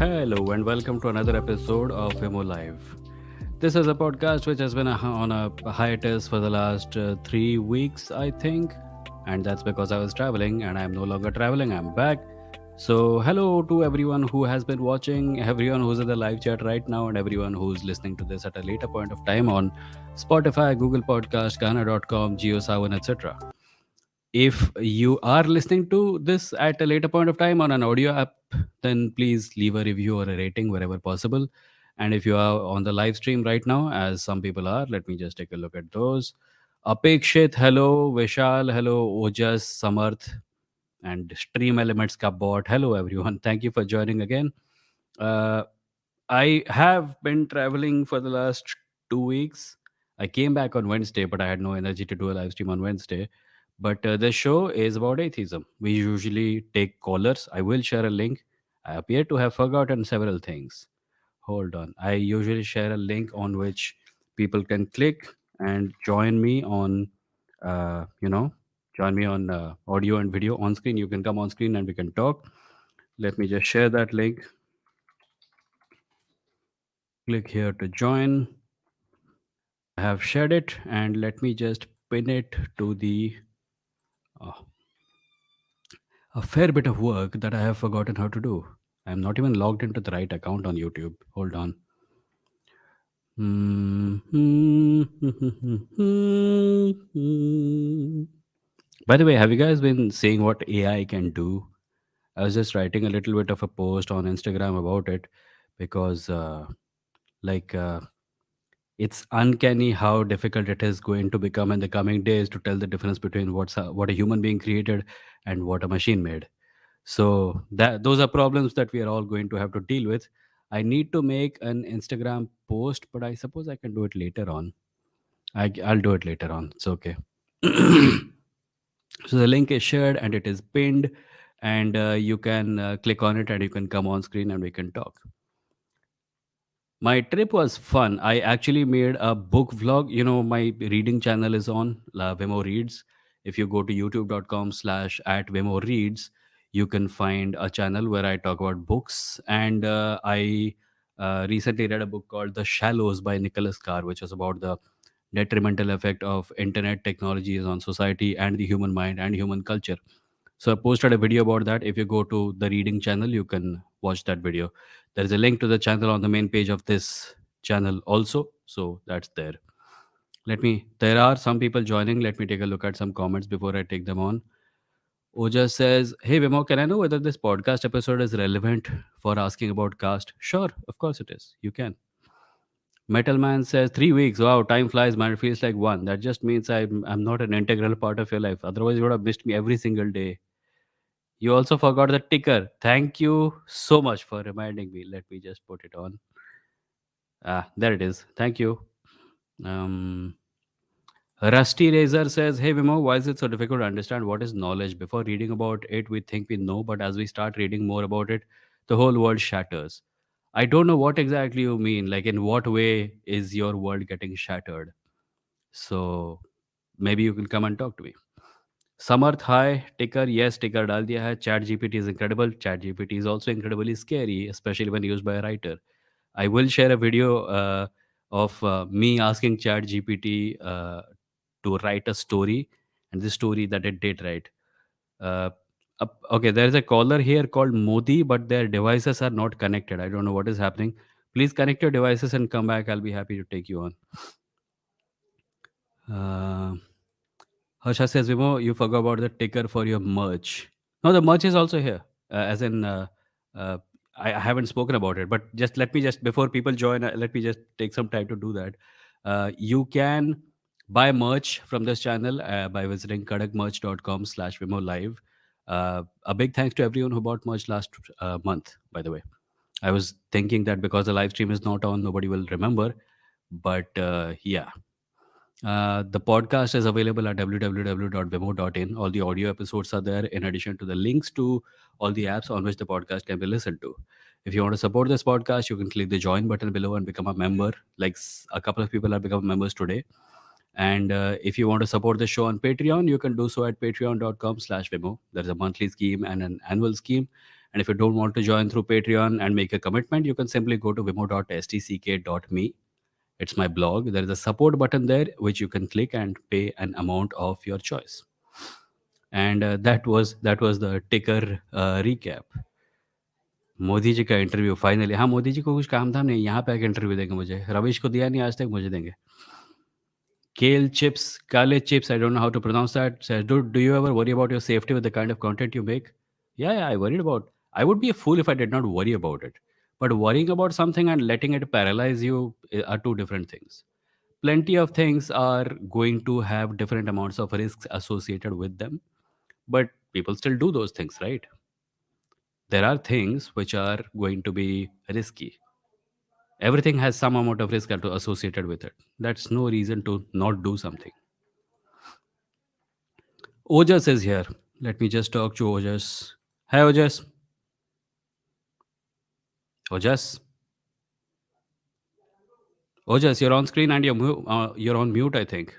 Hello and welcome to another episode of Vimoh Live. This is a podcast which has been on a hiatus for the last 3 weeks, I think, and that's because I was traveling and I'm no longer traveling. I'm back. So, hello to everyone who has been watching, everyone who's in the live chat right now, and everyone who's listening to this at a later point of time on Spotify, Google Podcast, Ghana.com, JioSavan, etc. If you are listening to this at a later point of time on an audio app, then please leave a review or a rating wherever possible. And if you are on the live stream right now, as some people are, let me just take a look at those. Apekshit, hello. Vishal, hello. Ojas, Samarth, and Stream Elements ka bot. Hello, everyone. Thank you for joining again. Uh, I have been traveling for the last 2 weeks. I came back on Wednesday, but I had no energy to do a live stream on Wednesday. But the show is about atheism. We usually take callers. I will share a link. I appear to have forgotten several things. Hold on. I usually share a link on which people can click and join me on, uh, you know, join me on audio and video on screen. You can come on screen and we can talk. Let me just share that link. Click here to join. I have shared it and let me just pin it to the uh, a fair bit of work that I have forgotten how to do. I'm not even logged into the right account on YouTube. Hold on. By the way, have you guys been seeing what AI can do? I was just writing a little bit of a post on Instagram about it because, like, it's uncanny how difficult it is going to become in the coming days to tell the difference between what a human being created and what a machine made. So that those are problems that we are all going to have to deal with. I need to make an Instagram post, but I suppose I can do it later on. I'll do it later on. It's okay. So the link is shared and it is pinned, and you can click on it and you can come on screen and we can talk. My trip was fun. I actually made a book vlog. You know, my reading channel is on Vimoh Reads. If you go to youtube.com/ at Vimoh Reads, you can find a channel where I talk about books. And I recently read a book called The Shallows by Nicholas Carr, which is about the detrimental effect of internet technologies on society and the human mind and human culture. So I posted a video about that. If you go to the reading channel, you can watch that video. There is a link to the channel on the main page of this channel also. So that's there. There are some people joining. Let me take a look at some comments before I take them on. Oja says, hey Vimo, can I know whether this podcast episode is relevant for asking about caste? Sure, of course it is. You can. Metal Man says 3 weeks. Wow, time flies, man. It feels like one. That just means I'm not an integral part of your life. Otherwise, you would have missed me every single day. You also forgot the ticker. Thank you so much for reminding me. Let me just put it on. There it is. Thank you. Um, Rusty Razor says, hey Vimo, why is it so difficult to understand what is knowledge? Before reading about it, we think we know, but as we start reading more about it, the whole world shatters. I don't know what exactly you mean. Like, in what way is your world getting shattered? So maybe you can come and talk to me. Samarth, hi. Ticker, yes, ticker dal diya hai. Chat GPT is incredible. Chat GPT is also incredibly scary, especially when used by a writer. I will share a video of me asking Chat GPT to write a story, and this story that it did write. Uh, okay, there is a caller here called Modi, but their devices are not connected. I don't know what is happening. Please connect your devices and come back. I'll be happy to take you on. Uh, Harsha says, Vimo, you forgot about the ticker for your merch. No, the merch is also here. As in, uh, I haven't spoken about it, but just let me just, before people join, let me just take some time to do that. You can buy merch from this channel by visiting kadakmerch.com/Vimo Live. A big thanks to everyone who bought merch last month, by the way. I was thinking that because the live stream is not on, nobody will remember. But yeah. The podcast is available at www.vimo.in. All the audio episodes are there, in addition to the links to all the apps on which the podcast can be listened to. If you want to support this podcast, you can click the join button below and become a member. Like a couple of people have become members today. And if you want to support the show on Patreon, you can do so at patreon.com/Vimo. There's a monthly scheme and an annual scheme. And if you don't want to join through Patreon and make a commitment, you can simply go to vimo.stck.me. It's my blog. There is a support button there which you can click and pay an amount of your choice. And that was the ticker recap. Modi ji का interview finally, हाँ, मोदी जी को कुछ काम धाम नहीं, यहाँ पे आके interview देंगे मुझे। रवीश को दिया नहीं आज तक, मुझे देंगे। Kale chips, Kale chips, I don't know how to pronounce that. Says, do you ever worry about your safety with the kind of content you make? Yeah, I worried about. I would be a fool if I did not worry about it. But worrying about something and letting it paralyze you are two different things. Plenty of things are going to have different amounts of risks associated with them, but people still do those things, right? There are things which are going to be risky. Everything has some amount of risk associated with it. That's no reason to not do something. Ojas is here. Let me just talk to Ojas. Hi, Ojas. Ojas. Ojas, you're on screen and you're on mute, I think.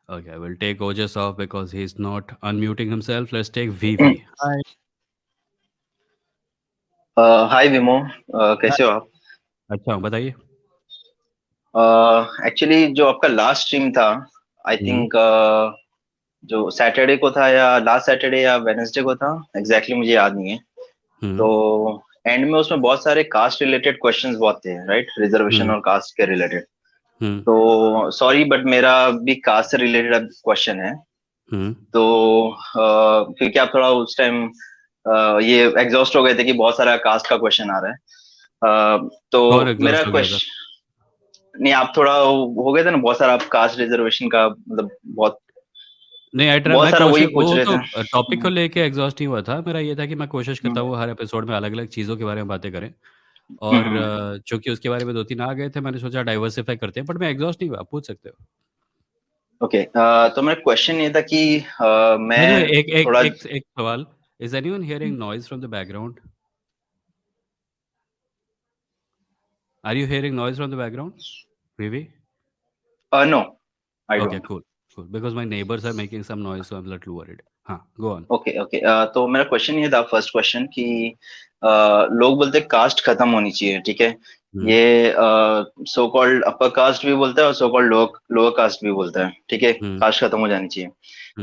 Okay, I will take Ojas off because he's not unmuting himself. Let's take VV. Hi. हाय विमो, कैसे हो आप? अच्छा, बताइए। Actually जो आपका last stream था, I think जो सैटरडे को था या लास्ट सैटरडे या वेडनेसडे को था, एग्जैक्टली मुझे याद नहीं है। तो एंड में उसमें बहुत सारे कास्ट रिलेटेड क्वेश्चंस बहुत थे, राइट? रिजर्वेशन और कास्ट के रिलेटेड। तो सॉरी बट मेरा भी कास्ट से रिलेटेड क्वेश्चन है। तो क्योंकि आप थोड़ा उस टाइम ये एग्जॉस्ट हो गए थे कि बहुत सारा कास्ट का क्वेश्चन आ रहा है। तो मेरा क्वेश्चन नहीं, आप थोड़ा हो गए थे ना, बहुत सारा आप कास्ट रिजर्वेशन का मतलब बहुत नहीं, बहुत सारा वही पूछ रहे थे। टॉपिक को लेके एग्जॉस्ट नहीं हुआ था। मेरा ये था कि मैं कोशिश करता हूँ हर एपिसोड में अलग अलग चीजों के बारे में बातें करें, और चूंकि उसके बारे में 2-3 आ गए थे, मैंने सोचा डाइवर्सिफाई करते हैं, बट मैं एग्जॉस्ट नहीं हुआ। आप पूछ सकते हो। ओके, तो मेरा क्वेश्चन ये था कि मैं एक सवाल, is anyone hearing noise from the background? Are you hearing noise from the background, Vivi? No, I don't. Okay, cool. Because my neighbors are making some noise, so I'm a little worried. हाँ, go on. Okay. तो मेरा question ये था, first question, कि लोग बोलते हैं cast खत्म होनी चाहिए, ठीक है? ये सो कॉल्ड अपर कास्ट भी बोलता है और सो कॉल्ड लोअर कास्ट भी बोलता है, ठीक है? कास्ट खत्म हो जानी चाहिए।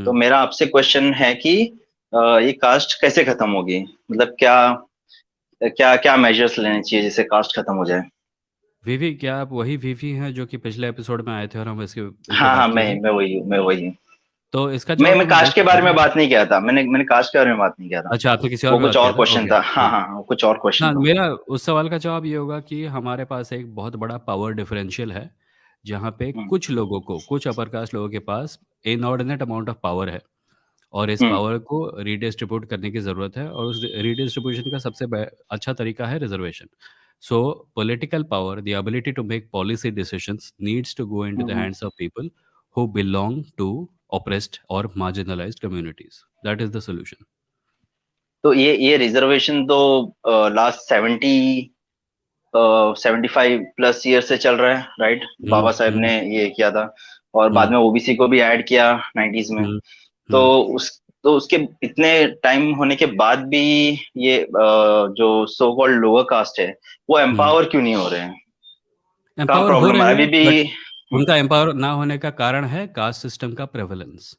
तो मेरा आपसे क्वेश्चन है कि ये कास्ट कैसे खत्म होगी? मतलब क्या क्या क्या मेजर्स लेने चाहिए जिससे कास्ट खत्म हो जाए? वीवी, क्या आप वही वीवी हैं जो कि पिछले एपिसोड में आए थे और हम इसके हाँ, मैं वही हूँ। तो इसका मैं कास्ट के बारे में बात नहीं किया था। मैंने कास्ट के बारे में बात नहीं किया था। अच्छा, आपने किसी और कुछ और क्वेश्चन था। हाँ, कुछ और क्वेश्चन था। मेरा उस सवाल का जवाब ये होगा कि हमारे पास एक बहुत बड़ा पावर डिफरेंशियल है, जहाँ पे कुछ लोगों को, कुछ अपर कास्ट लोगों के पास इनऑर्डिनेट अमाउंट ऑफ पावर है, और इस पावर को रीडिस्ट्रीब्यूट करने की जरूरत है, और उस रीडिस्ट्रीब्यूशन का सबसे अच्छा तरीका है reservation. So political power, the ability to make policy decisions, needs to go into the hands of people who belong to oppressed or marginalized communities. That is the solution. तो ये रिजर्वेशन तो last 75 plus year से चल रहा है, right? Baba Saheb ने ये किया था, और बाद में ओबीसी को भी ऐड किया 90s में। तो उसके इतने टाइम होने के बाद भी ये जो सो कॉल्ड लोअर कास्ट है वो एम्पावर क्यों नहीं हो रहे हैं? एम्पावर हो रहे हैं, अभी भी उनका एम्पावर ना होने का कारण है कास्ट सिस्टम का प्रेवलेंस।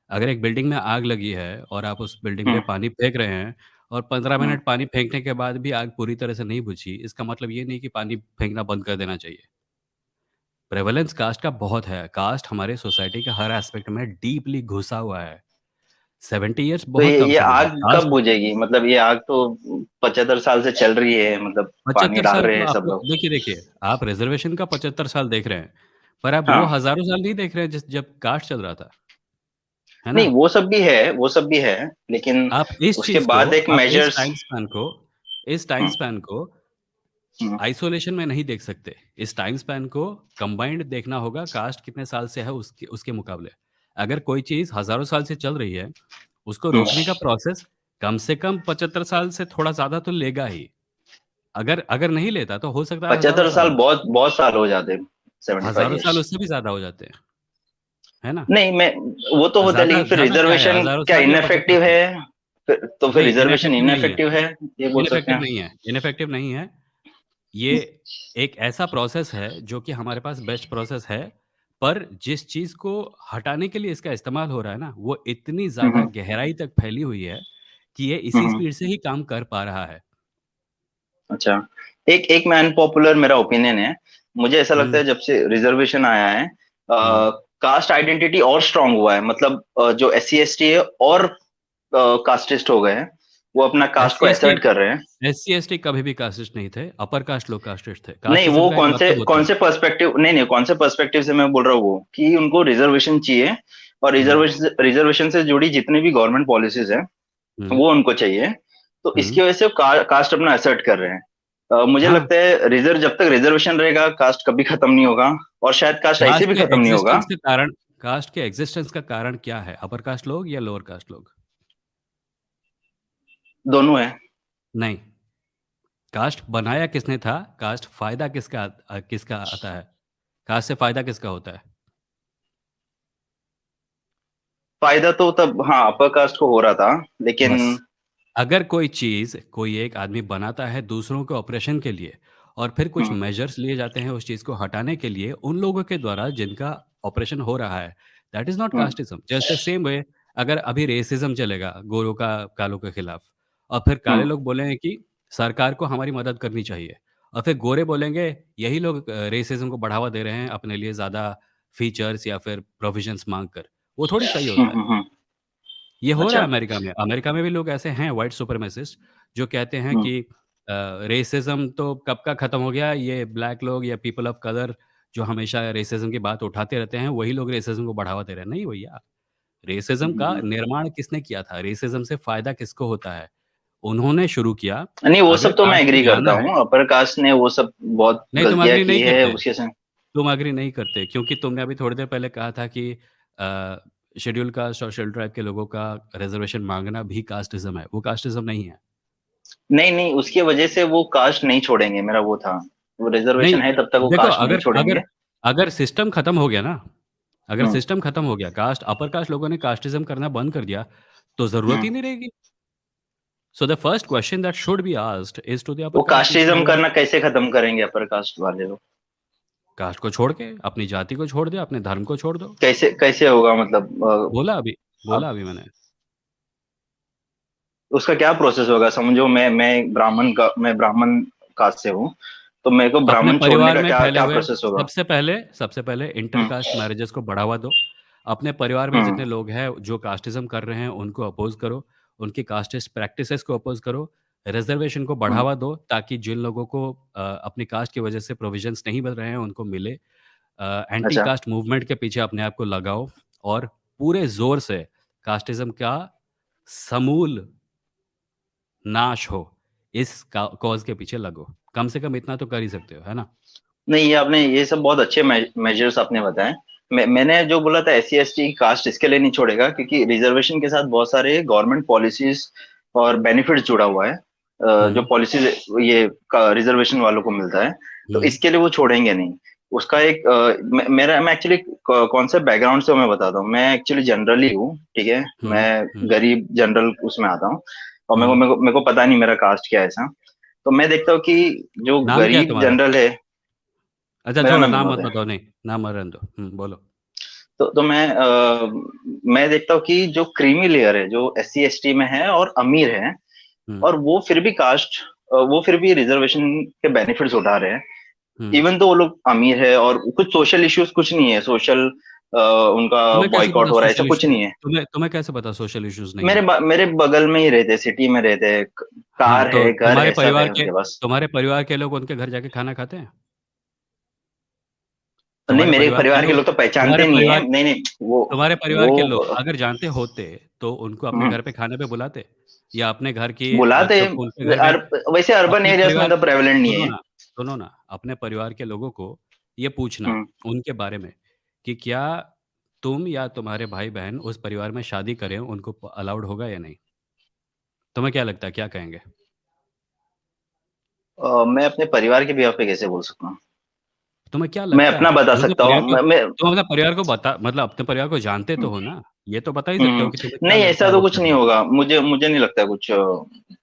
अगर एक बिल्डिंग में आग लगी है और आप उस बिल्डिंग में पानी फेंक रहे हैं, और 15 मिनट पानी फेंकने के बाद भी आग पूरी तरह से नहीं बुझी, इसका मतलब ये नहीं कि पानी फेंकना बंद कर देना चाहिए। प्रेवलेंस कास्ट का बहुत है। कास्ट हमारे सोसाइटी के हर एस्पेक्ट में डीपली घुसा हुआ है। 70 ईयर्स बहुत कम ये आग कब बुझेगी? मतलब ये आग तो 75 साल से चल रही है, मतलब पानी डाल रहे हैं सब लोग। देखिए, आप रिजर्वेशन का 75 साल देख रहे हैं, पर आप वो हजारों साल नहीं देख रहे हैं जब कास्ट चल रहा था, है ना? नहीं, वो सब भी है, लेकिन आप उसके बाद एक मेजर्स, इस टाइम स्पैन को आइसोलेशन में नहीं देख सकते। इस टाइम स्पैन को कंबाइंड देखना होगा, कास्ट कितने साल से है उसके मुकाबले। अगर कोई चीज हजारों साल से चल रही है, उसको रोकने का प्रोसेस कम से कम 75 साल से थोड़ा ज्यादा तो लेगा ही। अगर नहीं लेता तो हो सकता है 75 साल बहुत साल हो जाते हैं, हजारों साल उससे भी ज्यादा हो जाते हैं, है ना? नहीं, मैं वो तो होता है, लेकिन फिर रिजर्वेशन क्या इनफेक्टिव है? फिर नहीं, रिजर्वेशन इनइफेक्टिव नहीं है, इनइफेक्टिव है, ये बोल सकते इनइफेक्टिव हैं। नहीं है, इनइफेक्टिव नहीं है। ये एक ऐसा प्रोसेस है जो कि हमारे पास बेस्ट प्रोसेस है, पर जिस चीज़ को हटाने के लिए इसका इस्तेमाल हो रहा है ना, वो इतनी हम्म ज़्यादा हम्म गहराई तक फैली हुई है कि ये हम्म, इसी हम्म। स्पीड से ही काम कर पा रहा है। अच्छा, एक एक मैं अनपॉपुलर मेरा ओपिनियन है। मुझे ऐसा लगता हुँ, है जब से रिजर्वेशन आया है, हुँ। कास्ट आइडेंटिटी और स्ट्रांग हुआ है। मतलब जो एस सी एस टी है और कास्टिस्ट हो गए हैं, वो अपना कास्ट को एससी-एसटी एसर्ट कर रहे हैं। एससी-एसटी कभी भी कास्टिस्ट नहीं थे, अपर कास्ट लोग कास्टिस्ट थे। नहीं, कास्टिज़्म वो का एक मतलब होता कौन है। से पर्सपेक्टिव, नहीं नहीं, कौन से पर्सपेक्टिव से मैं बोल रहा हूँ, वो कि उनको रिजर्वेशन चाहिए, और हुँ, रिजर्वेशन से जुड़ी जितनी भी गवर्नमेंट पॉलिसीज है, हुँ, वो उनको चाहिए। तो हुँ। इसकी वजह से वो कास्ट अपना असर्ट कर रहे हैं। मुझे हाँ, लगता है रिजर्व जब तक रिजर्वेशन रहेगा, कास्ट कभी खत्म नहीं होगा, और शायद कास्ट ऐसे कास्ट भी के खत्म नहीं होगा। एक्जिस्टेंस के कारण कास्ट के एक्जिस्टेंस का कारण क्या है? अपर कास्ट लोग या लोअर कास्ट लोग? दोनों है। नहीं, कास्ट बनाया किसने था? कास्ट फ़ायदा किसका आता है? कास्ट से फ़ायदा किसका होता है? फायदा तो तब, हाँ, अपर कास्ट को हो रहा था, लेकिन बस। अगर कोई चीज़ कोई एक आदमी बनाता है दूसरों के ऑपरेशन के लिए और फिर कुछ हम्म मेजर्स लिए जाते हैं उस चीज़ को हटाने के लिए उन लोगों के द्वारा जिनका ऑपरेशन हो रहा है, that is not hmm casteism. Just the same way अगर अभी रेसिज़्म चलेगा गोरों का कालों के खिलाफ और फिर काले हम्म लोग बोलेंगे कि सरकार को हमारी मदद करनी चाहिए और फिर गोरे बोलेंगे यही लोग रेसिज़्म को बढ़ावा दे रहे हैं अपने लिए ज़्यादा फीचर्स या फिर प्रोविजंस माँग कर। वो थोड़ी सही होता है। हम्म। ये हो रहा अच्छा। है अमेरिका में। अमेरिका में भी लोग ऐसे हैं व्हाइट सुप्रीमेसिस्ट जो कहते हैं हम्म कि रेसिज़्म तो कब का खत्म हो गया, ये ब्लैक लोग या पीपल ऑफ कलर जो हमेशा रेसिज़्म की बात उठाते रहते हैं, वही लोग रेसिज़्म को बढ़ावा दे रहे हैं। नहीं भैया, रेसिज़्म का हम्म। निर्माण किसने किया था? रेसिज़्म से फ़ायदा किसको होता है? उन्होंने शुरू किया। नहीं, वो अगर सब तो मैं कास्ट एग्री में करता जाना है हूँ, अपर कास्ट ने वो सब बहुत नहीं तुम गलतियां एग्री की नहीं है करते। उसके से। तुम एग्री नहीं करते क्योंकि तुमने अभी थोड़ी देर पहले कहा था कि शेड्यूल कास्ट और शेड्यूल ट्राइब के लोगों का रिज़र्वेशन माँगना भी कास्टिज़्म है। वो कास्टिज़्म नहीं है। नहीं नहीं, उसकी वजह से वो कास्ट नहीं छोड़ेंगे, मेरा वो था। वो नहीं, रिजर्वेशन है तब तक वो देखो कास्ट नहीं अगर छोड़ेंगे। अगर अगर सिस्टम खत्म हो गया ना, अगर हम्म सिस्टम खत्म हो गया, कास्ट अपर कास्ट लोगों ने कास्टिज़्म करना बंद कर दिया, तो ज़रूरत हम्म। ही नहीं रहेगी। So the first question that should be asked is to the वो upper caste people casteism who are करना कैसे खत्म करेंगे अपर कास्ट वाले लोग? कास्ट को छोड़ के, अपनी जाति को छोड़ दो, अपने धर्म को छोड़ दो। कैसे कैसे होगा, मतलब बोला अभी बोला अब अभी मैंने। उसका क्या प्रोसेस होगा? समझो मैं ब्राह्मण कास्ट से हूँ, तो मेरे को अपने ब्राह्मण छोड़ने परिवार का में क्या फैले क्या हुए प्रोसेस होगा? सबसे पहले हम्म इंटरकास्ट मैरेजेस को बढ़ावा दो। अपने परिवार में हम्म जितने लोग हैं जो कास्टिज़्म कर रहे हैं उनको अपोज़ करो, उनकी कास्टिस्ट प्रैक्टिसेस को अपोज़ करो, रिज़र्वेशन को हम्म। बढ़ावा दो ताकि जिन लोगों को अपनी कास्ट की वजह से प्रोविज़न्स नहीं मिल रहे हैं उनको मिले। एंटी अच्छा। कास्ट मूवमेंट के पीछे अपने आप को लगाओ और पूरे ज़ोर से कास्टिज़्म का समूल नाश हो, इस का कॉज़ के पीछे लगो। कम से कम इतना तो कर ही सकते हो, है ना? नहीं, ये आपने ये सब बहुत अच्छे मेजर्स आपने बताए। मैंने जो बोला था, S C S T caste इसके लिए नहीं छोड़ेगा, क्योंकि रिजर्वेशन के साथ बहुत सारे गवर्नमेंट पॉलिसीज और बेनिफिट्स जुड़ा हुआ है। जो हुँ, पॉलिसीज ये रिजर्वेशन वालों को मिलता है, तो हुँ, इसके लिए वो छोड़ेंगे नहीं। उसका एक मैं एक्चुअली कौन से बैकग्राउंड से हूँ मैं बताता हूँ। मैं एक्चुअली जनरली हूँ, ठीक है। हुँ, मैं हुँ, गरीब जनरल उसमें आता हूँ, और हुँ। मेरे को पता नहीं मेरा कास्ट क्या है ऐसा। तो मैं देखता हूँ कि जो नाम क्या है गरीब तुम्हारा? जनरल है। अच्छा मेरा छोड़ो नाम नाम विनोद मत है। बताओ नहीं, नाम मत रहने दो। बोलो। तो मैं देखता हूँ कि जो क्रीमी लेयर है, जो एस सी एस टी में है और अमीर है, हुँ, और वो फिर भी रिजर्वेशन के बेनिफिट्स उठा रहे हैं। हुँ। इवन तो वो लोग अमीर है, और कुछ सोशल इश्यूज कुछ नहीं है, सोशल उनका तुम्हें कैसे बॉयकॉट पता हो रहा है, ऐसा सोशल कुछ इश्यूज़ नहीं है। तुम्हें कैसे पता सोशल इश्यूज़ नहीं है? मेरे बगल में ही रहते, सिटी में रहते, हाँ, कार तो है, घर है, सब है उनके पास। तुम्हारे परिवार के लोग उनके घर जाके खाना खाते हैं? नहीं, तुम्हारे मेरे परिवार के परिवार के लोग लोग तो तुम्हारे पहचानते नहीं है, परिवार नहीं नहीं, तुम्हारे परिवार वो के लोग अगर जानते होते, तो उनको अपने हम्म, घर पे खाने पे बुलाते? या अपने घर के बुलाते। बच्चों को उनके घर में वैसे अर्बन अपने एरियाज में परिवार तो प्रेवलेंट नहीं सुनो है। ना, सुनो ना, अपने परिवार के लोगों को ये पूछना हम्म। उनके बारे में कि क्या तुम या तुम्हारे भाई-बहन उस परिवार में शादी करें, उनको अलाउड होगा या नहीं? तुम्हें क्या लगता है, क्या कहेंगे? मैं अपने परिवार के बिहाफ पे कैसे बोल सकता हूँ? तुम्हें क्या मैं लगता अपना है? बता सकता हूँ। मैं तुम अपने परिवार को बता मतलब अपने परिवार को जानते तो हम्म, हो ना? ये तो बता ही सकते हो कि तुम्हें क्या नहीं, लगता ऐसा है तो वो कुछ नहीं करना। होगा, मुझे मुझे नहीं लगता कुछ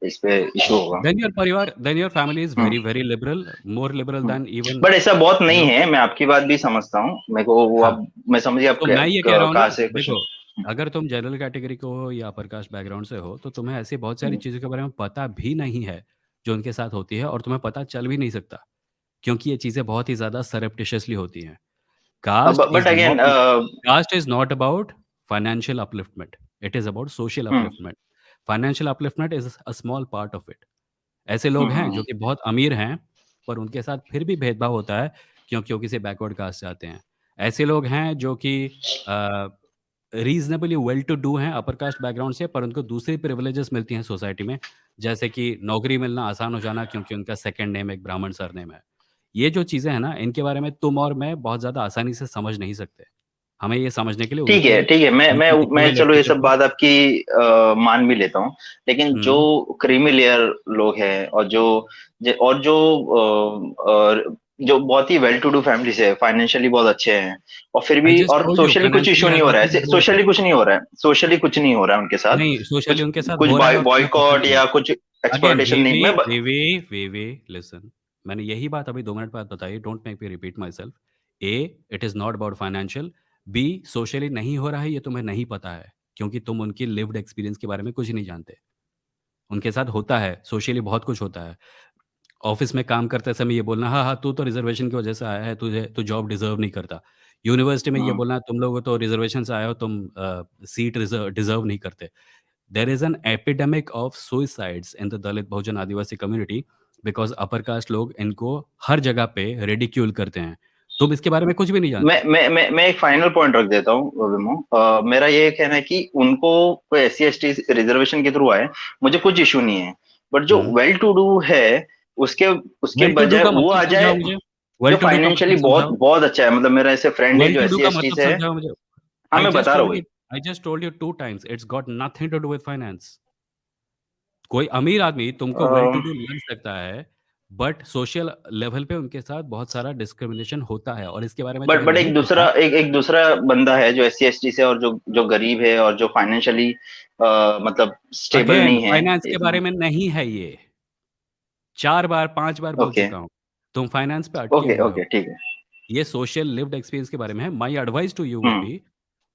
इस पे इशू होगा। Then your family is hmm very, very liberal, more liberal than even but ऐसा बहुत यू नहीं नो। है, मैं आपकी बात भी समझता हूँ, मेरे को वो हाँ। अब मैं समझ गया आप तो मैं ये कह रहा हूँ ना, कहाँ से क्वेश्चन। देखो, अगर तुम जनरल कैटेगरी को हो या अपर कास्ट बैकग्राउंड से हो, तो तुम्हें ऐसी बहुत सारी चीज़ों के बारे में पता भी नहीं है, जो उनके साथ होती है और तुम्हें पता चल भी नहीं सकता, क्योंकि ये चीज़ें बहुत ही ज़्यादा सररेप्टिशियसली होती हैं। Caste but is not again caste is not about financial upliftment. It is about social hmm upliftment. Financial upliftment is a small part of it. ऐसे लोग हैं जो हम्म कि बहुत अमीर हैं, पर उनके साथ फिर भी भेदभाव होता है क्योंकि वो किसी बैकवर्ड कास्ट से आते हैं। ऐसे लोग हैं जो कि अ, रीज़नेबली वेल टू डू हैं अपर कास्ट बैकग्राउंड से, पर उनको दूसरी प्रिविलेजेस मिलती हैं सोसाइटी में, जैसे कि नौकरी मिलना आसान हो जाना क्योंकि उनका सेकंड नेम एक ब्राह्मण सरनेम है। ये जो चीज़ें हैं ना, इनके बारे में तुम और मैं बहुत ज़्यादा आसानी से समझ नहीं सकते। हमें ये समझने के लिए ठीक है, उनके ठीक है, उनके लिखे मैं हुए चलो ये लिटरेचर सब को। बात आपकी मान भी लेता हूँ, लेकिन जो हुँ। क्रीमी लेयर लोग हैं और और जो बहुत ही वेल टू डू फैमिली से फाइनेंशियली बहुत अच्छे हैं, और फिर आई भी जस्ट और टोल्ड यू सोशली कुछ फाइनेंशियली इशू हैज़ नहीं हो रहा नथिंग टू है, डू विथ इट। सोशली कुछ नहीं हो रहा है, सोशली कुछ नहीं हो रहा है उनके साथ, नहीं, सोशली कुछ उनके साथ कुछ हो रहा है और तुम्हें पता बॉयकॉट नहीं है। या कुछ अगेन एक्सप्लॉइटेशन नहीं, लिसन, मैंने यही बात अभी 2 मिनट बाद बताई, don't make me repeat myself. A, it is not about financial. B, socially नहीं हो रहा है ये तुम्हें नहीं पता है, क्योंकि तुम उनकी लिव्ड एक्सपीरियंस के बारे में कुछ नहीं जानते। उनके साथ होता है, सोशली बहुत कुछ होता है। ऑफ़िस में काम करते समय ये बोलना, हाँ, हाँ, तू तो रिज़र्वेशन की वज़ह से आया है, तू जॉब डिज़र्व नहीं करता। यूनिवर्सिटी में ये हम्म बोलना, तुम लोग तो रिज़र्वेशन से आए हो, तुम सीट डिज़र्व नहीं करते। There is an epidemic of suicides in the Dalit Bahujan Adivasi community, because upper caste लोग इनको हर जगह पे रिडिक्यूल करते हैं। तुम इसके बारे में कुछ भी नहीं जानते। मैं एक फाइनल पॉइंट रख देता हूँ विमो, मेरा ये कहना है कि उनको कोई SC ST रिजर्वेशन के थ्रू आए, मुझे कुछ इशू नहीं है, बट जो हुँ। वेल टू डू है, उसके उसके वेल टू डू बजाय का वो मतलब आ समझाओ जाए, मुझे। जो वेल टू डू का फाइनेंशियली मतलब बहुत समझाओ। बहुत अच्छा है, मतलब मेरा ऐसे फ्रेंड है वेल जो टू डू का SC ST मतलब से है। समझाओ मुझे। हाँ, आई मैं जस्ट बता रहा हूँ टोल्ड वही। You I just told you 2 times, it's got nothing to do with finance. कोई अमीर आदमी तुमको वेल टू डू लग सकता है, बट सोशल लेवल पे उनके साथ बहुत सारा डिस्क्रिमिनेशन होता है और इसके बारे में तुम्हें बट नहीं पता। एक दूसरा बंदा है जो SC ST से, और जो गरीब है और जो फाइनेंशियली मतलब स्टेबल अगेन नहीं है। फाइनेंस के बारे में नहीं है ये। 4 बार 5 बार बोल ओके चुका हूँ। तुम फाइनेंस पे अटके ओके हुए हो। ओके, ठीक है। ये सोशल लिव्ड एक्सपीरियंस के बारे में है। My advice to you would hmm be,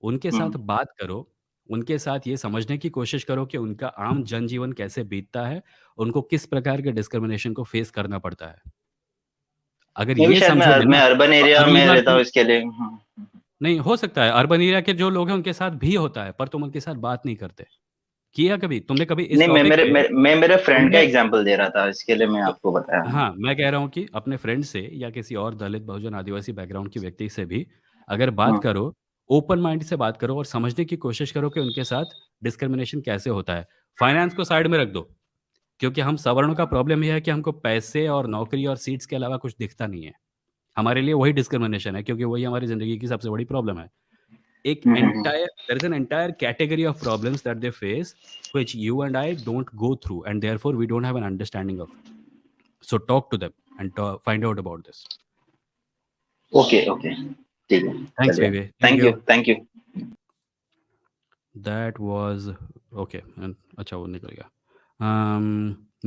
उनके साथ हम्म बात करो। उनके साथ ये समझने की कोशिश करो कि उनका आम जनजीवन कैसे बीतता है, उनको किस प्रकार के डिस्क्रिमिनेशन को फेस करना पड़ता है। अगर मे भी ये शायद समझोगे मैं ना, अर्बन तो एरिया अगली में बार रहता तुम। हूँ इसके लिए। नहीं, हो सकता है अर्बन एरिया के जो लोग हैं उनके साथ भी होता है, पर तुम उनके साथ बात नहीं करते। किया कभी? तुमने कभी इस नहीं, टॉपिक पे मैं मेरे फ्रेंड का तुमने एग्जांपल दे रहा था, इसके लिए मैं तो आपको बताया। हाँ, मैं कह रहा हूँ कि अपने फ्रेंड से या किसी और दलित, बहुजन, आदिवासी बैकग्राउंड के व्यक्ति से भी अगर बात हम्म करो, ओपन माइंड से बात करो और समझने की कोशिश करो कि उनके साथ डिस्क्रिमिनेशन कैसे होता है। फाइनेंस को साइड में रख दो, क्योंकि हम सवर्णों का प्रॉब्लम ये है कि हमको पैसे और नौकरी और सीट्स के अलावा कुछ दिखता नहीं है। हमारे लिए वही डिस्क्रिमिनेशन है, क्योंकि वही हमारी ज़िंदगी की सबसे बड़ी प्रॉब्लम है। एक hmm. Entire there is an entire category of problems that they face, which you and I don't go through and therefore we don't have an understanding of it. So talk to them and find out about this. Okay okay, ठीक है, Thanks, चलिए। Vivek. Thank thank you you. Thank you. That was okay. And अच्छा वो निकल गया.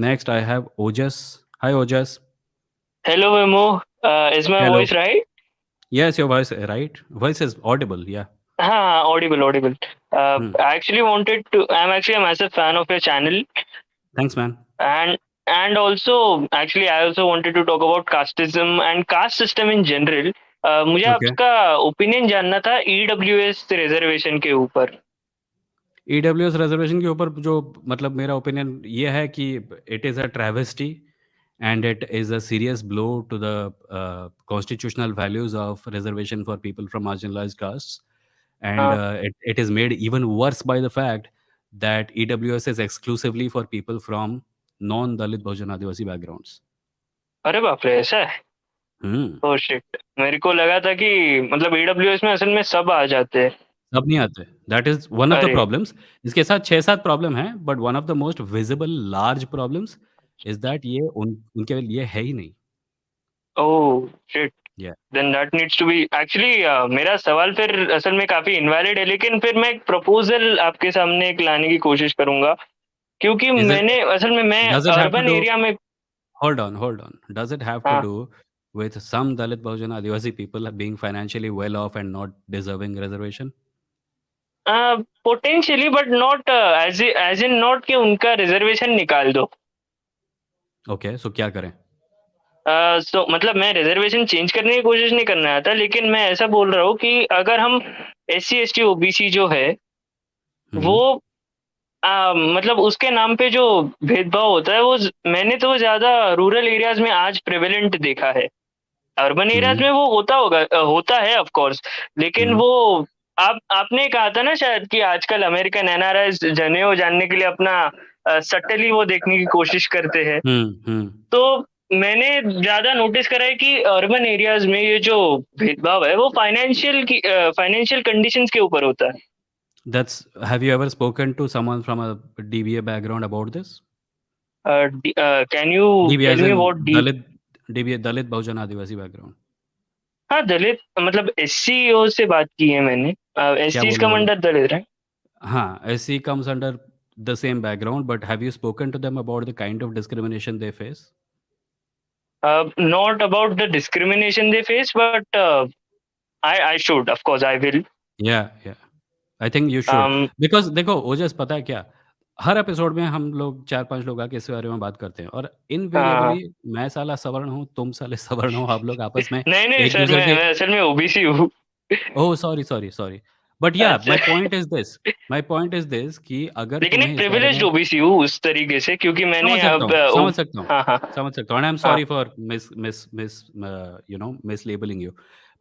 Next I have Ojas. Hi Ojas. Hello, Vimoh. Is my Hello. voice right? Yes, your voice right. Voice is audible. Yeah. Audible, audible. Hmm. I'm actually a massive fan of your channel, Thanks, man. and also actually I also wanted to talk about casteism and caste system in general. मुझे Okay. आपका opinion जानना था EWS reservation के ऊपर। EWS reservation के ऊपर जो मतलब मेरा ओपिनियन ये है कि it is a travesty and it is a serious blow to the constitutional values of reservation for people from marginalised castes and हाँ, it is made even worse by the fact that EWS is exclusively for people from non-Dalit Bahujan Adivasi backgrounds. अरे बाप रे, ऐसा है? Hmm. Oh shit, मेरे को लगा था कि मतलब EWS में असल में सब आ जाते हैं। सब नहीं आते. That is one of the अरे problems. इसके साथ 6-7 प्रॉब्लम हैं, but one of the most visible large problems is that ये उनके लिए है ही नहीं. Oh shit. Yeah then that needs to be actually मेरा सवाल फिर असल में काफ़ी इनवैलिड है, लेकिन फिर मैं एक प्रपोज़ल आपके सामने एक लाने की कोशिश करूँगा, क्योंकि इज इट मैंने असल में मैं does it have to urban do area में hold on, does it have to हाँ, do with some Dalit Bahujan Adivasi people being financially well off and not deserving reservation? Potentially but not as in not कि उनका reservation निकाल दो। Okay, सो क्या करें? सो मतलब मैं रिज़र्वेशन चेंज करने की कोशिश नहीं करना चाहता, लेकिन मैं ऐसा बोल रहा हूँ कि अगर हम एससी, एसटी, ओबीसी जो है, हुँ, वो मतलब उसके नाम पे जो भेदभाव होता है, वो मैंने तो ज़्यादा रूरल एरियाज़ में आज प्रेवलेंट देखा है। अर्बन एरियाज़ हुँ, में वो होता होगा, होता है ऑफ कोर्स, लेकिन हुँ, वो आपने कहा था ना शायद कि आजकल अमेरिकन एनआरआईज़ जनेऊ जानने के लिए अपना सटली वो देखने की कोशिश करते हैं। हुँ, हुँ। तो मैंने ज़्यादा नोटिस करा है कि अर्बन एरियाज़ में ये जो भेदभाव है, वो फाइनेंशियल कंडीशंस के ऊपर होता है। That's have you ever spoken to someone from a DBA background about this? Can you DBA tell as me in what the Dalit DBA Dalit Bahujan Adivasi background. हाँ, दलित मतलब एससीओ से बात की है मैंने। क्या एससीज़ बोले का वो लोग? अंडर दलित राइट? हाँ, SC comes under the same background, but have you spoken to them about the kind of discrimination they face? Not about the discrimination they face, but I should, of course, I will. Yeah, yeah. I think you should Um, because देखो ओजस पता है क्या? हर episode में हम लोग 4-5 लोग आके इस बारे में बात करते हैं और हाँ, इनवेरिएबली मैं साला सवर्ण हूँ, तुम साले सवर्ण हो, आप लोग आपस में नहीं, नहीं सर, एक-दूसरे के मैं असल में ओबीसी हूँ। Oh! Sorry, sorry, sorry. But yeah अच्छा, माय पॉइंट इज़ दिस कि अगर लेकिन एक तुम्हें इस बारे प्रिविलेज्ड में ओबीसी हूँ उस तरीके से, क्योंकि मैंने अब समझ सकता हूँ, हाँ, हाँ, समझ सकता हूँ एंड आई एम हाँ, sorry for mislabelling you.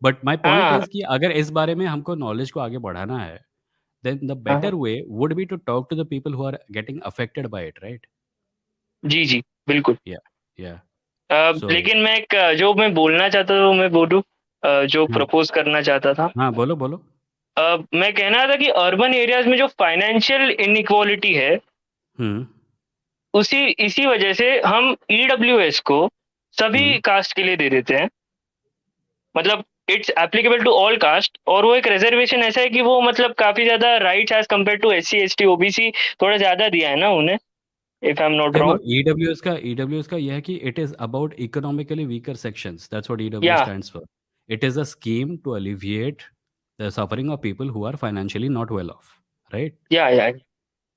But my point हाँ, इज़ कि अगर इस बारे में हमको नॉलेज को आगे बढ़ाना है then the हाँ, better हाँ। way would be to talk to the people who are getting affected by it, right? जी, जी, बिल्कुल। Yeah, yeah. So, लेकिन मैं एक जो मैं बोलना चाहता था वो मैं बोलूँ, जो हाँ, प्रपोज़ करना चाहता था। हाँ, बोलो, बोलो। मैं कहना था कि अर्बन एरियाज़ में जो फाइनेंशियल इनइक्वालिटी है, हुँ, इसी वजह से हम ईडब्ल्यूएस को हुँ। सभी कास्ट के लिए दे देते हैं। मतलब it's applicable to all caste, और वो एक रिजर्वेशन ऐसा है कि वो मतलब काफ़ी ज़्यादा rights as compared to SC, ST, OBC थोड़ा ज़्यादा दिया है ना उन्हें, इफ आई एम नॉट देखो रॉन्ग। ईडब्ल्यूएस का ये है कि it is about economically weaker sections, that's what EWS yeah stands for. It is a scheme to alleviate the suffering of people who are financially not well off, right? या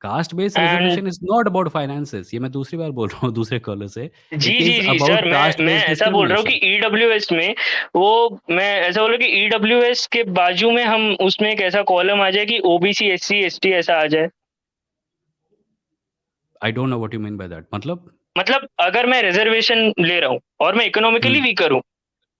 Caste based and reservation is not about finances, ये मैं दूसरी बार बोल रहा हूँ दूसरे caller से। जी, It जी, is जी, सर, about caste मैं based ऐसा बोल रहा हूँ कि discrimination. ईडब्ल्यूएस में वो मैं ऐसा बोल रहा हूँ कि ईडब्ल्यूएस के बाजू में हम उसमें एक ऐसा कॉलम आ जाए कि ओबीसी, एससी, एसटी ऐसा आ जाए। I don't know what you mean by that. मतलब? मतलब अगर मैं रिजर्वेशन ले रहा हूँ और मैं हुँ, इकोनॉमिकली वीकर हूँ,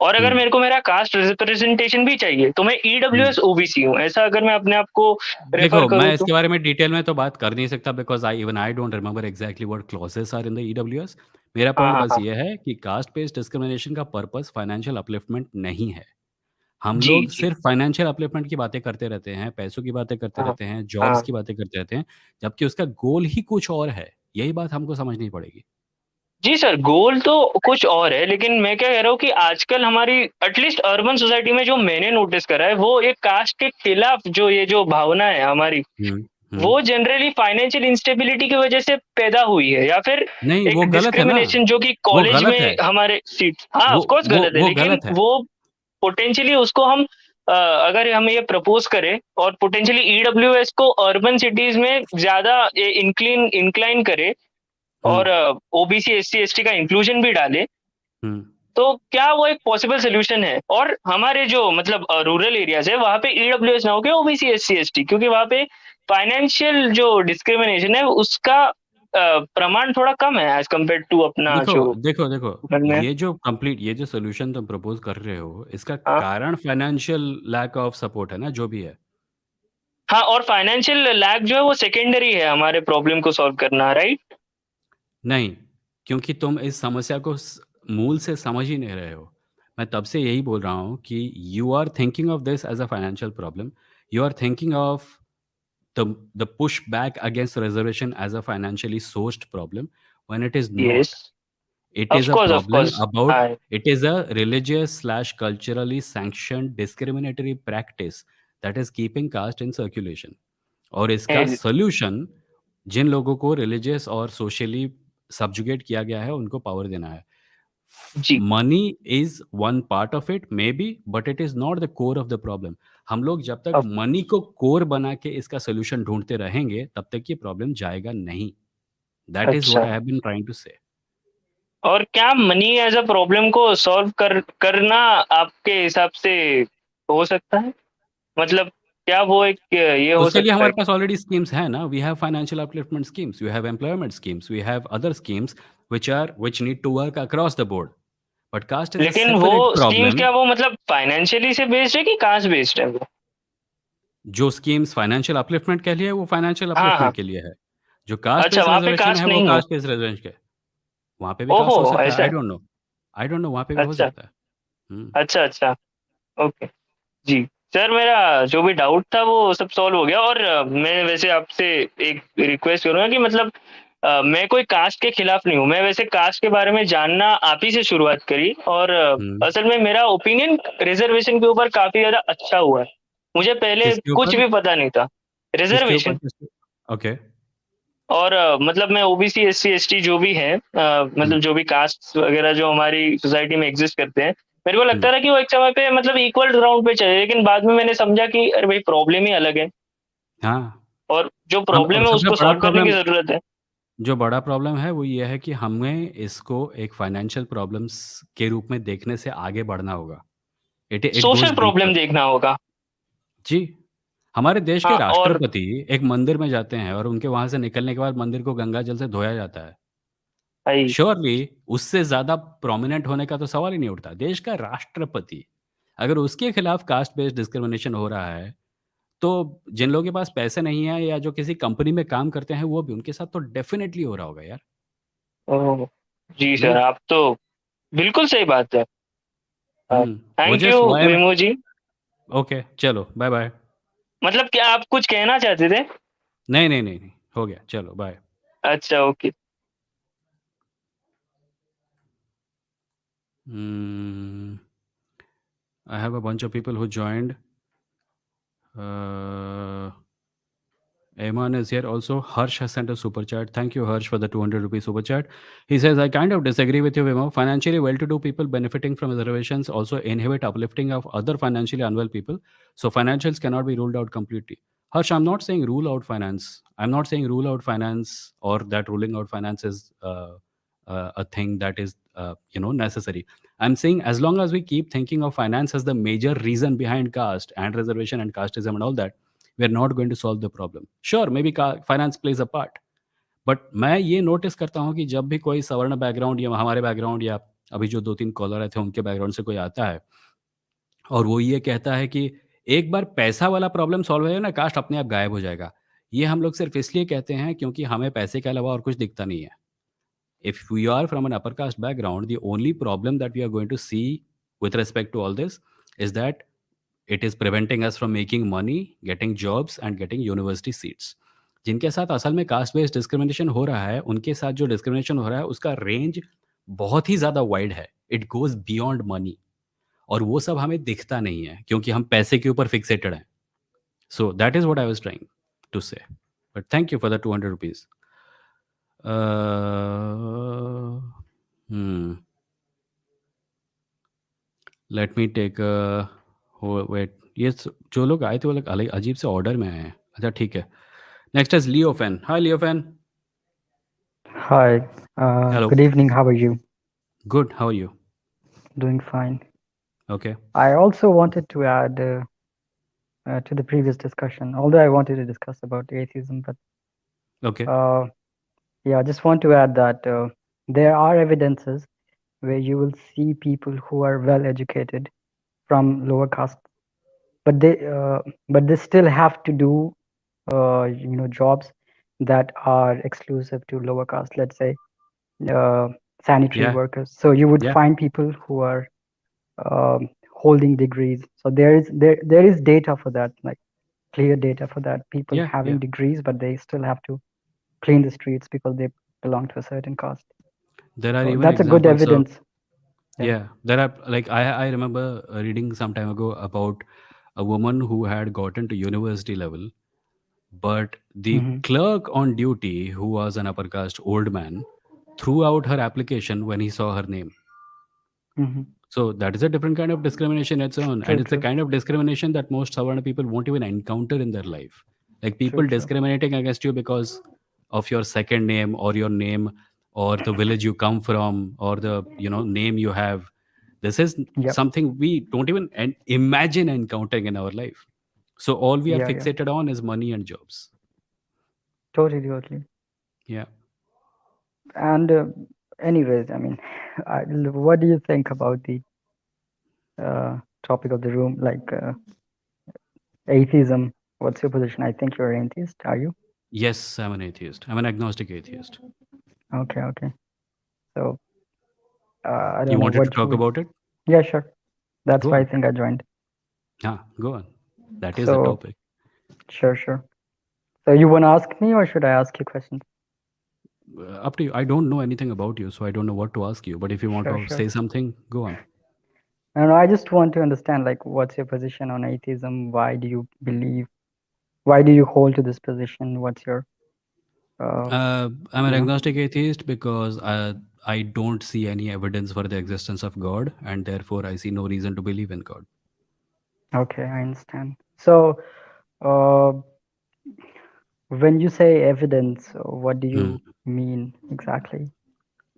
और हुँ, अगर मेरे को मेरा कास्ट रिप्रेजेंटेशन भी चाहिए, तो मैं हुँ। ईडब्ल्यूएस ओबीसी हूँ। ऐसा अगर मैं अपने आप को रेफर देखो, करूँ मैं तो? इसके बारे में डिटेल में तो बात कर नहीं सकता because I don't remember exactly what clauses are in the EWS. मेरा हाँ, पॉइंट हाँ, बस हाँ। ये है कि कास्ट बेस्ड डिस्क्रिमिनेशन का पर्पस फाइनेंशियल अपलिफ्टमेंट नहीं है। हम जी, लोग जी। सिर्फ फाइनेंशियल अपलिफ्टमेंट की बातें करते रहते हैं, पैसों की बातें करते हाँ, रहते हैं, जॉब्स हाँ। की बातें करते रहते हैं, जबकि उसका गोल ही कुछ और है। यही बात हमको समझनी पड़ेगी। जी सर, गोल तो कुछ और है, लेकिन मैं क्या कह रहा हूँ कि आजकल हमारी एटलीस्ट अर्बन सोसाइटी में जो मैंने नोटिस करा है, वो एक कास्ट के खिलाफ जो ये जो भावना है हमारी, हुँ, हुँ। वो जनरली फाइनेंशियल इंस्टेबिलिटी की वजह से पैदा हुई है, या फिर नहीं, वो एक गलत है ना। डिस्क्रिमिनेशन जो कि वो कॉलेज गलत है। में हमारे सीट, हाँ, वो ऑफ कोर्स वो गलत है, वो लेकिन गलत है। वो पोटेंशियली उसको हम अगर हम ये प्रपोज करें और पोटेंशियली ईडब्ल्यूएस को अर्बन सिटीज में ज्यादा इंक्लाइन करे, हुँ, और ओबीसी, एससी, एसटी का इंक्लूजन भी डाले, हुँ। तो क्या वो एक पॉसिबल सोल्यूशन है? और हमारे जो मतलब रूरल एरियाज है, वहाँ पे ईडब्ल्यूएस ना होके ओबीसी, एससी, एसटी, क्योंकि वहाँ पे फाइनेंशियल जो डिस्क्रिमिनेशन है उसका प्रमाण थोड़ा कम है एज कम्पेयर टू अपना देखो, जो देखो, देखो, घर में है। ये जो सॉल्यूशन तुम प्रपोज़ कर रहे हो, इसका हाँ, कारण फाइनेंशियल लैक ऑफ सपोर्ट है ना, जो भी है। हाँ, और फाइनेंशियल लैग जो है वो सेकेंडरी है हमारे प्रॉब्लम को सॉल्व करना, राइट? नहीं, क्योंकि तुम इस समस्या को मूल से समझ ही नहीं रहे हो। मैं तब से यही बोल रहा हूँ कि you are thinking of this as a financial problem, you are thinking of the push back against reservation as a financially sourced problem when it is yes. Not. It is a Of problem course. about, it is a religious slash culturally sanctioned discriminatory practice that is keeping caste in circulation. और इसका eh, solution जिन लोगों को religious और socially subjugate किया गया है उनको power देना है. जी, money is one part of it may be, but it is not the core of the problem. हम लोग जब तक of मनी को कोर बना के इसका सोल्यूशन ढूंढते रहेंगे तब तक ये प्रॉब्लम जाएगा नहीं. दैट इज व्हाट अच्छा। I have been trying to say. और क्या मनी एज़ अ प्रॉब्लम को सॉल्व करना आपके हिसाब से हो सकता है? मतलब क्या वो एक ये हो उसके लिए सकता है? हमारे पास ऑलरेडी स्कीम्स हैं ना. We have financial upliftment schemes, we have employment schemes, we have other schemes which need to work across the board. But caste is a लेकिन वो separate स्कीम्स problem. क्या वो मतलब फाइनेंशियली से बेस्ड है कि कास्ट बेस्ड है वो? जो स्कीम्स फाइनेंशियल अपलिफ्टमेंट के लिए है, वो फाइनेंशियल हाँ, अपलिफ्टमेंट हाँ। के लिए है. जो कास्ट अच्छा, बेस्ड वहाँ पे रिजर्वेशन है, कास्ट वो नहीं है। कास्ट बेस्ड रिजर्वेशन के. वहाँ पे भी कास्ट हो ओहो! सकता है. ऐसा आई है? Don't know. I don't know, वहाँ पे भी हो अच्छा, सकता है. हुँ. अच्छा, अच्छा। ओके। जी। सर मेरा जो भी डाउट था वो सब सॉल्व हो गया और मैं वैसे आपसे एक रिक्वेस्ट करूँगा कि मतलब मैं कोई कास्ट के खिलाफ नहीं हूँ। मैं वैसे कास्ट के बारे में जानना आप ही से शुरुआत करी और हुँ. असल में मेरा ओपिनियन रिज़र्वेशन के ऊपर काफ़ी ज़्यादा अच्छा हुआ है। मुझे पहले किसके कुछ ऊपर? भी पता नहीं था। किसके ऊपर? रिज़र्वेशन किसके? ओके. और मतलब मैं ओबीसी, एससी, एसटी जो भी हैं हुँ. मतलब जो भी कास्ट वगैरह जो हमारी सोसाइटी में एग्ज़िस्ट करते हैं, मेरे को हुँ. लगता था कि वो एक समय पे मतलब इक्वल ग्राउंड पे चले, लेकिन बाद में मैंने समझा कि अरे भाई प्रॉब्लम ही अलग है हाँ. और जो हम प्रॉब्लम है सबसे उसको बड़ा सॉल्व करने की प्रॉब्लम, ज़रूरत है। जो बड़ा प्रॉब्लम है वो ये है कि हमें इसको एक फाइनेंशियल प्रॉब्लम्स के रूप में देखने से आगे बढ़ना होगा. It social goes deeper. Problem देखना होगा। जी. हमारे देश के हाँ, और राष्ट्रपति एक मंदिर में जाते हैं और उनके वहाँ से निकलने के बाद मंदिर को गंगा जल से धोया जाता है. भाई श्योरली उससे ज़्यादा प्रोमिनेंट होने का तो सवाल ही नहीं उठता. देश का राष्ट्रपति, अगर उसके खिलाफ कास्ट बेस्ड डिस्क्रिमिनेशन हो रहा है, तो जिन लोगों के पास पैसे नहीं है या जो किसी कंपनी में काम करते हैं, वो भी उनके साथ तो डेफ़िनिटली हो रहा होगा यार. ओह! जी सर, हुँ, आप तो बिल्कुल सही बात है। वो थैंक यू जस्ट व्हाई विमो जी। ओके, चलो बाय-बाय. मतलब क्या आप कुछ कहना चाहते थे? नहीं, नहीं, नहीं, नहीं, हो गया, चलो बाय. अच्छा, okay. Hmm, I have a bunch of people who joined. Uh, Ayman is here also. Harsh has sent a super chat. Thank you, Harsh, for the 200 rupees super chat. He says, I kind of disagree with you, Vimoh. Financially well to do people benefiting from reservations also inhibit uplifting of other financially unwell people. So financials cannot be ruled out completely. Harsh, I'm not saying rule out finance. I'm not saying rule out finance or that ruling out finance is a thing that is, necessary. I'm saying as long as we keep thinking of finance as the major reason behind caste and reservation and casteism and all that, we are not going to solve the problem. Sure, maybe finance plays a part, but मैं ये notice करता हूँ कि जब भी कोई सवर्ण background या हमारे बैकग्राउंड या अभी जो 2-3 कॉलर आए थे उनके बैकग्राउंड से कोई आता है और वो ये कहता है कि एक बार पैसा वाला प्रॉब्लम सॉल्व हो जाए ना, कास्ट अपने आप गायब हो जाएगा। ये हम लोग सिर्फ़ इसलिए कहते हैं क्योंकि हमें पैसे के अलावा और कुछ दिखता नहीं है। If we are from an upper caste background, the only problem that we are going to see with respect to all this is that it is preventing us from making money, getting jobs and getting university seats. जिनके साथ असल में cast based discrimination हो रहा है, उनके साथ जो डिस्क्रिमिनेशन हो रहा है, उसका रेंज बहुत ही ज़्यादा वाइड है. इट गोज़ बियॉन्ड मनी और वो सब हमें दिखता नहीं है क्योंकि हम पैसे के ऊपर फिक्सेटेड हैं. So that is what I was trying to say. But thank you for the 200 rupees. Hmm. Let me take wait. ये जो लोग आए थे वो लोग अलग अजीब से ऑर्डर में आए हैं. अच्छा ठीक है. Next is Leo Fan. Hi Leo Fan. Hi, hello. good evening. How are you? Good. How are you? Doing fine. Okay. I also wanted to add to the previous discussion, although I wanted to discuss about atheism, but okay. yeah, I just want to add that there are evidences where you will see people who are well educated from lower caste, but they still have to do jobs that are exclusive to lower caste. Let's say sanitary या workers. So you would या find people who are holding degrees. So there is data for that, like clear data for that. People या having या degrees, but they still have to clean the streets because they belong to a certain caste. There are So even that's a good examples of, evidence. Yeah. yeah, there are, like, I remember reading some time ago about a woman who had gotten to university level, but the Mm-hmm. clerk on duty, who was an upper caste old man, threw out her application when he saw her name. Mm-hmm. So that is a different kind of discrimination its own, and True, it's a true, kind of discrimination that most Savarna people won't even encounter in their life. Like true, people true. discriminating against you because of your second name or your name or the village you come from or the name you have. This is Yep. something we don't even imagine encountering in our life. So all we are Yeah, yeah. fixated on is money and jobs. Totally, totally. Yeah. And anyways, I mean, what do you think about the topic of the room, like atheism? What's your position? I think you're an atheist. Are you? Yes, I'm an atheist. I'm an agnostic atheist. Okay, okay. So I You don't know wanted to what talk would. about it? Yeah, sure. That's Go why I on. think I joined. Go on. That is the So topic. sure, sure. So you want to ask me, or should I ask you questions? Up to you. I don't know anything about you, so I don't know what to ask you. But if you want Sure, to sure. say something, go on. And I just want to understand, like, what's your position on atheism? Why do you believe? Why do you hold to this position? What's your, uh, I'm an you know? agnostic atheist because I don't see any evidence for the existence of God, and therefore I see no reason to believe in God. Okay, I understand. So, uh, when you say evidence, what do Hmm. you mean exactly?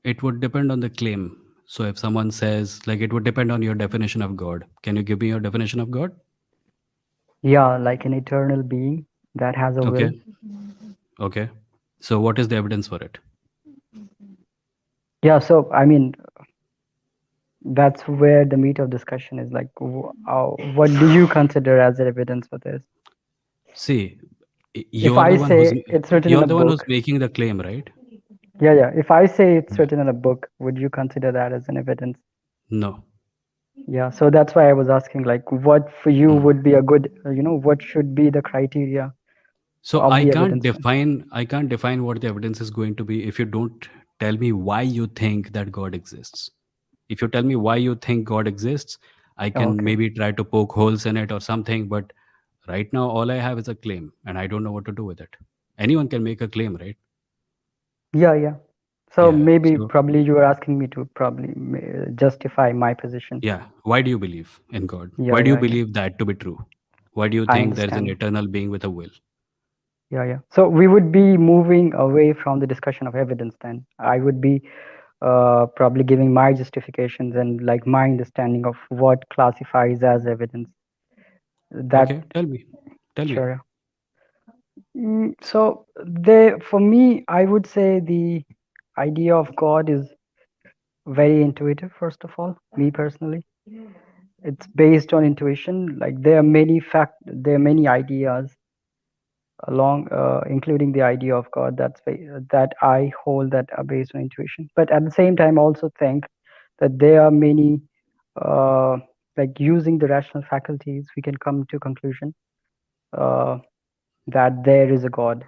It would depend on the claim. So if someone says, like, it would depend on your definition of God. Can you give me your definition of God? Yeah, like an eternal being that has a Okay. will. Okay. So what is the evidence for it? Yeah, so I mean, that's where the meat of discussion is. Like, what do you consider as evidence for this? See, If you're I the one who's say it's written in you're a the one who's book, making the claim, right? yeah, yeah. If I say it's Yeah. written in a book, would you consider that as an evidence? No. Yeah, so that's why I was asking, like, what for you Hmm. would be a good, what should be the criteria So of I the can't evidence then? define what the evidence is going to be if you don't tell me why you think that God exists. If you tell me why you think God exists, I can Okay. maybe try to poke holes in it or something. But right now, all I have is a claim, and I don't know what to do with it. Anyone can make a claim, right? Yeah, yeah. So Yeah. maybe So probably you were asking me to probably justify my position. yeah, why do you believe in God? Yeah, Why do you yeah, yeah. believe that to be true? Why do you I think there is an understand. eternal being with a will? Yeah, yeah. So we would be moving away from the discussion of evidence then. I would be probably giving my justifications and like my understanding of what classifies as evidence. That Okay, tell me. Tell me. sure. So they, for me, I would say the idea of God is very intuitive. First of all, me personally, it's based on intuition. Like there are many ideas along, including the idea of God that I hold that are based on intuition. But at the same time, I also think that there are many, uh, like using the rational faculties, we can come to conclusion uh, that there is a God.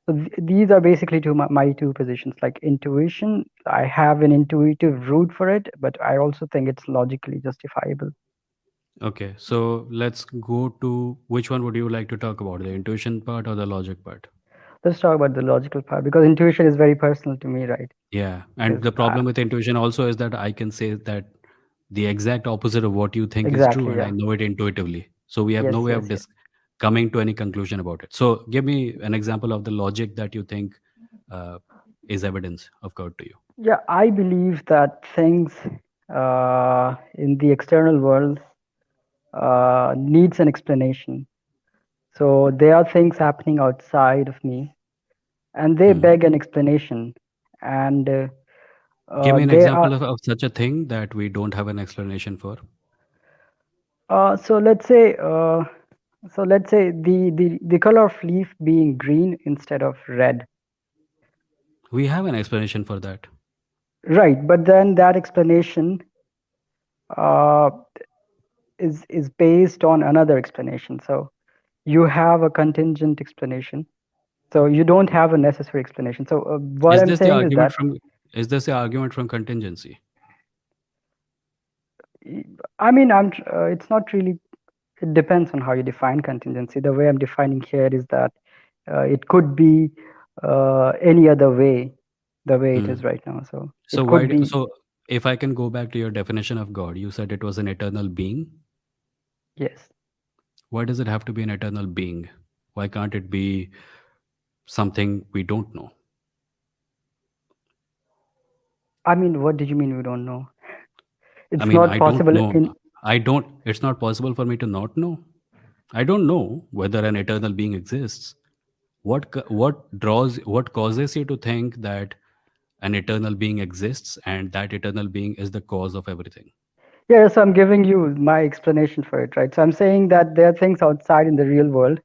So these are basically my two positions. Like intuition, I have an intuitive root for it, but I also think it's logically justifiable. Okay, so let's go to which one would you like to talk about, the intuition part or the logic part? Let's talk about the logical part because intuition is very personal to me, right? Yeah, and Because the problem with intuition also is that I can say that the exact opposite of what you think is true, exactly, and I yeah. know it intuitively. So we have no Yes, way yes, of yes. coming to any conclusion about it. So give me an example of the logic that you think uh, is evidence of God to you. Yeah, I believe that things in the external world needs an explanation. So there are things happening outside of me, and they Hmm. beg an explanation. And Give me an they are example of such a thing that we don't have an explanation for. so let's say the color of leaf being green instead of red. We have an explanation for that. Right, but then that explanation uh, is based on another explanation. So you have a contingent explanation. So you don't have a necessary explanation. So what Is I'm this the saying is argument that from? Is this an argument from contingency? I mean, it's not really. It depends on how you define contingency. The way I'm defining here is that it could be any other way, the way it Hmm. is right now. So So it why? could be So if I can go back to your definition of God, you said it was an eternal being. yes. Why does it have to be an eternal being? Why can't it be something we don't know? I mean, what did you mean we don't know? I It's mean, not I don't possible know. in. I don't. It's not possible for me to not know. I don't know whether an eternal being exists. What causes you to think that an eternal being exists and that eternal being is the cause of everything? Yeah, so I'm giving you my explanation for it, right? So I'm saying that there are things outside in the real world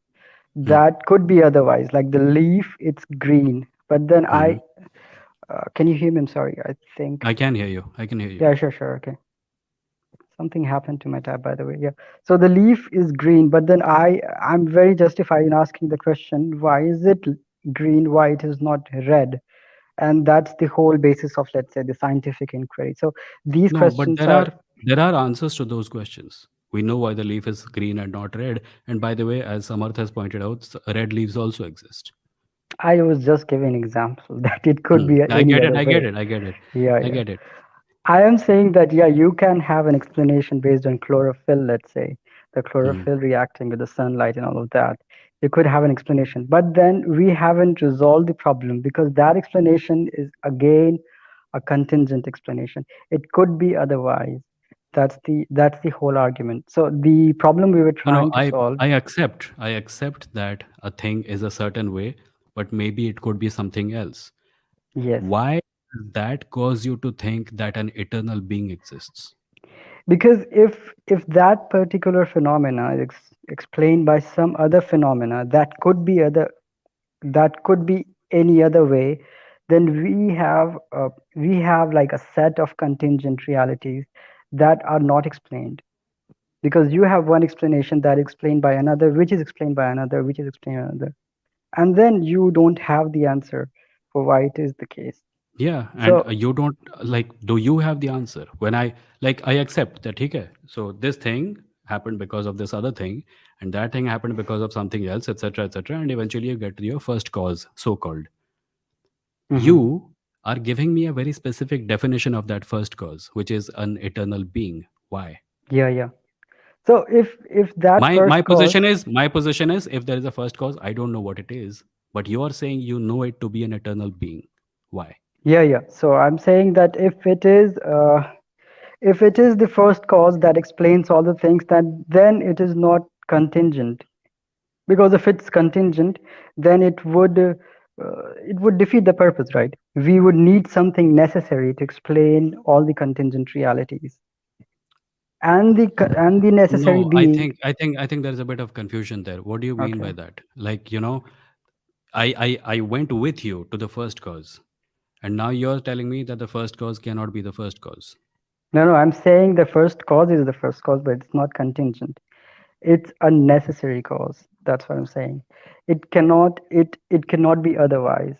Hmm. that could be otherwise. Like the leaf, it's green, but then Hmm. can you hear me? I'm sorry. I think. I can hear you. I can hear you. Yeah, sure, sure. Okay. Something happened to my tab, by the way. Yeah. So the leaf is green, but then I'm very justified in asking the question, why is it green? Why it is not red? And that's the whole basis of, let's say, the scientific inquiry. So these No, but questions are. there are answers to those questions. We know why the leaf is green and not red. And by the way, as Samarth has pointed out, red leaves also exist. I was just giving an example that it could Hmm. be I any get it. other I get way. it. I get it. Yeah, I yeah. get it. I am saying that, yeah, you can have an explanation based on chlorophyll, let's say, the Hmm. chlorophyll reacting with the sunlight and all of that. You could have an explanation, but then we haven't resolved the problem because that explanation is again a contingent explanation. It could be otherwise. That's the whole argument. So the problem we were No, no, trying to I solve, I accept. I accept that a thing is a certain way, but maybe it could be something else. yes, Why does that cause you to think that an eternal being exists? because if that particular phenomena is explained by some other phenomena that could be any other way, then we have like a set of contingent realities that are not explained, because you have one explanation that is explained by another, which is explained by another, which is explained by another, and then you don't have the answer for why it is the case. Yeah, and So you don't like. Do you have the answer? When I accept that. Okay, so this thing happened because of this other thing, and that thing happened because of something else, etc., etc., and eventually you get to your first cause, so called. mhm. You are giving me a very specific definition of that first cause, which is an eternal being. Why? Yeah, yeah. So if that My first cause. position is if there is a first cause, I don't know what it is, but you are saying you know it to be an eternal being. Why? Yeah, yeah. So I'm saying that if it is the first cause that explains all the things, then it is not contingent. Because if it's contingent, then it would defeat the purpose, right? We would need something necessary to explain all the contingent realities, and the necessary No, I being. think I think I think there's a bit of confusion there. What do you mean Okay. by that? Like, I went with you to the first cause, and now you're telling me that the first cause cannot be the first cause. No, no, I'm saying the first cause is the first cause, but it's not contingent. It's a necessary cause. That's what I'm saying. It cannot be otherwise.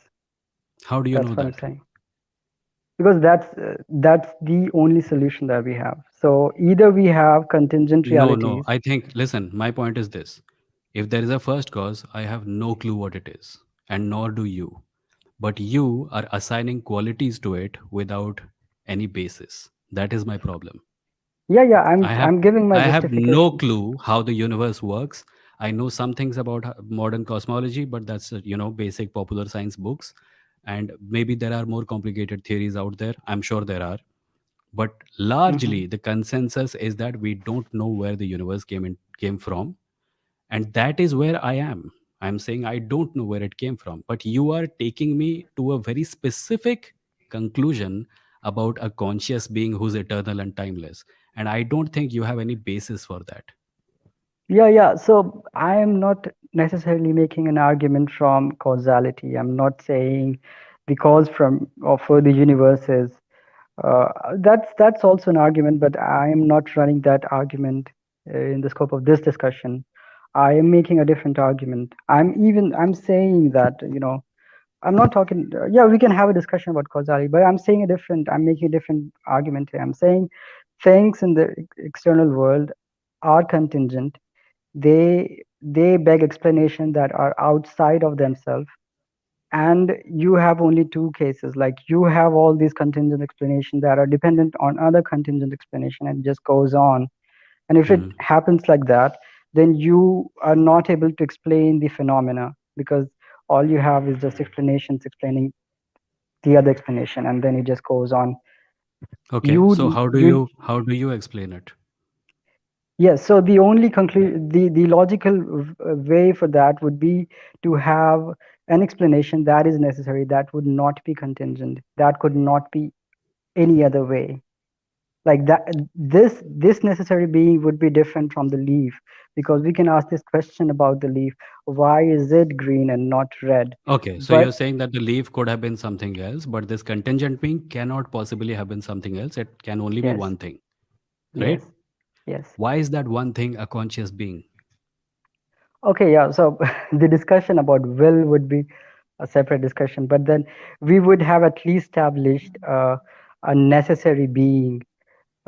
How do you That's know what I'm that? saying. Because that's the only solution that we have. So either we have contingent No, no. realities. I think, listen, my point is this. If there is a first cause, I have no clue what it is, and nor do you. But you are assigning qualities to it without any basis. That is my problem. Yeah, yeah. I'm I have I'm giving my I have no justification. clue how the universe works. I know some things about modern cosmology, but that's basic popular science books, and maybe there are more complicated theories out there. I'm sure there are, but Hmm. largely the consensus is that we don't know where the universe came from, and that is where I am. I'm saying I don't know where it came from, but you are taking me to a very specific conclusion about a conscious being who's eternal and timeless, and I don't think you have any basis for that. Yeah, yeah. So I am not necessarily making an argument from causality. I'm not saying the cause from or for the universe is. That's also an argument, but I am not running that argument in the scope of this discussion. I am making a different argument. I'm saying that I'm not talking. Yeah, we can have a discussion about causality, but I'm saying a different. I'm making a different argument here. I'm saying things in the external world are contingent. They beg explanation that are outside of themselves, and you have only two cases. Like you have all these contingent explanations that are dependent on other contingent explanation, and it just goes on. And if it Hmm. happens like that, then you are not able to explain the phenomena, because all you have is just explanations explaining the other explanation, and then it just goes on. Okay, so You you how do you explain it? Yes, so the only the logical way for that would be to have an explanation that is necessary, that would not be contingent, that could not be any other way. Like that, this necessary being would be different from the leaf, because we can ask this question about the leaf: why is it green and not red? Okay, so But you're saying that the leaf could have been something else, but this contingent being cannot possibly have been something else. It can only be yes, one thing, right? yes, yes. Why is that one thing a conscious being? Okay, yeah. So the discussion about will would be a separate discussion, but then we would have at least established a necessary being.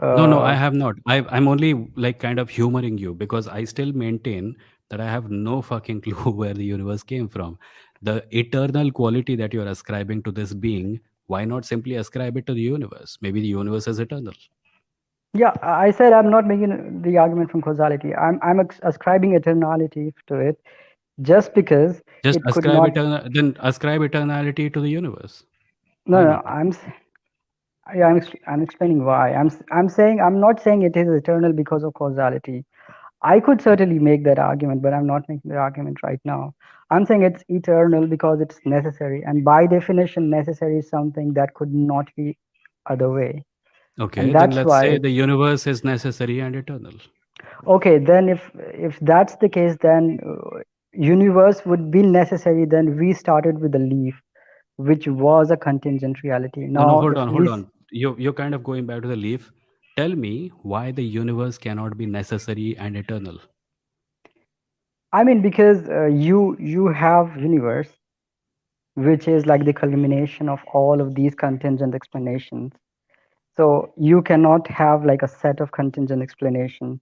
No, no, I Uh, have not. I'm only like kind of humoring you because I still maintain that I have no fucking clue where the universe came from. The eternal quality that you're ascribing to this being, why not simply ascribe it to the universe? Maybe the universe is eternal. yeah, I said I'm not making the argument from causality. I'm ascribing eternality to it just because Just it could not. then ascribe eternality to the universe. No, Why no. not? Yeah, I'm explaining why. I'm saying I'm not saying it is eternal because of causality. I could certainly make that argument, but I'm not making the argument right now. I'm saying it's eternal because it's necessary, and by definition, necessary is something that could not be other way, and Okay, then that's let's why say the it's universe is necessary and eternal. okay. Then, if that's the case, then universe would be necessary. Then we started with the leaf, which was a contingent reality. No, no, Now, if hold on. You're kind of going back to the leaf. Tell me why the universe cannot be necessary and eternal. I mean, because you have universe, which is like the culmination of all of these contingent explanations. So you cannot have like a set of contingent explanation,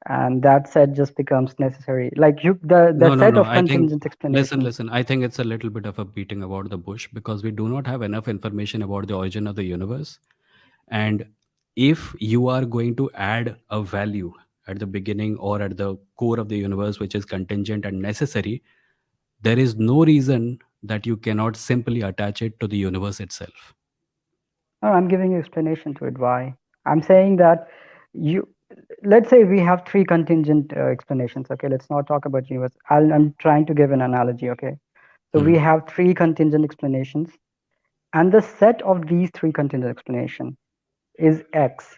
and that set just becomes necessary. Like the No, no, set no. of I think, contingent listen, explanation. listen. I think it's a little bit of a beating about the bush because we do not have enough information about the origin of the universe. And if you are going to add a value at the beginning or at the core of the universe, which is contingent and necessary, there is no reason that you cannot simply attach it to the universe itself. No, I'm giving you explanation to it. Why? I'm saying that you. Let's say we have three contingent explanations. Okay, let's not talk about universe. I'm trying to give an analogy. Okay, so we Hmm. have three contingent explanations, and the set of these three contingent explanation is X.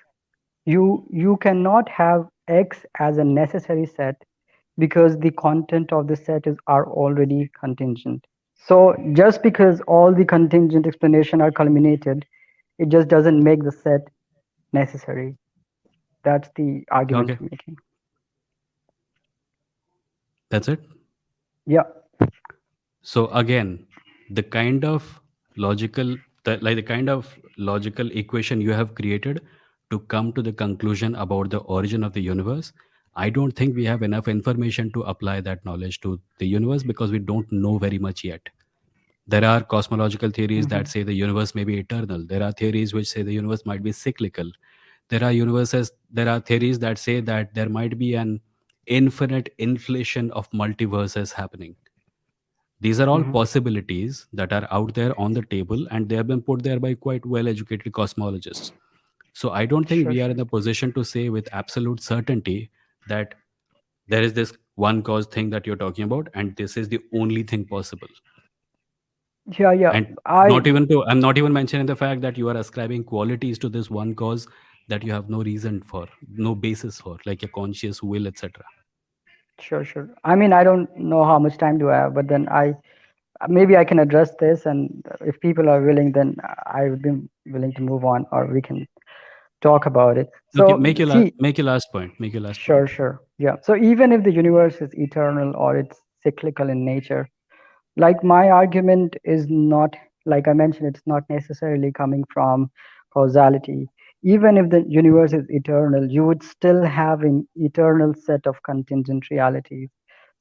You cannot have X as a necessary set, because the content of the set is are already contingent. So just because all the contingent explanation are culminated, it just doesn't make the set necessary. That's the argument Okay, I'm making. that's it. Yeah. So again, the kind of the kind of logical equation you have created to come to the conclusion about the origin of the universe, I don't think we have enough information to apply that knowledge to the universe because we don't know very much yet. There are cosmological theories Hmm. that say the universe may be eternal. There are theories which say the universe might be cyclical. There are theories that say that there might be an infinite inflation of multiverses happening. These are all Hmm. possibilities that are out there on the table, and they have been put there by quite well educated cosmologists. So I don't think Sure, we are sure. in a position to say with absolute certainty that there is this one cause thing that you're talking about, and this is the only thing possible. Yeah, yeah. And I I'm not even mentioning the fact that you are ascribing qualities to this one cause that you have no reason for, no basis for, like a conscious will, etc. Sure, sure. I mean, I don't know how much time do I have, but then I maybe I can address this, and if people are willing, then I would be willing to move on, or we can talk about it. Okay, So see, make your last point. Make your last sure, point. sure. Yeah. So even if the universe is eternal or it's cyclical in nature, Like my argument is not, like I mentioned, it's not necessarily coming from causality. Even if the universe is eternal, you would still have an eternal set of contingent realities.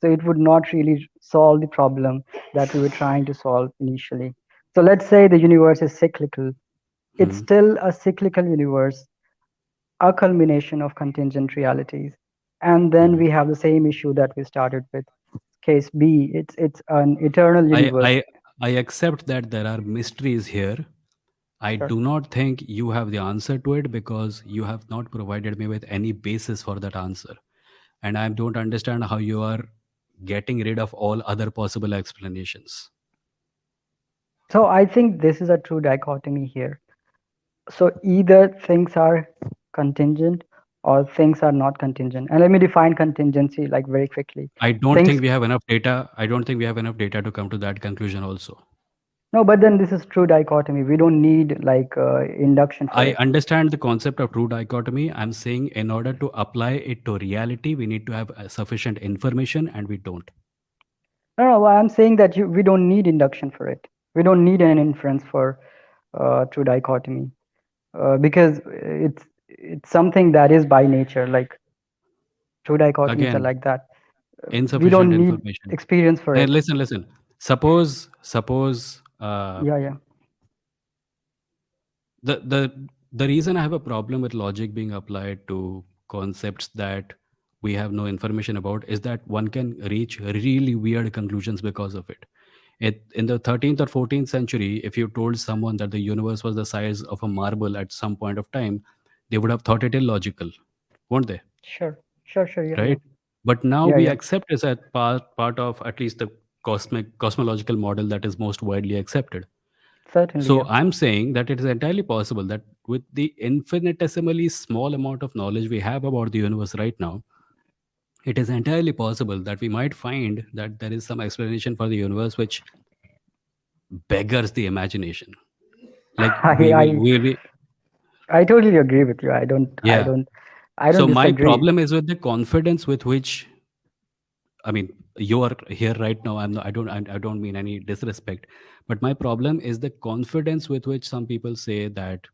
So it would not really solve the problem that we were trying to solve initially. So let's say the universe is cyclical. It's Hmm. still a cyclical universe, a culmination of contingent realities. And then Hmm. we have the same issue that we started with. Case B, it's an eternal I, universe. I, I accept that there are mysteries here. I Sure. do not think you have the answer to it because you have not provided me with any basis for that answer. And I don't understand how you are getting rid of all other possible explanations. So I think this is a true dichotomy here. So either things are contingent or things are not contingent. And let me define contingency like very quickly. I don't Things think we have enough data. I don't think we have enough data to come to that conclusion also. no, but then this is true dichotomy. We don't need like induction for I it. understand the concept of true dichotomy. I'm saying in order to apply it to reality, we need to have sufficient information, and we don't. No, no, well, I'm saying that we don't need induction for it. We don't need an inference for true dichotomy because it's something that is by nature. Like true dichotomies are Again, like that. We insufficient don't need information. experience for And it. listen. Suppose Yeah, yeah. the reason I have a problem with logic being applied to concepts that we have no information about is that one can reach really weird conclusions because of it. In the 13th or 14th century, if you told someone that the universe was the size of a marble at some point of time, they would have thought it illogical, won't they? Sure, sure, sure. Yeah, yeah, Right? But now yeah, we yeah. accept it as part of at least the cosmological model that is most widely accepted. Certainly, So yeah. I'm saying that it is entirely possible that with the infinitesimally small amount of knowledge we have about the universe right now, it is entirely possible that we might find that there is some explanation for the universe which beggars the imagination. Like I, I, we will be, I totally agree with you. yeah. I don't So my disagree. problem is with the confidence with which, I mean, you are here right now. I'm not, I don't mean any disrespect, but my problem is the confidence with which some people say that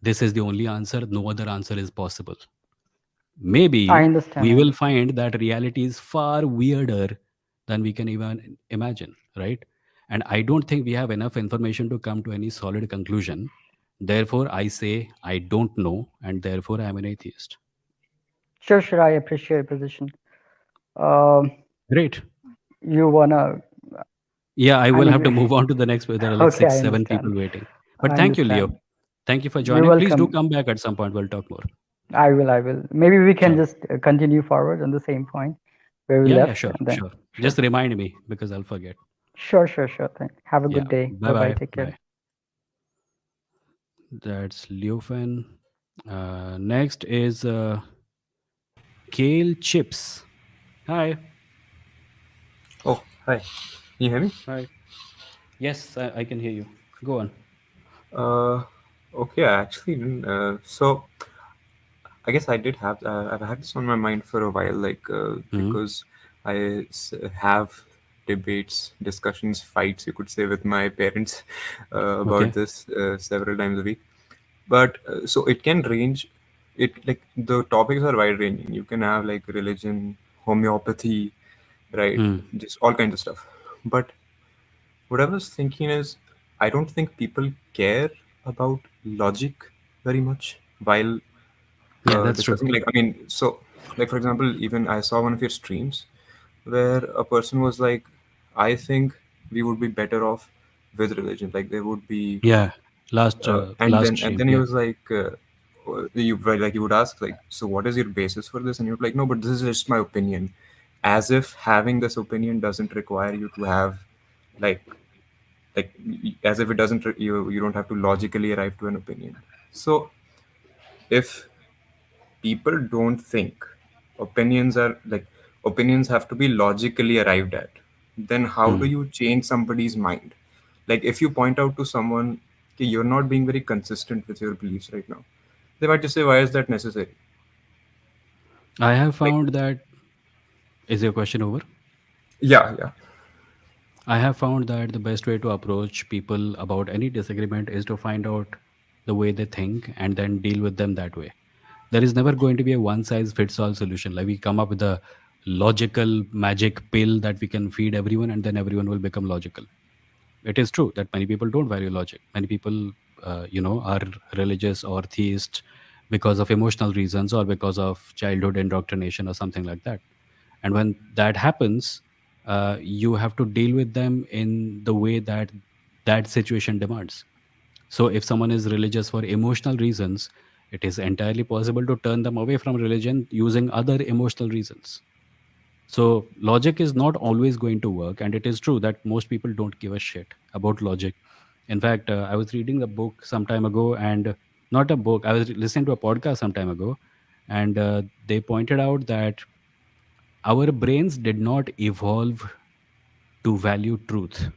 this is the only answer, no other answer is possible. I Maybe understand. we I will understand. find that reality is far weirder than we can even imagine, right? And I don't think we have enough information to come to any solid conclusion. Therefore, I say I don't know, and therefore I am an atheist. Sure, sure. I appreciate your position. Um, Great. you wanna? Yeah, I I will have to mean, move on to the next. There are like okay. six, I seven understand. people waiting. But I thank you, Leo. understand. Thank you for You're joining. Please do welcome. come back at some point. We'll talk more. I will. I will. Maybe we can Sure. just continue forward on the same point where we Yeah, left, sure, and then sure. sure. Just remind me because I'll forget. Sure, sure, sure thing. Have a Yeah. good day. Bye Bye bye. bye. Take care. Bye. That's Leofen. Next is Kale Chips. Hi. Oh, hi. Can you hear me? Hi. Yes, I can hear you. Go on. Uh, okay, I actually didn't. So I guess I did have. I've had this on my mind for a while, Hmm. because have debates, discussions, fights, you could say, with my parents about Okay. this several times a week. But so it can range. It like the topics are wide ranging. You can have like religion, homeopathy, right? Hmm. Just all kinds of stuff. But what I was thinking is, I don't think people care about logic very much while Yeah, that's true. discussing. Like, I mean, so, like, for example, even I saw one of your streams where a person was like, I think we would be better off with religion. Like, there would be, Yeah. and Last then stream. he Yeah. was like, you would ask, like, so what is your basis for this? And you would like, no, but this is just my opinion. As if having this opinion doesn't require you to have, like, as if it doesn't you don't have to logically arrive to an opinion. So if people don't think opinions are like opinions have to be logically arrived at, then how do Hmm. you change somebody's mind? Like if you point out to someone, okay, you're not being very consistent with your beliefs right now, they might just say, why is that necessary? I have Like, found that. Is your question over? yeah, yeah. I have found that the best way to approach people about any disagreement is to find out the way they think and then deal with them that way. There is never going to be a one size fits all solution. Like we come up with a logical magic pill that we can feed everyone and then everyone will become logical. It is true that many people don't value logic. Many people, are religious or theist because of emotional reasons or because of childhood indoctrination or something like that. And when that happens, you have to deal with them in the way that that situation demands. So if someone is religious for emotional reasons, it is entirely possible to turn them away from religion using other emotional reasons. So logic is not always going to work, and it is true that most people don't give a shit about logic. In fact, I was reading a book some time ago, and not a book. I was listening to a podcast some time ago, and they pointed out that our brains did not evolve to value truth.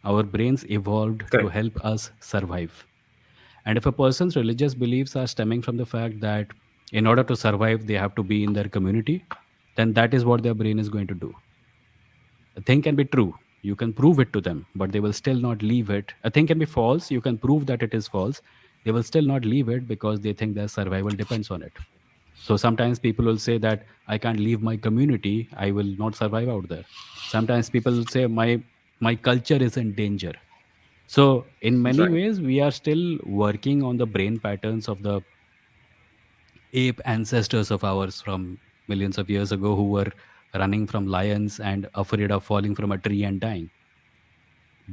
Our brains evolved to Correct. help us survive. And if a person's religious beliefs are stemming from the fact that in order to survive, they have to be in their community, then that is what their brain is going to do. A thing can be true. You can prove it to them, but they will still not leave it. A thing can be false. You can prove that it is false. They will still not leave it because they think their survival depends on it. So sometimes people will say that I can't leave my community. I will not survive out there. Sometimes people will say my culture is in danger. So in many Right. ways, we are still working on the brain patterns of the ape ancestors of ours from millions of years ago who were running from lions and afraid of falling from a tree and dying.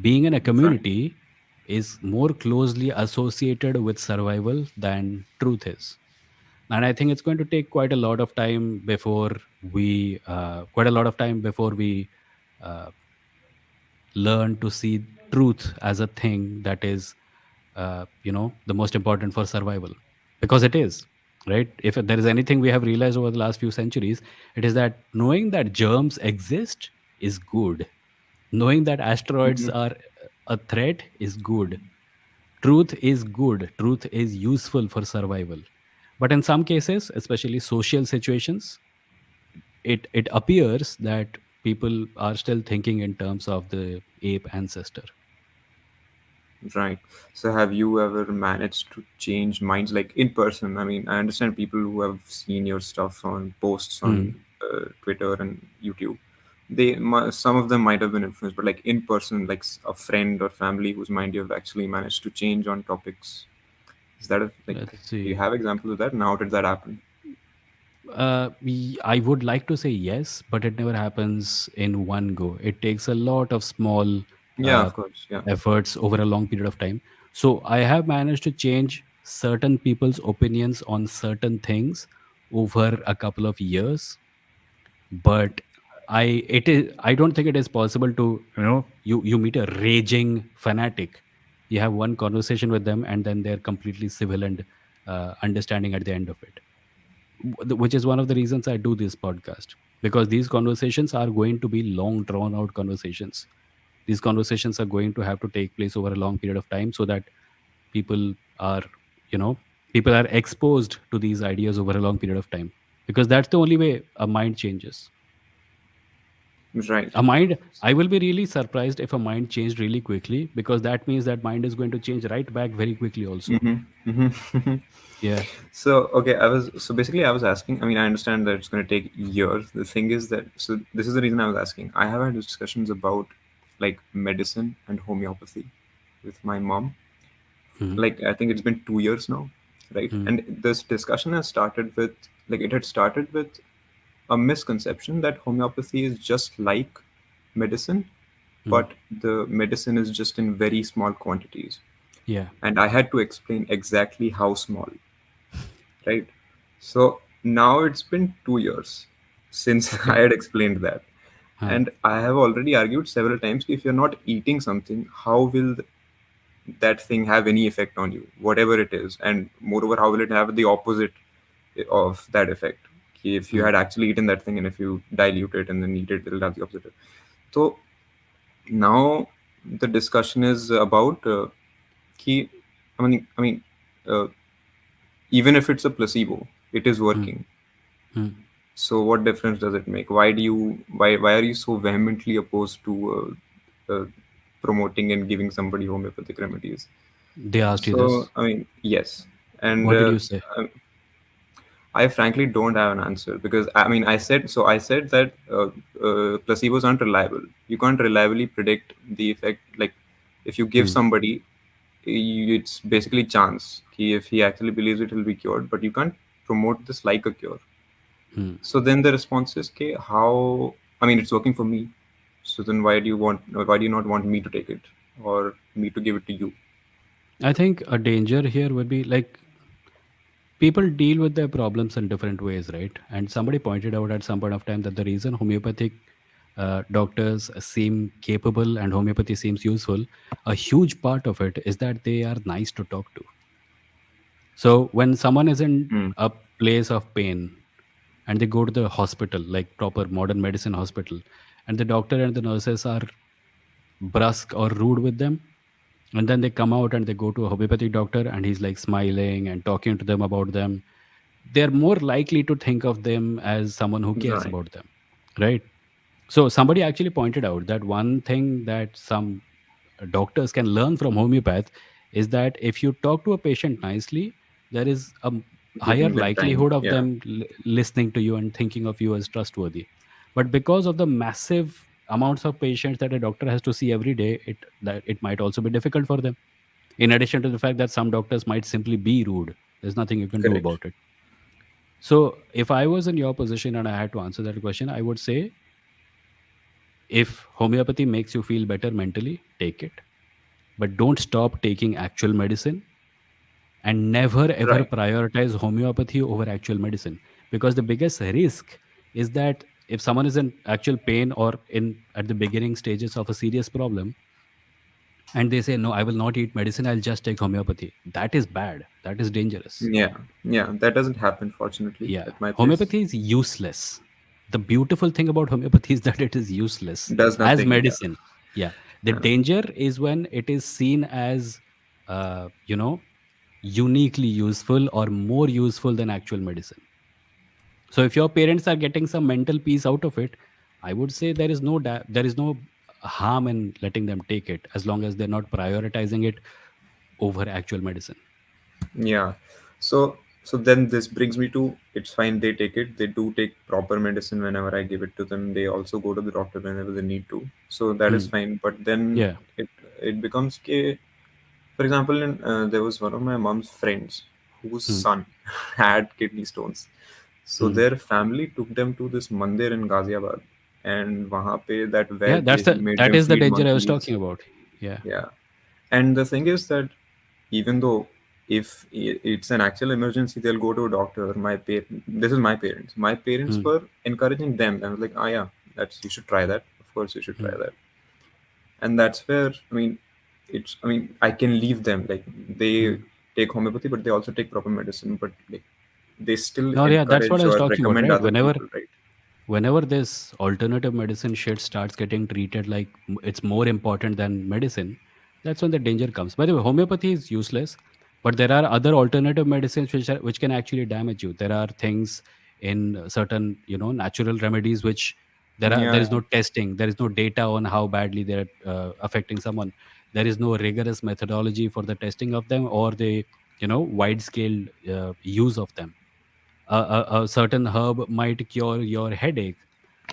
Being in a Right. community is more closely associated with survival than truth is. And I think it's going to take quite a lot of time before we uh, learn to see truth as a thing that is the most important for survival, because it is, right? If there is anything we have realized over the last few centuries, it is that knowing that germs exist is good. Knowing that asteroids Hmm. are a threat is good. Truth is good. Truth is useful for survival. But in some cases, especially social situations, it appears that people are still thinking in terms of the ape ancestor. Right. So have you ever managed to change minds like in person? I mean, I understand people who have seen your stuff on posts Hmm. on Twitter and YouTube. Some of them might have been influenced, but like in person, like a friend or family whose mind you have actually managed to change on topics. Is that like, Let's do you see. have examples of that? And how did that happen? I would like to say yes, but it never happens in one go. It takes a lot of small Yeah, uh, of course. Yeah. efforts over a long period of time. So I have managed to change certain people's opinions on certain things over a couple of years, but I don't think it is possible to, you meet a raging fanatic, you have one conversation with them, and then they're completely civil and understanding at the end of it. Which is one of the reasons I do this podcast, because these conversations are going to be long drawn out conversations. These conversations are going to have to take place over a long period of time so that people are, you know people are exposed to these ideas over a long period of time, because that's the only way a mind changes. Right. A mind, I will be really surprised if a mind changed really quickly, because that means that mind is going to change right back very quickly also. Mm-hmm. Mm-hmm. Yeah. So okay, I was asking. I mean, I understand that it's going to take years. The thing is that this is the reason I was asking. I have had discussions about like medicine and homeopathy with my mom. Hmm. Like I think it's been 2 years now, right? Hmm. And this discussion has started with like it had started with a misconception that homeopathy is just like medicine, Hmm. but the medicine is just in very small quantities. Yeah. And I had to explain exactly how small, right? So now it's been 2 years since I Okay. had explained that. Huh. And I have already argued several times if you're not eating something, how will that thing have any effect on you, whatever it is? And moreover, how will it have the opposite of that effect? If you Hmm. had actually eaten that thing and if you dilute it and then eat it, it'll have the opposite. So now the discussion is about ki, uh, even if it's a placebo, it is Hmm. working. Hmm. So what difference does it make? Why are you so vehemently opposed to uh, promoting and giving somebody homeopathic remedies. They asked you So this. I mean, yes, and What did you say? I frankly don't have an answer because I mean I said so. I said that placebos aren't reliable. You can't reliably predict the effect. Like if you give Hmm. somebody, it's basically chance. If he actually believes it, he'll be cured. But you can't promote this like a cure. Hmm. So then the response is, okay, how? I mean, it's working for me. So then why do you want? Why do you not want me to take it or me to give it to you? I think a danger here would be like people deal with their problems in different ways, right? And somebody pointed out at some point of time that the reason homeopathic doctors seem capable and homeopathy seems useful, a huge part of it is that they are nice to talk to. So when someone is in Hmm. a place of pain and they go to the hospital, like proper modern medicine hospital, and the doctor and the nurses are brusque or rude with them, and then they come out and they go to a homeopathic doctor and he's like smiling and talking to them about them, they're more likely to think of them as someone who cares Right. about them, right? So somebody actually pointed out that one thing that some doctors can learn from homeopath is that if you talk to a patient nicely, there is a higher Giving them time. likelihood of Yeah. them listening to you and thinking of you as trustworthy. But because of the massive amounts of patients that a doctor has to see every day, it might also be difficult for them. In addition to the fact that some doctors might simply be rude, there's nothing you can do Correct. about it. So if I was in your position and I had to answer that question, I would say if homeopathy makes you feel better mentally, take it. But don't stop taking actual medicine, and never ever Right. prioritize homeopathy over actual medicine. Because the biggest risk is that if someone is in actual pain or in at the beginning stages of a serious problem and they say, no, I will not eat medicine, I'll just take homeopathy. That is bad. That is dangerous. Yeah. Yeah. That doesn't happen, fortunately, Yeah. at my place. Homeopathy is useless. The beautiful thing about homeopathy is that it is useless Does as nothing. Yeah. medicine. Yeah. The danger is when it is seen as, you know, uniquely useful or more useful than actual medicine. So if your parents are getting some mental peace out of it, I would say there is no harm in letting them take it as long as they're not prioritizing it over actual medicine. Yeah. So then this brings me to, it's fine, they take it. They do take proper medicine whenever I give it to them. They also go to the doctor whenever they need to. So that is Hmm. fine. But then Yeah. it becomes ke, for example, there was one of my mom's friends whose Hmm. son had kidney stones. So Hmm. their family took them to this mandir in Ghaziabad, and wahan pe that Yeah, Vaid, he made that them is the feed danger I was monkeys. talking about. Yeah. Yeah. And the thing is that even though if it's an actual emergency, they'll go to a doctor. This is my parents. My parents Hmm. were encouraging them. I was like, oh yeah, that's you should try that. Of course, you should try Hmm. that. And that's where I mean, I can leave them. Like they Hmm. take homeopathy, but they also take proper medicine. But like they still No, yeah, that's what I encourage was or talking about, recommend right? other people, right? Whenever this alternative medicine shit starts getting treated like it's more important than medicine, that's when the danger comes. By the way, homeopathy is useless, but there are other alternative medicines which can actually damage you. There are things in certain natural remedies which there Yeah, is no testing, there is no data on how badly they're affecting someone. There is no rigorous methodology for the testing of them or the wide scale use of them. A certain herb might cure your headache,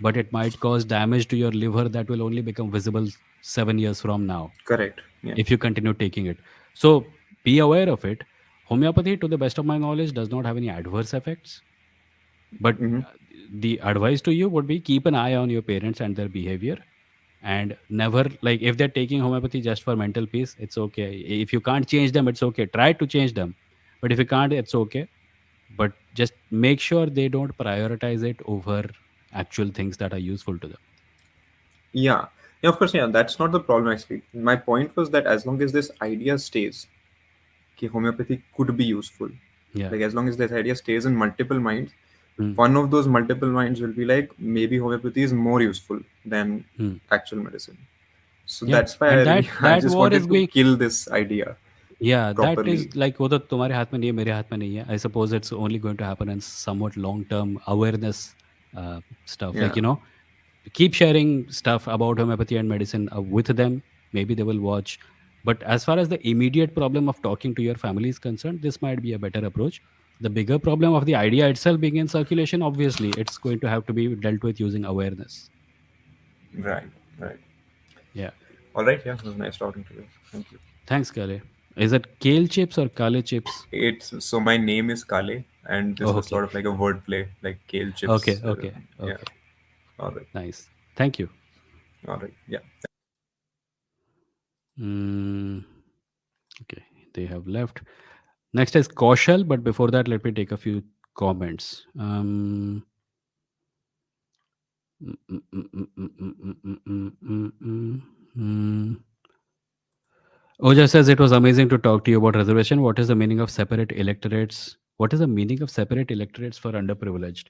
but it might cause damage to your liver that will only become visible 7 years from now correct. Yeah. if you continue taking it. So be aware of it. Homeopathy, to the best of my knowledge, does not have any adverse effects. But Hmm. the advice to you would be keep an eye on your parents and their behavior, and never, like, if they're taking homeopathy just for mental peace, it's okay. If you can't change them, it's okay. Try to change them. But if you can't, it's okay, but just make sure they don't prioritize it over actual things that are useful to them. Yeah. Yeah, of course, yeah, that's not the problem actually. My point was that as long as this idea stays, कि homeopathy could be useful. Yeah. Like as long as this idea stays in multiple minds, Hmm. one of those multiple minds will be like maybe homeopathy is more useful than Hmm. actual medicine. So Yeah, that's why I and really I that just war is wanted to going. kill this idea Yeah, that is properly. like वो तो तुम्हारे हाथ में नहीं है, मेरे हाथ में नहीं है. I suppose it's only going to happen in somewhat long term awareness stuff, like Yeah. keep sharing stuff about homeopathy and medicine with them. Maybe they will watch. But as far as the immediate problem of talking to your family is concerned, this might be a better approach. The bigger problem of the idea itself being in circulation, obviously, it's going to have to be dealt with using awareness. Right, right. Yeah. All right, yeah, it was nice talking to you. Thank you. Thanks, Kale. Is it kale chips or kale chips? It's so my name is Kale, and this Oh, was okay. sort of like a wordplay, like kale Okay, chips. okay, Yeah. okay. All right. Nice. Thank you. All right. Yeah. Mm, okay, they have left. Next is Kaushal, but before that, let me take a few comments. Mm, mm, mm, mm, mm, mm, mm, mm, mm, mm, mm. Oja says it was amazing to talk to you about reservation. What is the meaning of separate electorates? What is the meaning of separate electorates for underprivileged?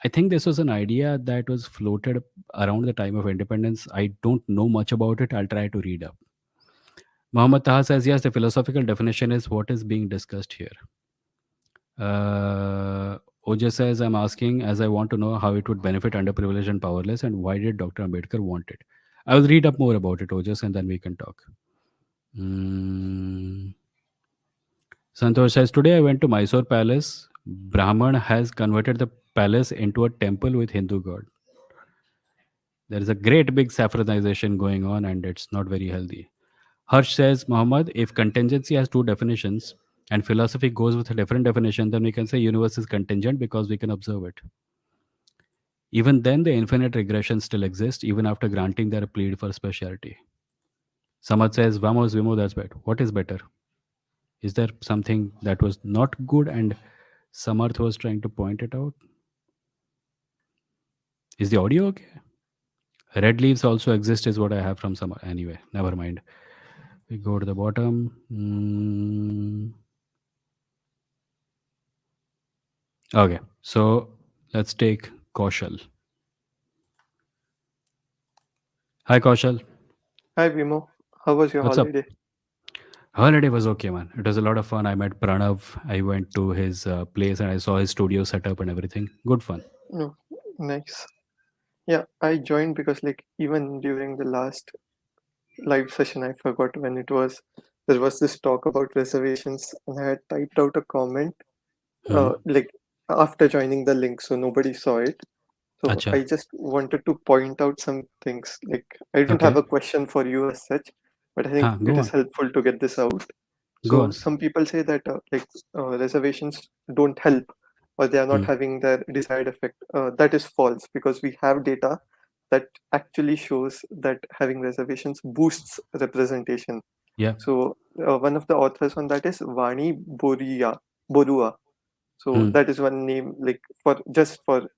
I think this was an idea that was floated around the time of independence. I don't know much about it. I'll try to read up. Muhammad Taha says, yes, the philosophical definition is what is being discussed here. Oja says, I'm asking as I want to know how it would benefit underprivileged and powerless and why did Dr. Ambedkar want it? I will read up more about it, Ojas, and then we can talk. Mm. Santosh says, today I went to Mysore Palace. Brahman has converted the palace into a temple with Hindu god. There is a great big saffronization going on and it's not very healthy. Harsh says, Muhammad, if contingency has two definitions and philosophy goes with a different definition, then we can say universe is contingent because we can observe it. Even then, the infinite regression still exists, even after granting their plea for speciality. Samad says, Vamos, Vimoh, that's better. What is better? Is there something that was not good and Samarth was trying to point it out? Is the audio okay? Red leaves also exist, is what I have from Samarth. Anyway, never mind. We go to the bottom. Okay, so let's take Kaushal. Hi, Kaushal. Hi Vimoh, how was your What's up? holiday? Holiday was okay, man. It was a lot of fun. I met Pranav. I went to his place and I saw his studio setup and everything. Good fun. No, nice. Yeah, I joined because like even during the last live session, I forgot when it was. There was this talk about reservations, and I had typed out a comment Hmm. like after joining the link, so nobody saw it. So Acha. I just wanted to point out some things. Like I don't have Okay. a question for you as such, but I think Huh, it go is on. helpful to get this out. Go So on. some people say that reservations don't help or they are not Hmm. having their desired effect. That is false because we have data that actually shows that having reservations boosts representation. Yeah. So one of the authors on that is Vani Borua. So Hmm. that is one name like for just for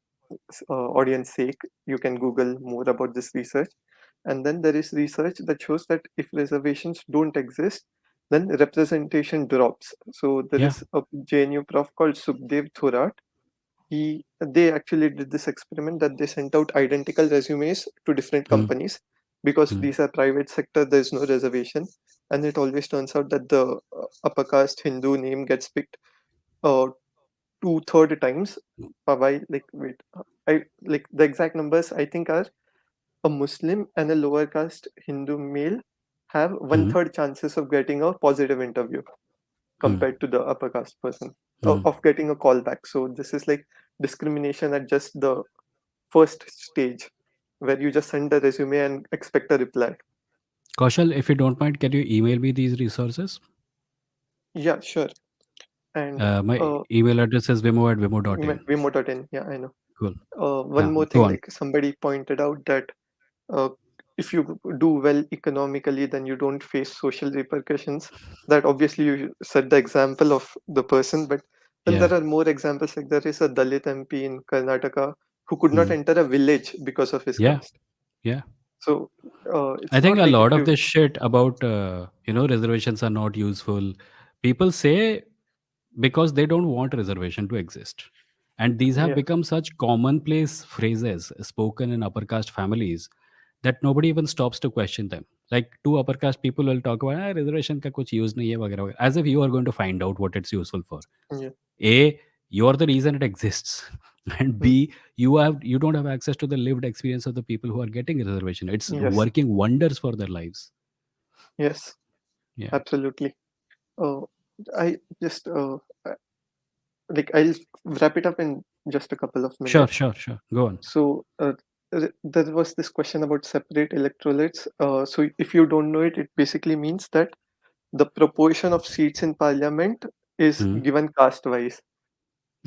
audience sake, you can Google more about this research. And then there is research that shows that if reservations don't exist, then representation drops. So there Yeah. is a JNU prof called Sukhdev Thorat. They actually did this experiment that they sent out identical resumes to different Hmm. companies because Hmm. these are private sector. There is no reservation, and it always turns out that the upper caste Hindu name gets picked uh, two-third times. Why? Like wait, I like the exact numbers. I think are a Muslim and a lower caste Hindu male have one Hmm. third chances of getting a positive interview Hmm. compared to the upper caste person Hmm. of getting a call back. So this is like discrimination at just the first stage where you just send a resume and expect a reply. Kaushal, if you don't mind, can you email me these resources? Yeah, sure. And My email address is vimo@vimo.in. Vimoh.in. Yeah, I know. Cool. One more Go thing, on. like somebody pointed out that uh, if you do well economically, then you don't face social repercussions. That obviously you set the example of the person, but then Yeah. there are more examples. Like there is a Dalit MP in Karnataka who could not Hmm. enter a village because of his Yeah. caste. Yeah. So I it's think not a like lot if of you this shit about reservations are not useful. People say because they don't want reservation to exist, and these have yeah become such commonplace phrases spoken in upper caste families that nobody even stops to question them. Like two upper caste people will talk about reservation ka kuch use nahi hai वगैरह वगैरह," as if you are going to find out what it's useful for. yeah A, you're the reason it exists. and B, you don't have access to the lived experience of the people who are getting a reservation. It's Yes. working wonders for their lives. Yes. Yeah. Absolutely. I just like I'll wrap it up in just a couple of Sure, minutes. sure, sure. Go on. So there was this question about separate electorates. So if you don't know it, it basically means that the proportion of seats in parliament is Hmm. given caste wise.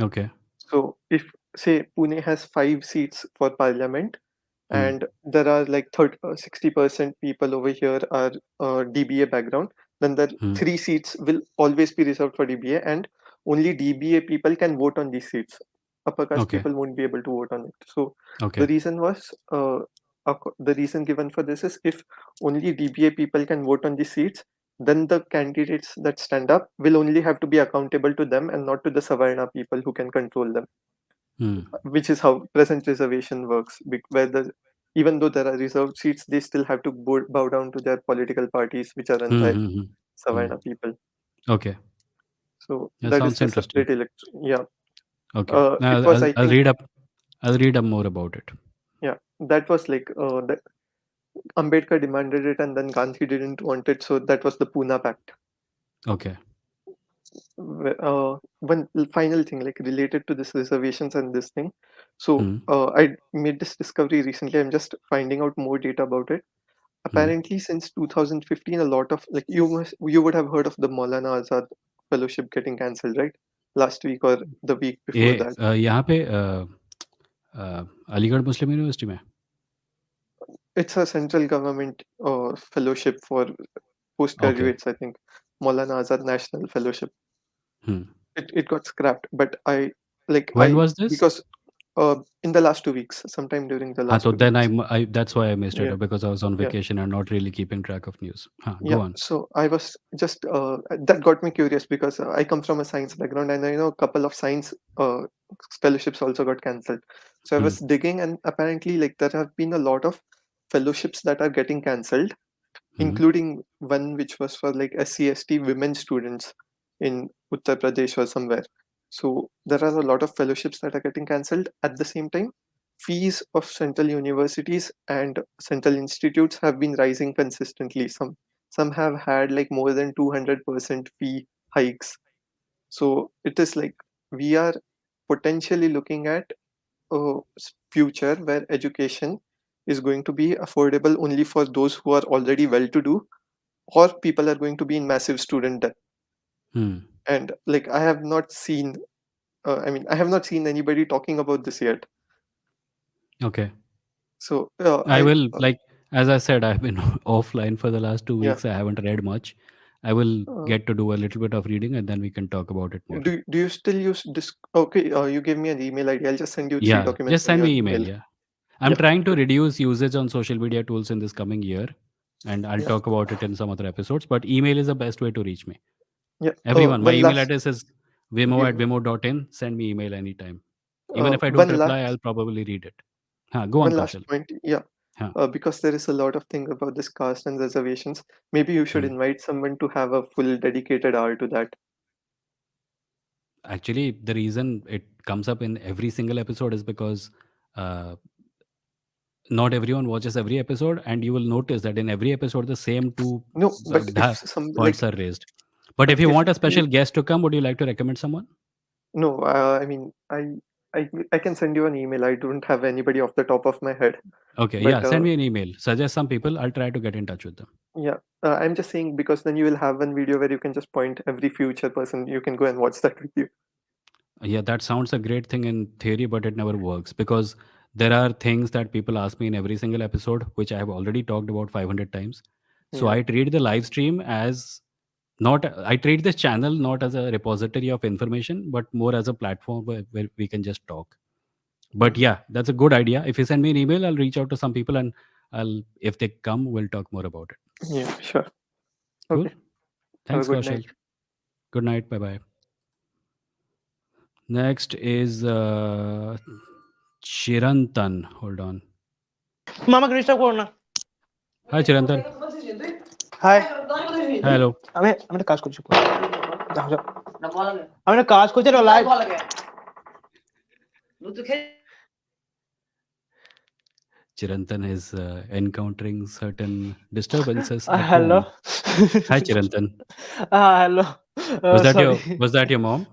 Okay. So if say Pune has 5 seats for parliament, Hmm. and there are like 60% people over here are DBA background, then the Hmm. 3 seats will always be reserved for DBA, and only DBA people can vote on these seats. Upper caste Okay. people won't be able to vote on it. So Okay. the reason was the reason given for this is if only DBA people can vote on these seats, then the candidates that stand up will only have to be accountable to them and not to the Savarna people who can control them, Hmm. which is how present reservation works. Where even though there are reserved seats, they still have to bow down to their political parties, which are run Hmm. by Hmm. Hmm. Hmm. Savarna people. Okay. So That that is sounds the interesting. separate Yeah. Okay. Now It was, I I'll think, read up. I'll read up more about it. yeah, that was like the Ambedkar demanded it, and then Gandhi didn't want it, so that was the Pune Pact. Okay. One final thing, like related to this reservations and this thing. So Hmm. I made this discovery recently. I'm just finding out more data about it. Hmm. Apparently, since 2015, a lot of like you would have heard of the Maulana Azad Fellowship getting cancelled, right? Last week or the week before ये that. यहाँ पे अलीगढ़ मुस्लिम university में. It's a central government fellowship for Okay. postgraduates, I think. Maulana Azad National Fellowship. Hmm. It got scrapped, but When was this? because in the last 2 weeks, sometime during the हाँ, last तो two then weeks. I that's why I missed Yeah, it because I was on yeah, vacation and not really keeping track of news. हाँ, yeah. go on. So I was just that got me curious because I come from a science background, and I know a couple of science fellowships also got cancelled. So I Hmm. was digging, and apparently, like there have been a lot of fellowships that are getting cancelled, Hmm. including one which was for like SC/ST women students in Uttar Pradesh or somewhere. So there are a lot of fellowships that are getting cancelled. At the same time, fees of central universities and central institutes have been rising consistently. Some have had like more than 200% fee hikes. So it is like we are potentially looking at a future where education is going to be affordable only for those who are already well to do, or people are going to be in massive student debt. Hmm. And like I have not seen I have not seen anybody talking about this yet. Okay. So I will, like, as I said, I've been offline for the last 2 yeah. weeks. I haven't read much. I will uh, get to do a little bit of reading and then we can talk about it more. do you still use this? Okay, you gave me an email ID. I'll just send you 3 Yeah, documents just on send your me email. email. Yeah. I'm Yeah, trying to reduce usage on social media tools in this coming year, and I'll yeah, talk about it in some other episodes. But email is the best way to reach me. yeah. Everyone, my One email last address is vimo at Vimoh. vimo.in. Send me email anytime. Even if I don't One reply, last I'll probably read it. Go on, Kaushal. point. Yeah, Huh. because there is a lot of thing about this caste and reservations. Maybe you should Hmm. invite someone to have a full dedicated hour to that. Actually, the reason it comes up in every single episode is because uh, not everyone watches every episode, and you will notice that in every episode, the same two No, but if some points are raised. But if you if want a you special guest to come, would you like to recommend someone? no, I mean I can send you an email. I don't have anybody off the top of my head, Okay, but yeah, send me an email. Suggest some people. I'll try to get in touch with them. yeah, I'm just saying because then you will have one video where you can just point every future person. You can go and watch that with you. Yeah, that sounds a great thing in theory, but it never works because there are things that people ask me in every single episode, which I have already talked about 500 times. So Yeah, I treat the live stream as not, I treat this channel not as a repository of information, but more as a platform where we can just talk. But yeah, yeah, that's a good idea. If you send me an email, I'll reach out to some people and if they come, we'll talk more about it. yeah, sure. Cool. Okay. Have a Thanks, good night. Kaushal. Good night. Bye bye. Next is Chirantan. Hold on. মামাকে disturb করো না। Hi, Chirantan. Hi, Hello. আমি আমি একটা কাজ করছি। যাও যাও, আমি একটা কাজ করছি, লাইভ वो तो खैर Chirantan is encountering certain disturbances at hello home. Hi, Chirantan. Hello sorry Was that your mom?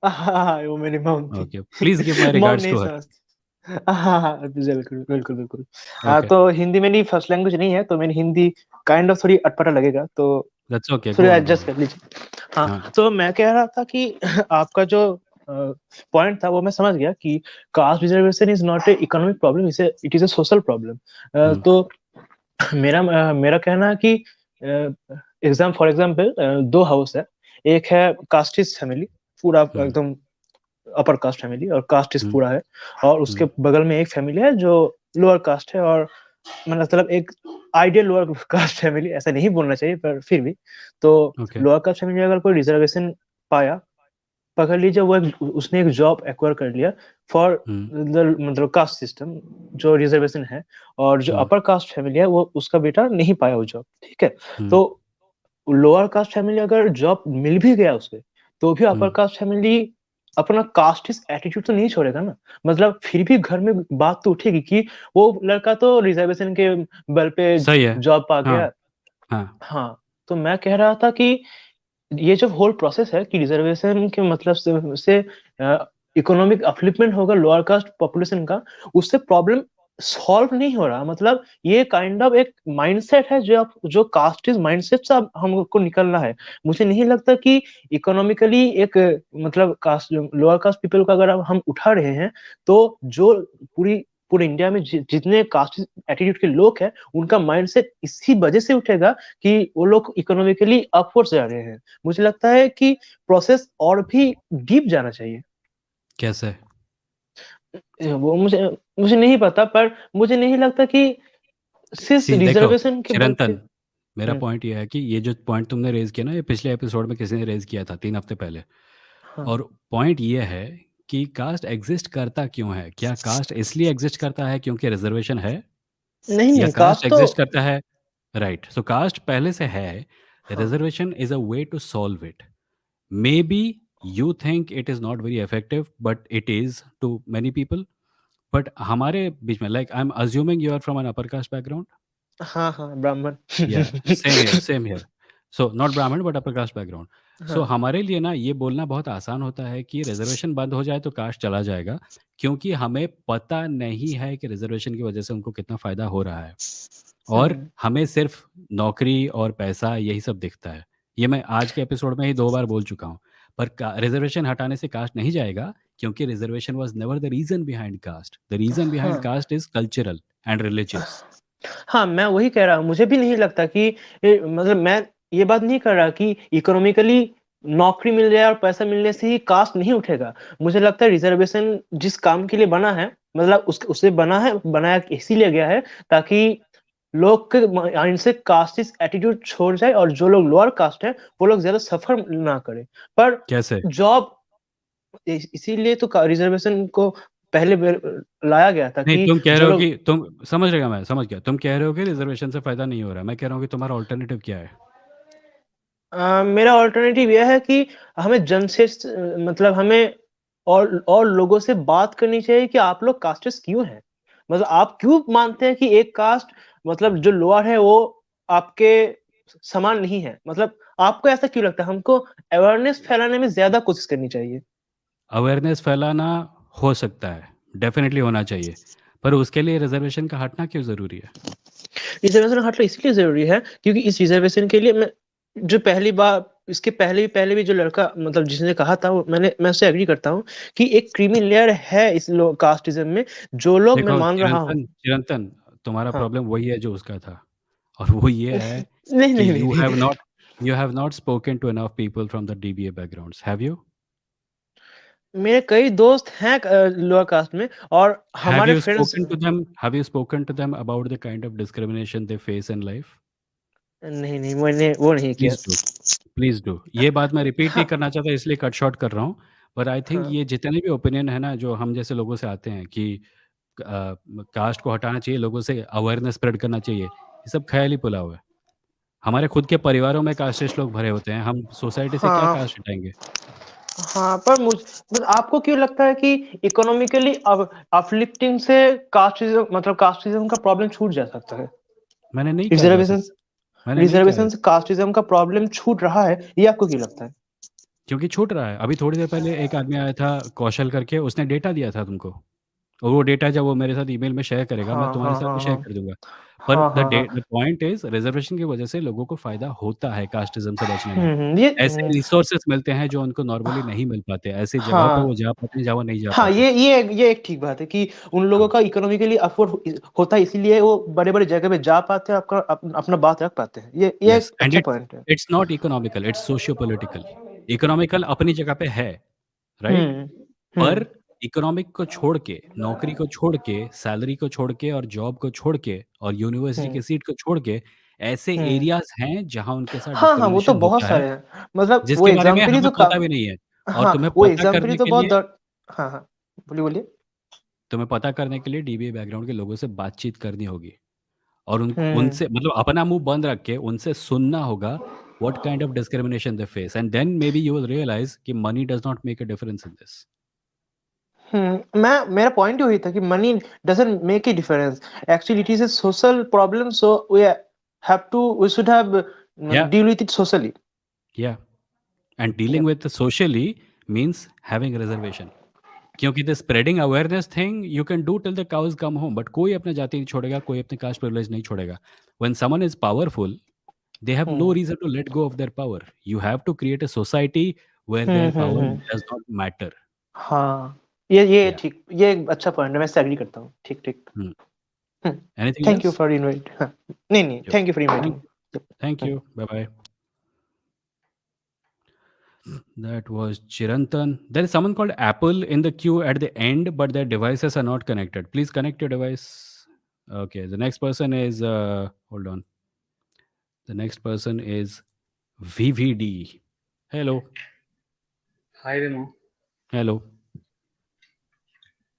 हाँ वो मेरी मॉम थी Okay. Please give my mom regards नहीं to her. समझ हाँ बिल्कुल बिल्कुल बिल्कुल Okay. तो हिंदी मेरी फर्स्ट लैंग्वेज नहीं है तो मेरी हिंदी काइंड ऑफ थोड़ी अटपटा लगेगा तो That's okay. थोड़ी Go on, go adjust on. कर लीजिए हाँ हाँ. तो मैं कह रहा था कि आपका जो पॉइंट था वो मैं समझ गया कि caste reservation is not a economic problem it is a social problem तो मेरा कहना है कि फॉर एग्जांपल दो हाउस है एक है कास्टिस्ट फैमिली पूरा हम्म, एकदम अपर कास्ट फैमिली और कास्टिस्ट हम्म, पूरा है और उसके हम्म, बगल में एक फैमिली है जो लोअर कास्ट है और मतलब एक आइडियल लोअर कास्ट फैमिली ऐसा नहीं बोलना चाहिए पर फिर भी तो Okay. लोअर कास्ट फैमिली अगर कोई रिजर्वेशन पाया पकड़ लीजिए वो उसने एक जॉब एक्वायर कर लिया फॉर हम्म, द मतलब कास्ट सिस्टम जो रिजर्वेशन है और जो हम्म, अपर कास्ट फैमिली है वो उसका बेटा नहीं पाया वो जॉब ठीक है हम्म, तो लोअर कास्ट फैमिली अगर जॉब मिल भी गया उसे तो भी अपर हम्म, कास्ट फैमिली अपना कास्टिस्ट एटीट्यूड तो नहीं छोड़ेगा ना मतलब फिर भी घर में बात तो उठेगी कि वो लड़का तो रिजर्वेशन के बल पे सही है. जॉब पा हाँ, गया हाँ. हाँ तो मैं कह रहा था कि ये जो होल प्रोसेस है कि रिजर्वेशन के मतलब से इकोनॉमिक अपलिफ्टमेंट होगा लोअर कास्ट पॉपुलेशन का उससे प्रॉब्लम सॉल्व नहीं हो रहा मतलब ये काइंड ऑफ एक माइंडसेट है जो कास्टिस्ट माइंडसेट से अब हमको निकलना है मुझे नहीं लगता कि इकोनॉमिकली एक मतलब कास्ट लोअर कास्ट पीपल को अगर अब हम उठा रहे हैं तो जो पूरी पूरे इंडिया में जितने कास्ट एटीट्यूड के लोग हैं उनका माइंडसेट इसी वजह से उठेगा कि वो लोग इकोनॉमिकली अपवर्ड्स जा रहे हैं मुझे लगता है कि प्रोसेस और भी डीप जाना चाहिए कैसे? वो मुझे मुझे नहीं पता पर मुझे नहीं लगता कि सिर्फ सी देखो, रिजर्वेशन के बल पे चिरंतन, मेरा पॉइंट ये है कि ये जो पॉइंट तुमने रेज किया ना, ये पिछले एपिसोड में किसी ने रेज किया था 3 हफ्ते पहले. हाँ और पॉइंट ये है कि कास्ट एग्जिस्ट करता क्यों है? क्या कास्ट इसलिए एग्जिस्ट करता है क्योंकि रिजर्वेशन है, नहीं या नहीं कास्ट कास्ट तो एग्जिस्ट करता है? राइट. सो कास्ट पहले से है. हाँ reservation is a way to solve it. May be you think it is not very effective, but it is to many people. But हमारे बीच में, like I am assuming you are from an upper caste background. हाँ हाँ ब्राह्मण या same here, same here. So not Brahmin but upper caste background. So हाँ हमारे लिए ना ये बोलना बहुत आसान होता है कि रिजर्वेशन बंद हो जाए तो कास्ट चला जाएगा, क्योंकि हमें पता नहीं है कि रिजर्वेशन की वजह से उनको कितना फ़ायदा हो रहा है. और हम्म, हमें सिर्फ नौकरी और पैसा यही सब दिखता है. ये मैं आज के एपिसोड में ही 2 बार बोल चुका हूँ. पर रिजर्वेशन हटाने से कास्ट नहीं जाएगा, क्योंकि reservation was never the reason behind caste. The reason behind हाँ caste is cultural and religious. हाँ मैं वही कह रहा हूँ मुझे भी नहीं लगता कि मतलब मैं ये बात नहीं कर रहा कि इकोनॉमिकली नौकरी मिल जाए और पैसा मिलने से ही कास्ट नहीं उठेगा मुझे लगता है रिजर्वेशन जिस काम के लिए बना है मतलब उसे बनाया इसीलिए गया है ताकि लोग के माइंड से कास्टिस्ट एटीट्यूड छोड़ जाए और जो लोग लोअर कास्ट है वो लोग ज्यादा सफर ना करें पर कैसे? जॉब इसीलिए तो रिजर्वेशन को पहले लाया गया था नहीं, कि तुम कह जो रहे हो लोग कि तुम समझ रहे मैं समझ गया. तुम कह रहे हो कि रिजर्वेशन से फ़ायदा नहीं हो रहा है. मैं कह रहा हूँ कि तुम्हारा ऑल्टरनेटिव क्या है? मेरा ऑल्टरनेटिव यह है कि हमें जन से मतलब हमें और लोगों से बात करनी चाहिए कि आप लोग कास्टिस्ट क्यों हैं मतलब आप क्यों मानते हैं कि एक कास्ट मतलब जो लोअर है वो आपके समान नहीं है मतलब आपको ऐसा क्यों लगता है हमको अवेयरनेस फैलाने में ज्यादा कोशिश करनी चाहिए अवेयरनेस फैलाना हो सकता है, डेफ़िनिटली होना चाहिए. पर उसके लिए रिज़र्वेशन का हटना क्यों ज़रूरी है? रिजर्वेशन हटना इसलिए जरूरी है क्योंकि इस रिजर्वेशन के लिए मैं जो पहली बार इसके पहले भी जो लड़का मतलब जिसने कहा था वो मैं उससे एग्री करता हूँ कि एक क्रीमी लेयर है इस कास्टिज्म में जो लोग मैं देखो मान रहा हूँ चिरंतन, चिरंतन, तुम्हारा हाँ प्रॉब्लम वही है जो उसका था. और वो ये है नहीं कि नहीं नहीं नहीं you have not spoken to enough people from the DBA backgrounds, have you? मेरे कई दोस्त हैं लोअर कास्ट में और Have हमारे you friends spoken to them? Have you spoken to them about the kind of discrimination they face in life? नहीं नहीं मैंने वो नहीं किया प्लीज़ डू, प्लीज़ डू. ये बात मैं रिपीट नहीं हाँ करना चाहता, इसलिए कट शॉर्ट कर रहा हूँ. पर आई थिंक हाँ ये जितने भी ओपिनियन है ना, जो हम जैसे लोगों से आते हैं कि कास्ट को हटाना चाहिए, लोगों से अवेयरनेस स्प्रेड करना चाहिए, ये सब ख़याली पुलाव है. हमारे खुद के परिवारों में कास्टिस्ट लोग भरे होते हैं, हम सोसाइटी से क्या हाँ कास्ट हटाएँगे? हाँ, पर बस आपको क्यों लगता है कि इकोनॉमिकली अपलिफ्टिंग से कास्टिज्म मतलब कास्टिज्म का प्रॉब्लम छूट जा सकता है? मैंने नहीं कहा जा रिजर्वेशन सकता, मैंने नहीं कहा रिजर्वेशन से कास्टिज्म का प्रॉब्लम छूट रहा है, ये आपको क्यों लगता है? क्योंकि छूट रहा है। अभी थोड़ी देर पहले एक आदमी आया था कौशल करके, उसने डेटा दिया था तुमको, और वो डेटा जब वो मेरे साथ ईमेल में शेयर करेगा, मैं हाँ तुम्हारे हाँ साथ हाँ भी शेयर हाँ कर दूंगा। पर हाँ हाँ हाँ। द पॉइंट इज, रिजर्वेशन की वजह से लोगों को फायदा होता है कास्टिज्म से बचने में। ये ऐसे रिसोर्सेस मिलते हैं जो उनको नॉर्मली नहीं मिल पाते, ऐसी जगहों पे वो हाँ जा पाते हैं जहाँ वो नहीं जा हाँ, पाते। ये एक ठीक बात है कि उन लोगों हाँ, का इकोनॉमिकली अफोर्ड होता है, इसीलिए वो बड़े बड़े जगह पे जा पाते हैं, अपना बात रख पाते हैं। ये यस, एक एंड अच्छा पॉइंट है। It's not economical, it's socio political. Economical अपनी जगह पे है, राइट? हम्म पर हम्म इकोनॉमिक को छोड़ के, नौकरी को छोड़ के, सैलरी को छोड़ के और जॉब को छोड़ के और यूनिवर्सिटी हम्म की सीट को छोड़ के, ऐसे हम्म एरियाज़ हैं जहाँ उनके साथ हाँ हाँ, वो तो डिस्क्रिमिनेशन बहुत होता है, सारे हैं, मतलब वो जिसके बारे में एग्जाम्पल ही हमें तो पता भी नहीं है। और हाँ, वो एग्जाम्पल ही तो बहुत हाँ हाँ, बोलिए बोलिए। तुम्हें पता करने के लिए डीबीए बैकग्राउंड के लोगों से बातचीत करनी होगी, और हम्म उनसे मतलब अपना मुँह बंद रख के उनसे सुनना होगा what kind of discrimination they face, and then may B you will realise कि money does not make a difference in this. मेरा पॉइंट वही था कि money doesn't make a difference, actually it is a social problem, so we should have yeah, deal with it socially. Yeah, and dealing with socially means having reservation. क्योंकि the spreading awareness thing you can do till the cause come home, but कोई अपने जाति नहीं छोड़ेगा, कोई अपने cast privilege नहीं छोड़ेगा। When someone is powerful, they have no reason to let go of their power. You have to create a society where their power hmm does not matter. हाँ, ये Yeah. ठीक, ये एक अच्छा पॉइंट है, मैं इससे एग्री करता हूँ। ठीक ठीक। Hmm. Anything thank you else? For invite. हाँ, नहीं, Yep. Thank you for Thank, inviting. thank you. Bye bye. That was Chirantan. There is someone called Apple in the queue at the end, but their devices are not connected. Please connect your device. Okay. The next person is, hold on. The next person is VVD. Hello. Hi, Vimoh. Hello.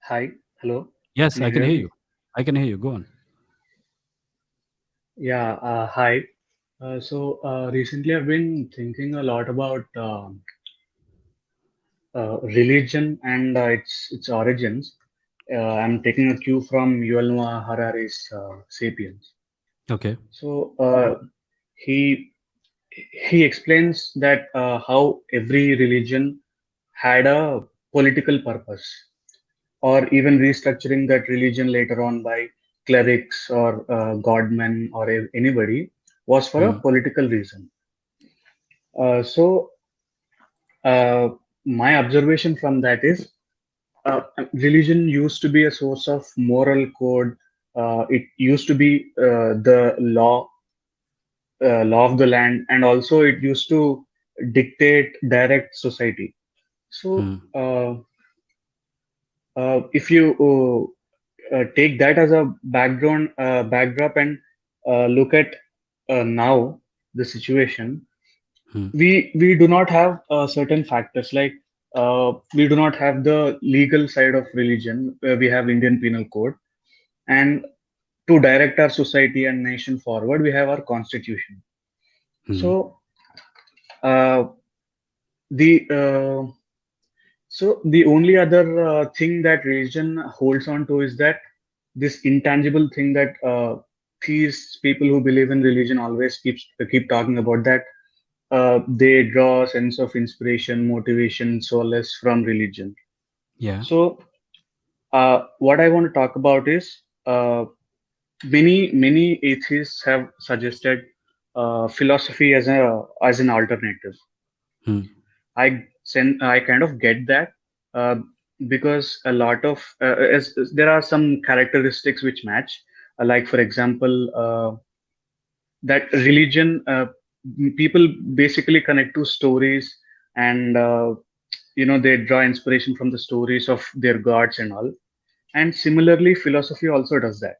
Hi. Hello. Yes, Can I you can hear hear me? you. I can hear you. Go on. Yeah. Hi. Recently I've been thinking a lot about religion and its origins. I'm taking a cue from Yuval Noah Harari's *Sapiens*. Okay. So he he explains that how every religion had a political purpose, or even restructuring that religion later on by clerics or godmen or anybody was for a Hmm. political reason. So uh, my observation from that is religion used to be a source of moral code. It used to be the law of the land, and also it used to dictate direct society. So Hmm. if you take that as a backdrop, and look at now the situation, Hmm. we do not have certain factors like we do not have the legal side of religion. We have Indian Penal Code, and to direct our society and nation forward, we have our constitution. Hmm. So uh, the the only other thing that religion holds on to is that this intangible thing that these people who believe in religion always keep talking about, that they draw a sense of inspiration, motivation, solace from religion. Yeah. So what I want to talk about is many atheists have suggested philosophy as an alternative. Hmm. I kind of get that uh, because a lot of as there are some characteristics which match. Like for example, that religion people basically connect to stories, and they draw inspiration from the stories of their gods and all. And similarly, philosophy also does that.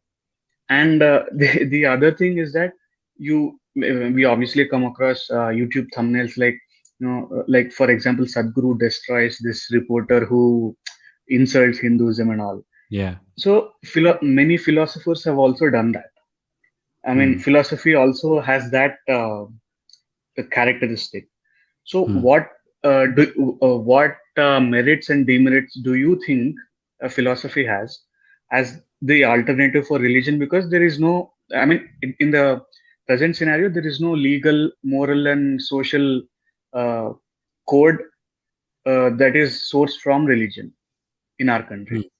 And the other thing is that we obviously come across YouTube thumbnails like, like for example, Sadhguru destroys this reporter who insults Hinduism and all. Yeah. So many philosophers have also done that. I mean, Hmm. philosophy also has that characteristic. So Hmm. what merits and demerits do you think a philosophy has as the alternative for religion? Because there is no, I mean, in the present scenario, there is no legal, moral, and social uh, code that is sourced from religion in our country.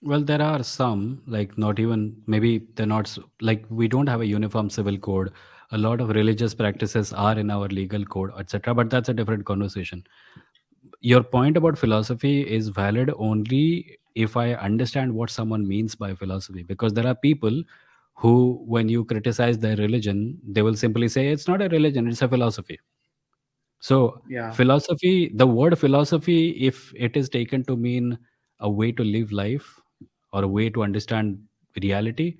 Well, there are some, like not even, maybe they're not, like we don't have a uniform civil code. A lot of religious practices are in our legal code, etc. But that's a different conversation. Your point about philosophy is valid only if I understand what someone means by philosophy. Because there are people who, when you criticize their religion, they will simply say, it's not a religion, it's a philosophy. So, Yeah, philosophy, the word philosophy, if it is taken to mean a way to live life or a way to understand reality,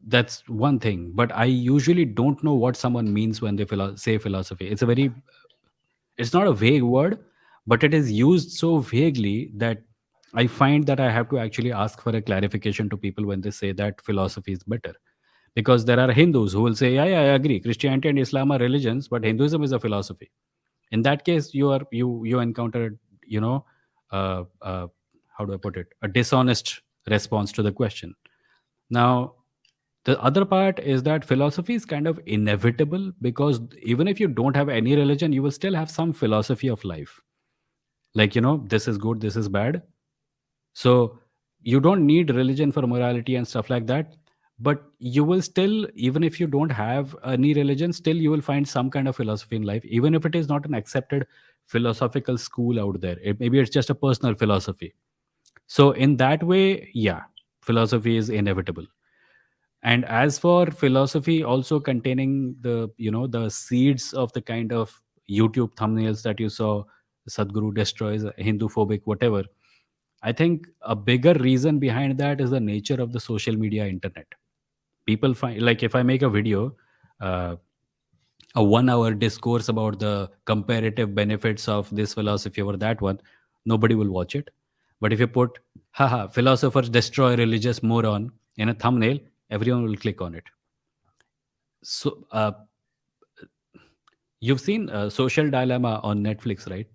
that's one thing. But I usually don't know what someone means when they say philosophy. It's not a vague word, but it is used so vaguely that I find that I have to actually ask for a clarification to people when they say that philosophy is better. Because there are Hindus who will say, yeah, yeah, I agree, Christianity and Islam are religions, but Hinduism is a philosophy. In that case, you encountered, you know, how do I put it, a dishonest response to the question. Now, the other part is that philosophy is kind of inevitable, because even if you don't have any religion, you will still have some philosophy of life. Like, this is good, this is bad. So you don't need religion for morality and stuff like that. But you will still, even if you don't have any religion, still you will find some kind of philosophy in life, even if it is not an accepted philosophical school out there. Maybe it's just a personal philosophy. So in that way, yeah, philosophy is inevitable. And as for philosophy also containing the seeds of the kind of YouTube thumbnails that you saw, Sadhguru destroys, Hindu phobic, whatever, I think a bigger reason behind that is the nature of the social media internet. People find, like, if I make a video, uh, a 1 hour discourse about the comparative benefits of this philosophy over that one, nobody will watch it. But if you put, haha, philosophers destroy religious moron in a thumbnail, everyone will click on it. So, you've seen Social Dilemma on Netflix, right?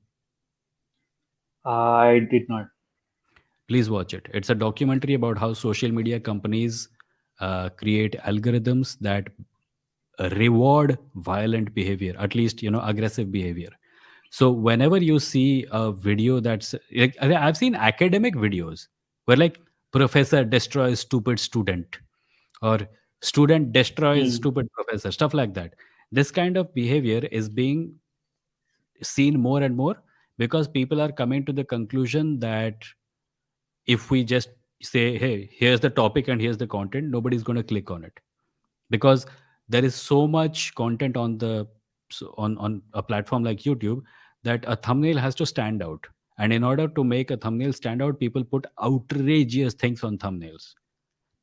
I did not. Please watch it. It's a documentary about how social media companies create algorithms that reward violent behavior, at least aggressive behavior. So whenever you see a video that's like, I've seen academic videos where, like, professor destroys stupid student, or student destroys Hmm. stupid professor, stuff like that. This kind of behavior is being seen more and more, because people are coming to the conclusion that if we just say, hey, here's the topic and here's the content, nobody's going to click on it, because there is so much content on on a platform like YouTube, that a thumbnail has to stand out. And in order to make a thumbnail stand out, people put outrageous things on thumbnails.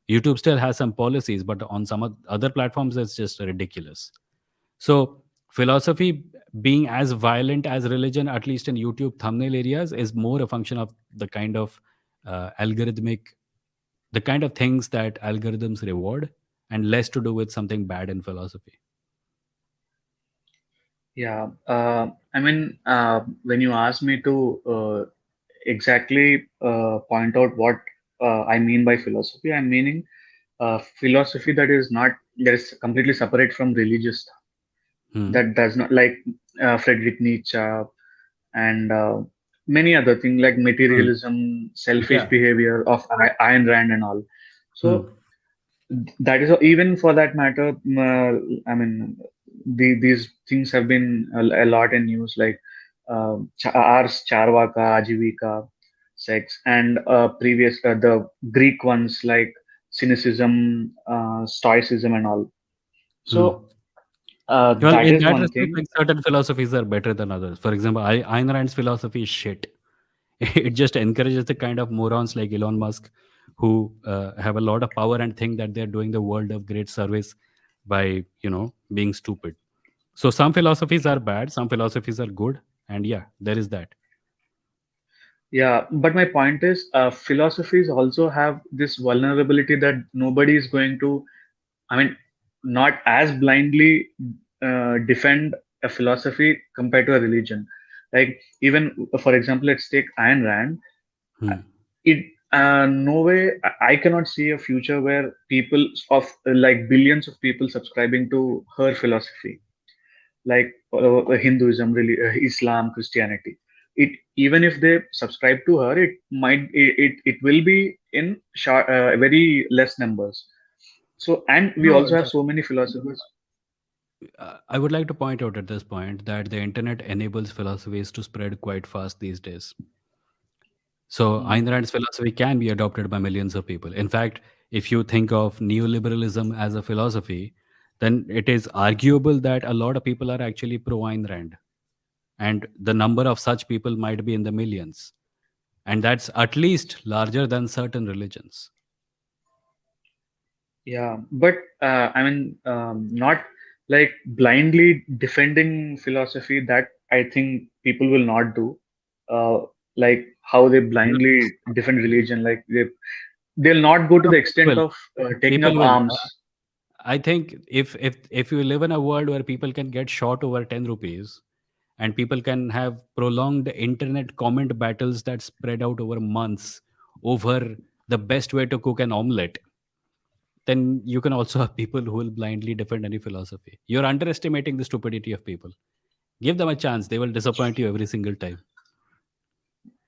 YouTube still has some policies, but on some other platforms it's just ridiculous. So philosophy being as violent as religion, at least in YouTube thumbnail areas, is more a function of the kind of algorithmic, the kind of things that algorithms reward, and less to do with something bad in philosophy. Yeah, I mean, when you ask me to exactly point out what I mean by philosophy, I'm meaning philosophy that is completely separate from religious stuff. Hmm. That does not, like Friedrich Nietzsche and many other things like Hmm. materialism, selfish Yeah. behavior of Ayn Rand and all. Hmm. So that is even for that matter. I mean, these things have been a lot in news, like Ars Charvaka, Ajivika, sex, and previous the Greek ones like cynicism, stoicism, and all. Hmm. So Well, that in is that one respect, thing. like, certain philosophies are better than others. For example, Ayn Rand's philosophy is shit. It just encourages the kind of morons like Elon Musk, who have a lot of power and think that they're doing the world of great service by being stupid. So some philosophies are bad, some philosophies are good, and yeah, there is that. Yeah, but my point is, philosophies also have this vulnerability that nobody is going to, I mean, not as blindly defend a philosophy compared to a religion. Like even for example, let's take Ayn Rand. Hmm. It no way I cannot see a future where people of like billions of people subscribing to her philosophy, like Hinduism, really, Islam, Christianity. It even if they subscribe to her, it might it will be in short, very less numbers. So and we No, also have so many philosophers. I would like to point out at this point that the internet enables philosophies to spread quite fast these days. So Hmm. Ayn Rand's philosophy can be adopted by millions of people. In fact, if you think of neoliberalism as a philosophy, then it is arguable that a lot of people are actually pro Ayn Rand, and the number of such people might be in the millions, and that's at least larger than certain religions. Yeah, but I mean, not like blindly defending philosophy that I think people will not do. Uh, like how they blindly defend religion, like they'll not go to No, the extent people, of taking people up will. arms. I think if you live in a world where people can get shot over 10 rupees, and people can have prolonged internet comment battles that spread out over months over the best way to cook an omelette, then you can also have people who will blindly defend any philosophy. You're underestimating the stupidity of people. Give them a chance; they will disappoint you every single time.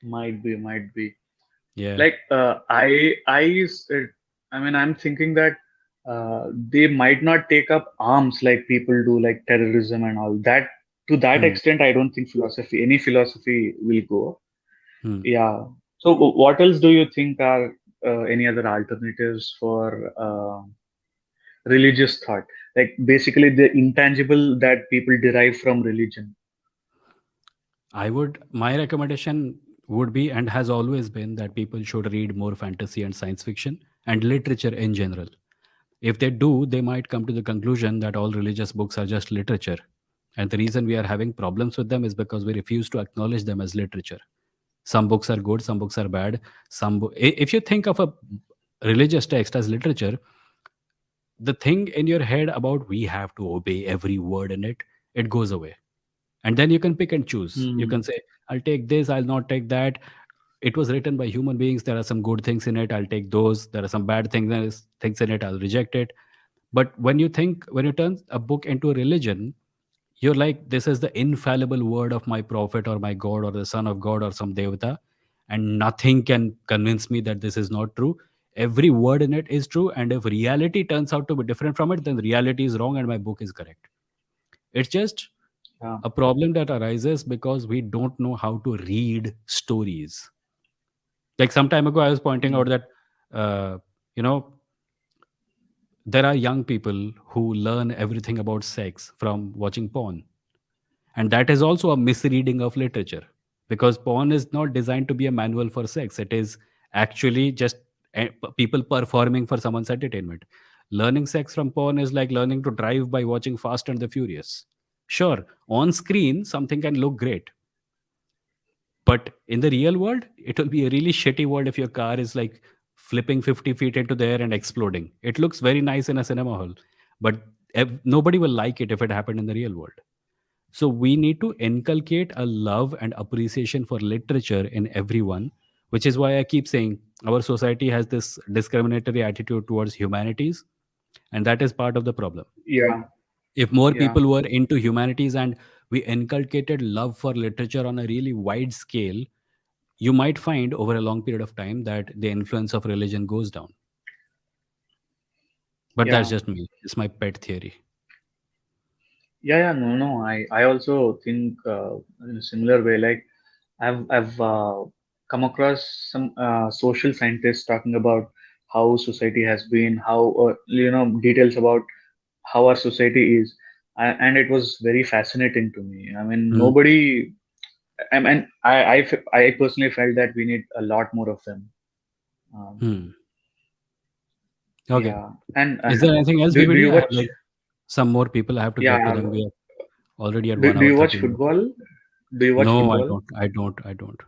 Might be. Yeah. Like I mean, I'm thinking that they might not take up arms like people do, like terrorism and all that. To that Hmm. extent, I don't think any philosophy will go. Hmm. Yeah. So, what else do you think are any other alternatives for religious thought? Like basically the intangible that people derive from religion. My recommendation would be and has always been that people should read more fantasy and science fiction and literature in general. If they do, they might come to the conclusion that all religious books are just literature. And the reason we are having problems with them is because we refuse to acknowledge them as literature. Some books are good, some books are bad. If you think of a religious text as literature, the thing in your head about we have to obey every word in it, it goes away. And then you can pick and choose. You Hmm. can say, I'll take this, I'll not take that. It was written by human beings. There are some good things in it. I'll take those. There are some bad things in it. I'll reject it. But when you turn a book into a religion, you're like, this is the infallible word of my prophet or my God or the son of God or some devata. And nothing can convince me that this is not true. Every word in it is true. And if reality turns out to be different from it, then reality is wrong and my book is correct. It's just Yeah. a problem that arises because we don't know how to read stories. Like some time ago, I was pointing Hmm. out that, uh, you know, there are young people who learn everything about sex from watching porn. And that is also a misreading of literature because porn is not designed to be a manual for sex. It is actually just people performing for someone's entertainment. Learning sex from porn is like learning to drive by watching Fast and the Furious. Sure, on screen, something can look great, but in the real world, it will be a really shitty world if your car is like flipping 50 feet into the air and exploding. It looks very nice in a cinema hall, but nobody will like it if it happened in the real world. So we need to inculcate a love and appreciation for literature in everyone, which is why I keep saying our society has this discriminatory attitude towards humanities, and that is part of the problem. Yeah. If more Yeah. people were into humanities and we inculcated love for literature on a really wide scale, you might find over a long period of time that the influence of religion goes down. But that's Yeah. just me. It's my pet theory. Yeah. No. No. I also think in a similar way. Like I've come across some social scientists talking about how society has been, how details about how our society is, and it was very fascinating to me. I mean, Hmm. nobody. I mean, I personally felt that we need a lot more of them. Um, Hmm. Okay. yeah, and Is there anything else, do BBD? you I have watch? like some more people I have to get to Yeah, them. We are already at do, 1 do hour you watch 30 minutes. football? Do you watch No, I football? don't. I don't. I don't.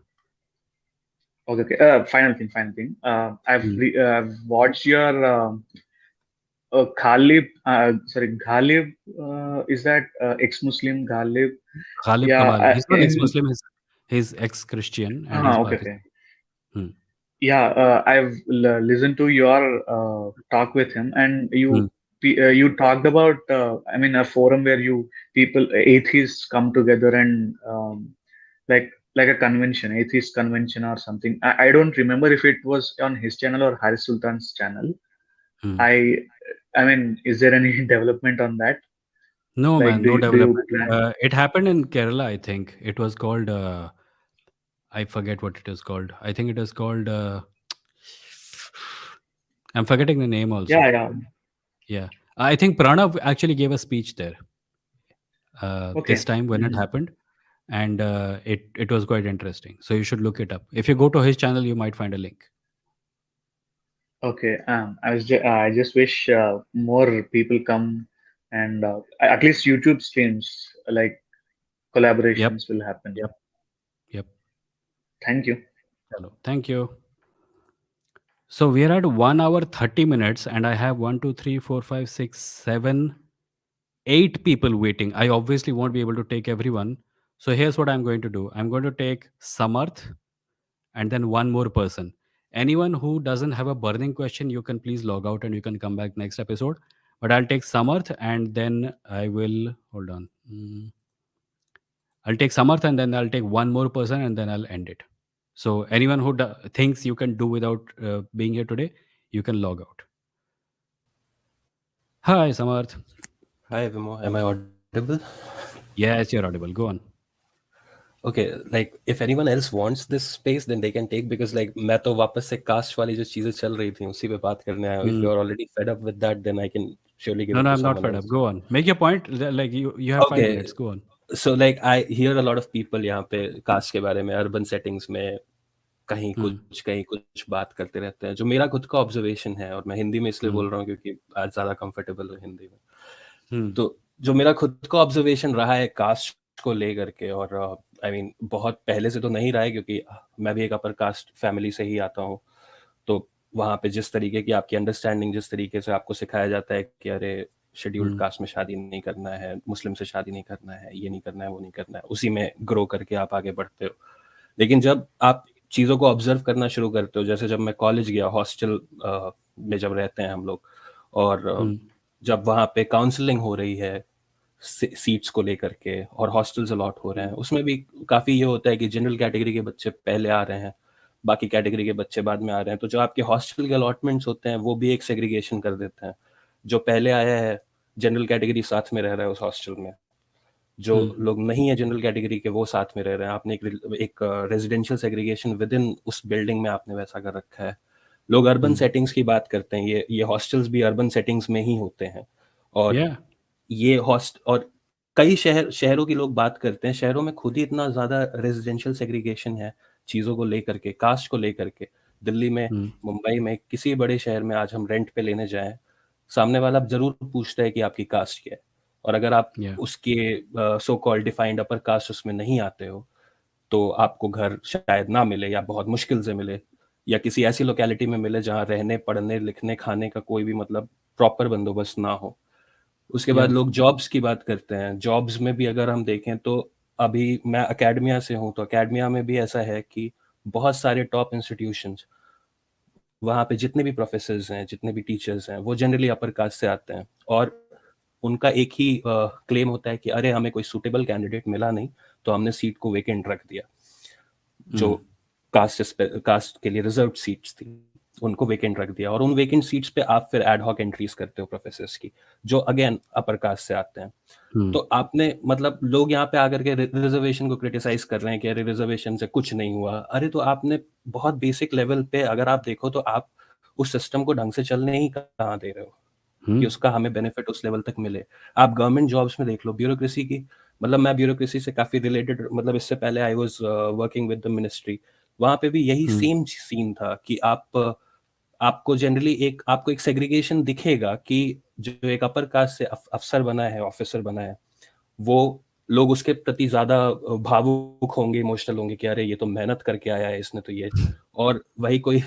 Okay, okay. Final thing. Hmm. I've watched your Ghalib, sorry, Ghalib, is that ex-Muslim Ghalib? Ghalib Yeah, Kamal. He's not in ex-Muslim. He's ex-Christian and he's okay, okay. Pakistan. Hmm. Yeah, I've listened to your talk with him, and Hmm. you talked about I mean a forum where you people atheists come together and like a convention, atheist convention or something. I don't remember if it was on his channel or Haris Sultan's channel. Hmm. I I mean, is there any development on that? No, Like, man, no do you development. plan? It happened in Kerala, I think. It was called, I forget what it is called. I think it is called, I'm forgetting the name also. Yeah, yeah. Yeah. I think Pranav actually gave a speech there this Okay. time when it Mhm. happened. And it was quite interesting. So you should look it up. If you go to his channel, you might find a link. Okay. I just wish more people come and at least YouTube streams like Yep. collaborations will happen. Yep. Yep. Thank you. Chalo. Thank you. So we are at 1 hour 30 minutes, and I have 1, 2, 3, 4, 5, 6, 7, 8 people waiting. I obviously won't be able to take everyone. So here's what I'm going to do. I'm going to take Samarth and then one more person. Anyone who doesn't have a burning question, you can please log out and you can come back next episode. But I'll take Samarth and then I will hold on. I'll take Samarth and then I'll take one more person and then I'll end it. So anyone who thinks you can do without being here today, you can log out. Hi, Samarth. Hi, Vimoh. Am I audible? Yes, you're audible. Go on. Okay, like if anyone else wants this space, then they can take because like मैं तो वापस से cast वाली जो चीजें चल रही थी उसी पे बात करने आया हूँ. If you're already fed up with that, then I can surely give No, it no, to I'm not someone fed up. else. Go on. Make your point. Like you have 5 Okay, minutes. Go on. so like I hear a lot of people यहाँ पे cast के बारे में urban settings में कहीं कुछ बात करते रहते हैं जो मेरा खुद का ऑब्जर्वेशन है और मैं हिंदी में इसलिए बोल रहा हूँ क्योंकि आज ज्यादा कंफर्टेबल हूँ हिंदी में. तो जो मेरा खुद का ऑब्जर्वेशन रहा है कास्ट को लेकर के और आई मीन बहुत पहले से तो नहीं रहा है क्योंकि मैं भी एक अपर कास्ट फैमिली से ही आता हूँ. तो वहाँ पे जिस तरीके की आपकी अंडरस्टैंडिंग जिस तरीके से आपको सिखाया जाता है कि अरे शेड्यूल्ड कास्ट में शादी नहीं करना है, मुस्लिम से शादी नहीं करना है, ये नहीं करना है, वो नहीं करना है, उसी में ग्रो करके आप आगे बढ़ते हो. लेकिन जब आप चीज़ों को ऑब्जर्व करना शुरू करते हो, जैसे जब मैं कॉलेज गया हॉस्टल में जब रहते हैं हम लोग और जब वहाँ पे काउंसलिंग हो रही है सीट्स को लेकर के और हॉस्टल्स अलॉट हो रहे हैं, उसमें भी काफ़ी ये होता है कि जनरल कैटेगरी के बच्चे पहले आ रहे हैं, बाकी कैटेगरी के बच्चे बाद में आ रहे हैं. तो जो आपके हॉस्टल के अलॉटमेंट्स होते हैं वो भी एक सेग्रीगेशन कर देते हैं. जो पहले आया है जनरल कैटेगरी साथ में रह रहा है उस हॉस्टल में, जो लोग नहीं है जनरल कैटेगरी के वो साथ में रह रहे हैं. आपने एक रेजिडेंशियल सेग्रीगेशन विद इन उस बिल्डिंग में आपने वैसा कर रखा है. लोग अर्बन सेटिंग्स की बात करते हैं, ये हॉस्टल्स भी अर्बन सेटिंग्स में ही होते हैं. और ये और कई शहरों की लोग बात करते हैं, शहरों में खुद ही इतना ज्यादा रेजिडेंशियल सेग्रीगेशन है चीजों को लेकर के, कास्ट को लेकर के. दिल्ली में, मुंबई में, किसी बड़े शहर में आज हम रेंट पे लेने जाएं, सामने वाला जरूर पूछता है कि आपकी कास्ट क्या है. और अगर आप उसके so called defined upper caste उसमें नहीं आते हो तो आपको घर शायद ना मिले या बहुत मुश्किल से मिले या किसी ऐसी लोकेलिटी में मिले जहाँ रहने, पढ़ने, लिखने, खाने का कोई भी मतलब प्रॉपर बंदोबस्त ना हो. उसके बाद लोग जॉब्स की बात करते हैं. जॉब्स में भी अगर हम देखें तो अभी मैं अकेडमिया से हूँ, तो अकेडमिया में भी ऐसा है कि बहुत सारे टॉप इंस्टीट्यूशंस, वहाँ पे जितने भी प्रोफेसर्स हैं, जितने भी टीचर्स हैं, वो जनरली अपर कास्ट से आते हैं और उनका एक ही क्लेम होता है कि अरे हमें कोई सूटेबल कैंडिडेट मिला नहीं तो हमने सीट को वेकेंट रख दिया. जो कास्ट के लिए रिजर्व सीट्स थी उनको वेकेंट रख दिया और उन वेकेंट सीट्स पे आप फिर एड हॉक एंट्रीज करते हो प्रोफेसर्स की जो अगेन अपर कास्ट से आते हैं. तो आपने मतलब लोग यहाँ पे आकर के रिजर्वेशन को क्रिटिसाइज कर रहे हैं कि अरे रिजर्वेशन से कुछ नहीं हुआ. अरे तो आपने बहुत बेसिक लेवल पे अगर आप देखो तो आप उस सिस्टम को ढंग से चलने ही कहाँ दे रहे हो कि उसका हमें बेनिफिट उस लेवल तक मिले. आप गवर्नमेंट जॉब्स में देख लो, ब्यूरोक्रेसी की, मतलब मैं ब्यूरोक्रेसी से काफी रिलेटेड, मतलब इससे पहले I was working with the ministry, वहां पे भी यही सेम सीन था कि आपको जनरली आपको एक सेग्रीगेशन दिखेगा कि जो एक अपर कास्ट से अफसर बना है, ऑफिसर बना है, वो लोग उसके प्रति ज्यादा भावुक होंगे, इमोशनल होंगे कि अरे ये तो मेहनत करके आया है इसने तो ये. और वही कोई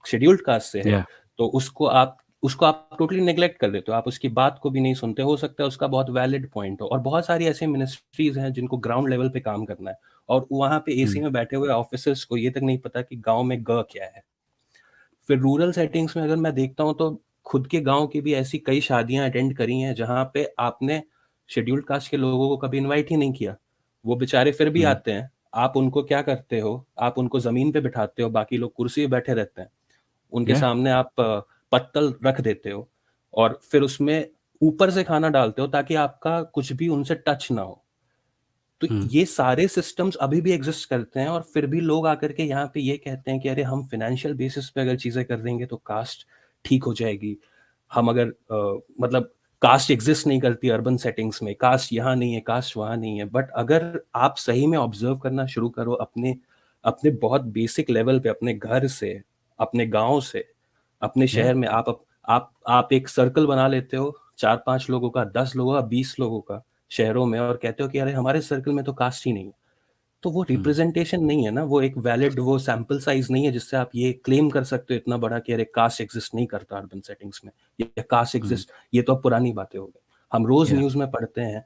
शेड्यूल्ड कास्ट से है तो उसको आप उसको आप टोटली नेग्लेक्ट कर देते हो, आप उसकी बात को भी नहीं सुनते। हो सकता है उसका बहुत वैलिड पॉइंट हो, और बहुत सारी ऐसी मिनिस्ट्रीज हैं जिनको ग्राउंड लेवल पे काम करना है, और वहां पे एसी में बैठे हुए ऑफिसर्स को ये तक नहीं पता कि गांव में ग क्या है। फिर रूरल सेटिंग्स में अगर मैं देखता हूँ तो खुद के गांव की भी ऐसी कई शादियां अटेंड करी हैं जहां पे आपने शेड्यूल्ड कास्ट के लोगों को कभी इनवाइट ही नहीं किया। वो बेचारे फिर भी आते हैं, आप उनको क्या करते हो, आप उनको जमीन पे बिठाते हो, बाकी लोग कुर्सी पे बैठे रहते हैं, उनके Yeah. सामने आप पत्तल रख देते हो, और फिर उसमें ऊपर से खाना डालते हो ताकि आपका कुछ भी उनसे टच ना हो। तो ये सारे सिस्टम्स अभी भी एग्जिस्ट करते हैं, और फिर भी लोग आकर के यहाँ पे ये कहते हैं कि अरे हम फाइनेंशियल बेसिस पे अगर चीजें कर देंगे तो कास्ट ठीक हो जाएगी। हम अगर मतलब कास्ट एग्जिस्ट नहीं करती अर्बन सेटिंग्स में, कास्ट यहाँ नहीं है, कास्ट वहाँ नहीं है, बट अगर आप सही में ऑब्जर्व करना शुरू करो अपने अपने बहुत बेसिक लेवल पे, अपने घर से, अपने गांव से, अपने Yeah. शहर में, आप एक सर्कल बना लेते हो 4-5 लोगों का, 10 लोगों का, 20 लोगों का शहरों में, और कहते हो कि अरे हमारे सर्कल में तो कास्ट ही नहीं है। तो वो रिप्रेजेंटेशन नहीं है ना, वो एक वैलिड वो सैंपल साइज नहीं है जिससे आप ये क्लेम कर सकते हो इतना बड़ा कि अरे कास्ट एग्जिस्ट नहीं करता अर्बन सेटिंग्स में, या कास्ट एग्जिस्ट, ये तो अब पुरानी बातें हो गई। हम रोज Yeah. न्यूज में पढ़ते हैं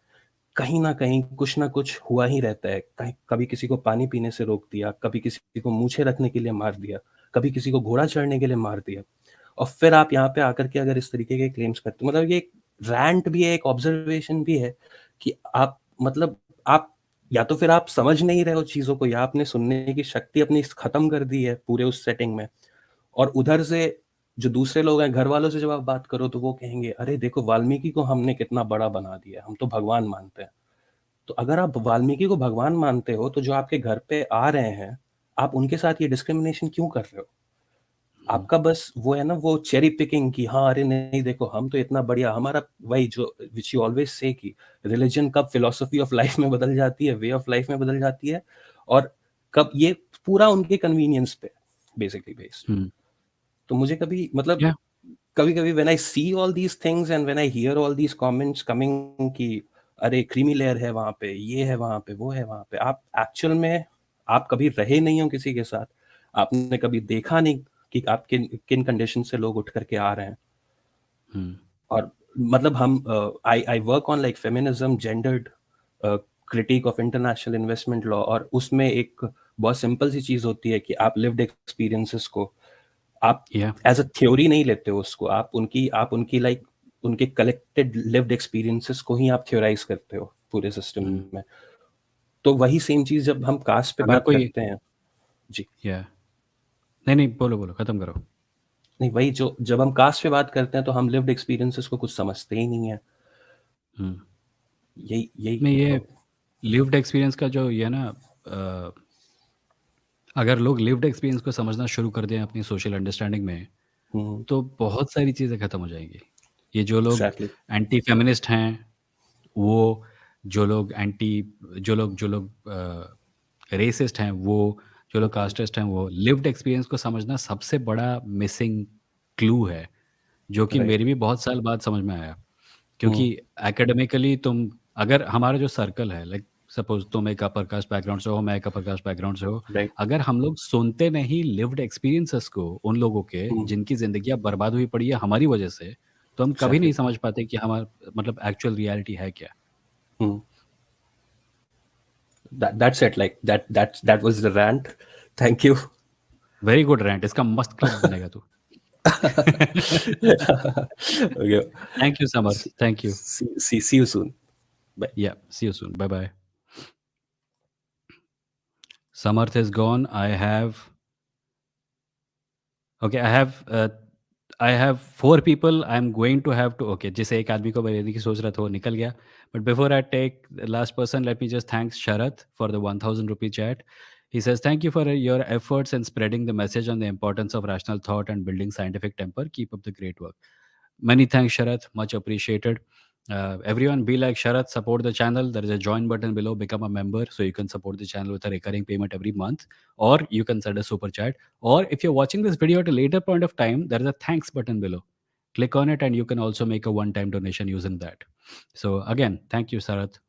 कहीं ना कहीं कुछ ना कुछ हुआ ही रहता है, कहीं कभी किसी को पानी पीने से रोक दिया, कभी किसी को मूछे रखने के लिए मार दिया, कभी किसी को घोड़ा चढ़ने के लिए मार दिया, और फिर आप यहाँ पे आकर के अगर इस तरीके के क्लेम्स करते हो, मतलब ये एक रैंट भी है, एक ऑब्जर्वेशन भी है कि आप मतलब आप या तो फिर आप समझ नहीं रहे हो चीजों को, या आपने सुनने की शक्ति अपनी खत्म कर दी है पूरे उस सेटिंग में। और उधर से जो दूसरे लोग हैं, घर वालों से जब आप बात करो तो वो कहेंगे अरे देखो वाल्मीकि को हमने कितना बड़ा बना दिया, हम तो भगवान मानते हैं। तो अगर आप वाल्मीकि को भगवान मानते हो तो जो आपके घर पे आ रहे हैं, आप उनके साथ ये डिस्क्रिमिनेशन क्यों कर रहे हो? आपका बस वो है ना, वो चेरी पिकिंग की, हाँ अरे नहीं देखो हम तो इतना बढ़िया, हमारा वही जो विच यू ऑलवेज से कि रिलीजन कब फिलोसफी ऑफ लाइफ में बदल जाती है, वे ऑफ लाइफ में बदल जाती है, और कब ये पूरा उनके कन्वीनियंस पे बेसिकली बेस्ड। तो मुझे कभी मतलब Yeah. कभी कभी when I see all these things and when I hear all these comments coming कि अरे क्रीमी लेयर है वहां पे, ये है वहां पे, वो है वहां पे, आप एक्चुअल में आप कभी रहे नहीं हो किसी के साथ, आपने कभी देखा नहीं कि आप किन किन कंडीशन से लोग उठ करके आ रहे हैं। और मतलब हम I I work on like feminism, gendered critique of international investment law, और उसमें एक बहुत सिंपल सी चीज होती है कि आप लिव्ड एक्सपीरियंसेस को आप Yeah. एज अ थ्योरी नहीं लेते हो उसको, आप उनकी लाइक उनके कलेक्टेड लिव्ड एक्सपीरियंसेस को ही आप थ्योराइज करते हो पूरे सिस्टम में। तो वही सेम चीज जब हम कास्ट पे अगर बात कोई करते हैं। जी Yeah. नहीं नहीं, बोलो बोलो, खत्म करो। नहीं, वही जो जब हम कास्ट पे बात करते हैं तो हम लिव्ड एक्सपीरियंसेस को कुछ समझते ही नहीं है। यही यही नहीं, ये लिव्ड एक्सपीरियंस का जो ये ना, अगर लोग लिव्ड एक्सपीरियंस को समझना शुरू कर दें अपनी सोशल अंडरस्टैंडिंग में, तो बहुत सारी चीज़ें ख़त्म हो जाएंगी। ये जो लोग Exactly. एंटी फेमिनिस्ट हैं, वो जो लोग रेसिस्ट हैं, वो जो लोग कास्टिस्ट हैं, वो लिव्ड एक्सपीरियंस को समझना सबसे बड़ा मिसिंग क्लू है, जो कि Right. मेरी भी बहुत साल बाद समझ में आया। क्योंकि एकेडमिकली तुम, अगर हमारा जो सर्कल है, लाइक सपोज तुम एक अपर कास्ट बैकग्राउंड से हो, मैं एक अपर कास्ट बैकग्राउंड से हो, Right. अगर हम लोग सुनते नहीं लिव्ड एक्सपीरियंसेस को उन लोगों के जिनकी जिंदगियां बर्बाद हुई पड़ी है हमारी वजह से, तो हम कभी नहीं समझ पाते कि हमारा मतलब एक्चुअल रियलिटी है क्या। That's it. Like that was the rant. Thank you. Very good rant, इसका मस्त क्लिप बनेगा तू। Okay. Thank you Samar, thank you. See you soon. Bye. Yeah, see you soon. Bye bye. Samarth is gone. I have 4 people I'm going to have to, okay, जिसे एक आदमी को मैं लेने की सोच रहा था वो निकल गया, but before I take the last person, let me just thank Sharath for the 1000 rupee chat. He says, thank you for your efforts in spreading the message on the importance of rational thought and building scientific temper. Keep up the great work. Many thanks, Sharath. Much appreciated. Everyone be like Sharath, support the channel. There is a join button below, become a member, so you can support the channel with a recurring payment every month, or you can send a super chat, or if you're watching this video at a later point of time, there is a thanks button below. Click on it and you can also make a one-time donation using that. So again, thank you, Sharath.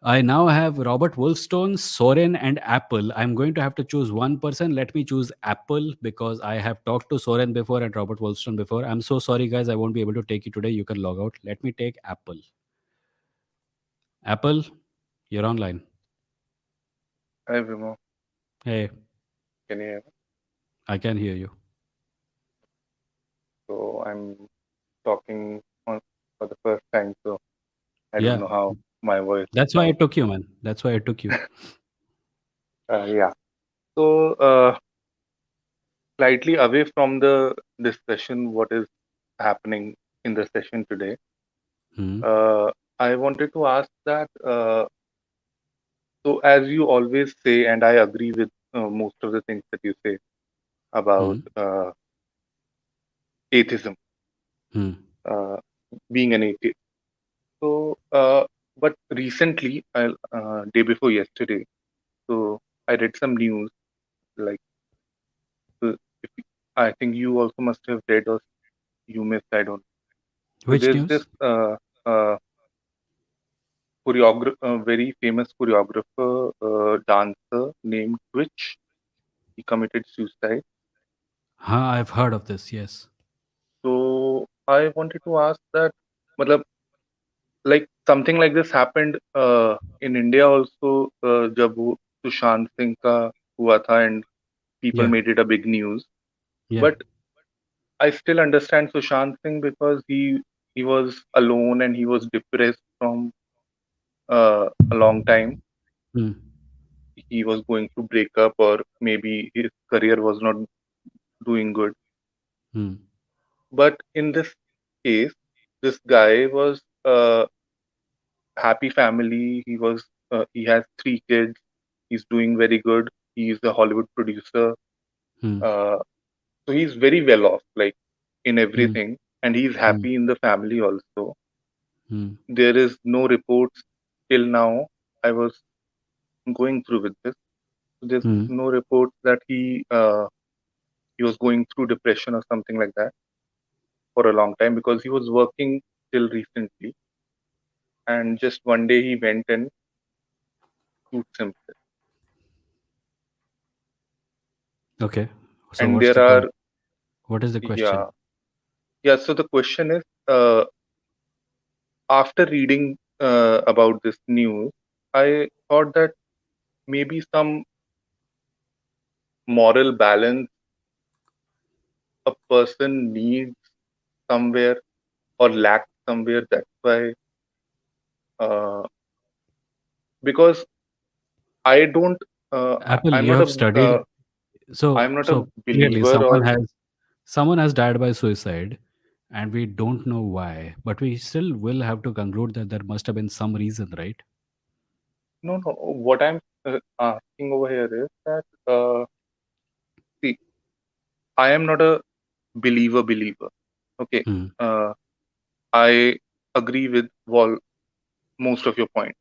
I now have Robert Wolfstone, Soren, and Apple. I'm going to have to choose one person. Let me choose Apple because I have talked to Soren before and Robert Wolfstone before. I'm so sorry, guys. I won't be able to take you today. You can log out. Let me take Apple. Apple, you're online. Hi, Vimoh. Hey, Can you hear me? I can hear you. So I'm talking for the first time, so I don't Yeah, know how my voice that's why I sounds. took you, man. That's why I took you. Yeah. So slightly away from the discussion, what is happening in the session today, Hmm. I wanted to ask that. So as you always say, and I agree with most of the things that you say about Hmm. atheism, Hmm. uh, being an atheist. So, but recently, day before yesterday, so I read some news. Like, if, I think you also must have read, or you missed. I don't. So Which there's news? this very famous choreographer, dancer named Twitch. He committed suicide. Huh, I've heard of this. Yes. So I wanted to ask that, matlab, like something like this happened in India also, जब वो सुशांत सिंह का हुआ था, and people Yeah. made it a big news. Yeah. But I still understand Sushant Singh because he was alone and he was depressed from a long time. Hmm. He was going through breakup, or maybe his career was not doing good. Hmm. But in this case, this guy was a happy family. He has 3 kids. He's doing very good. He's a Hollywood producer. Hmm. Uh, so he's very well off, like in Hmm. everything, and he's Hmm. happy in the family also. Hmm. There is no reports till now. I was going through with this. There's Hmm. no reports that he was going through depression or something like that for a long time, because he was working till recently, and just one day he went and shoots himself. Okay. So And what's there the are, what is the question? yeah, yeah. So the question is, after reading about this news, I thought that maybe some moral balance a person needs somewhere or lacks somewhere. That's why, uh, because I don't, Apple, I'm you not have a, studied. I'm not a Clearly believer, or someone has died by suicide, and we don't know why, but we still will have to conclude that there must have been some reason, right? no, no. What I'm asking over here is that, see, I am not a believer. Okay, Hmm. uh, I agree with most of your points,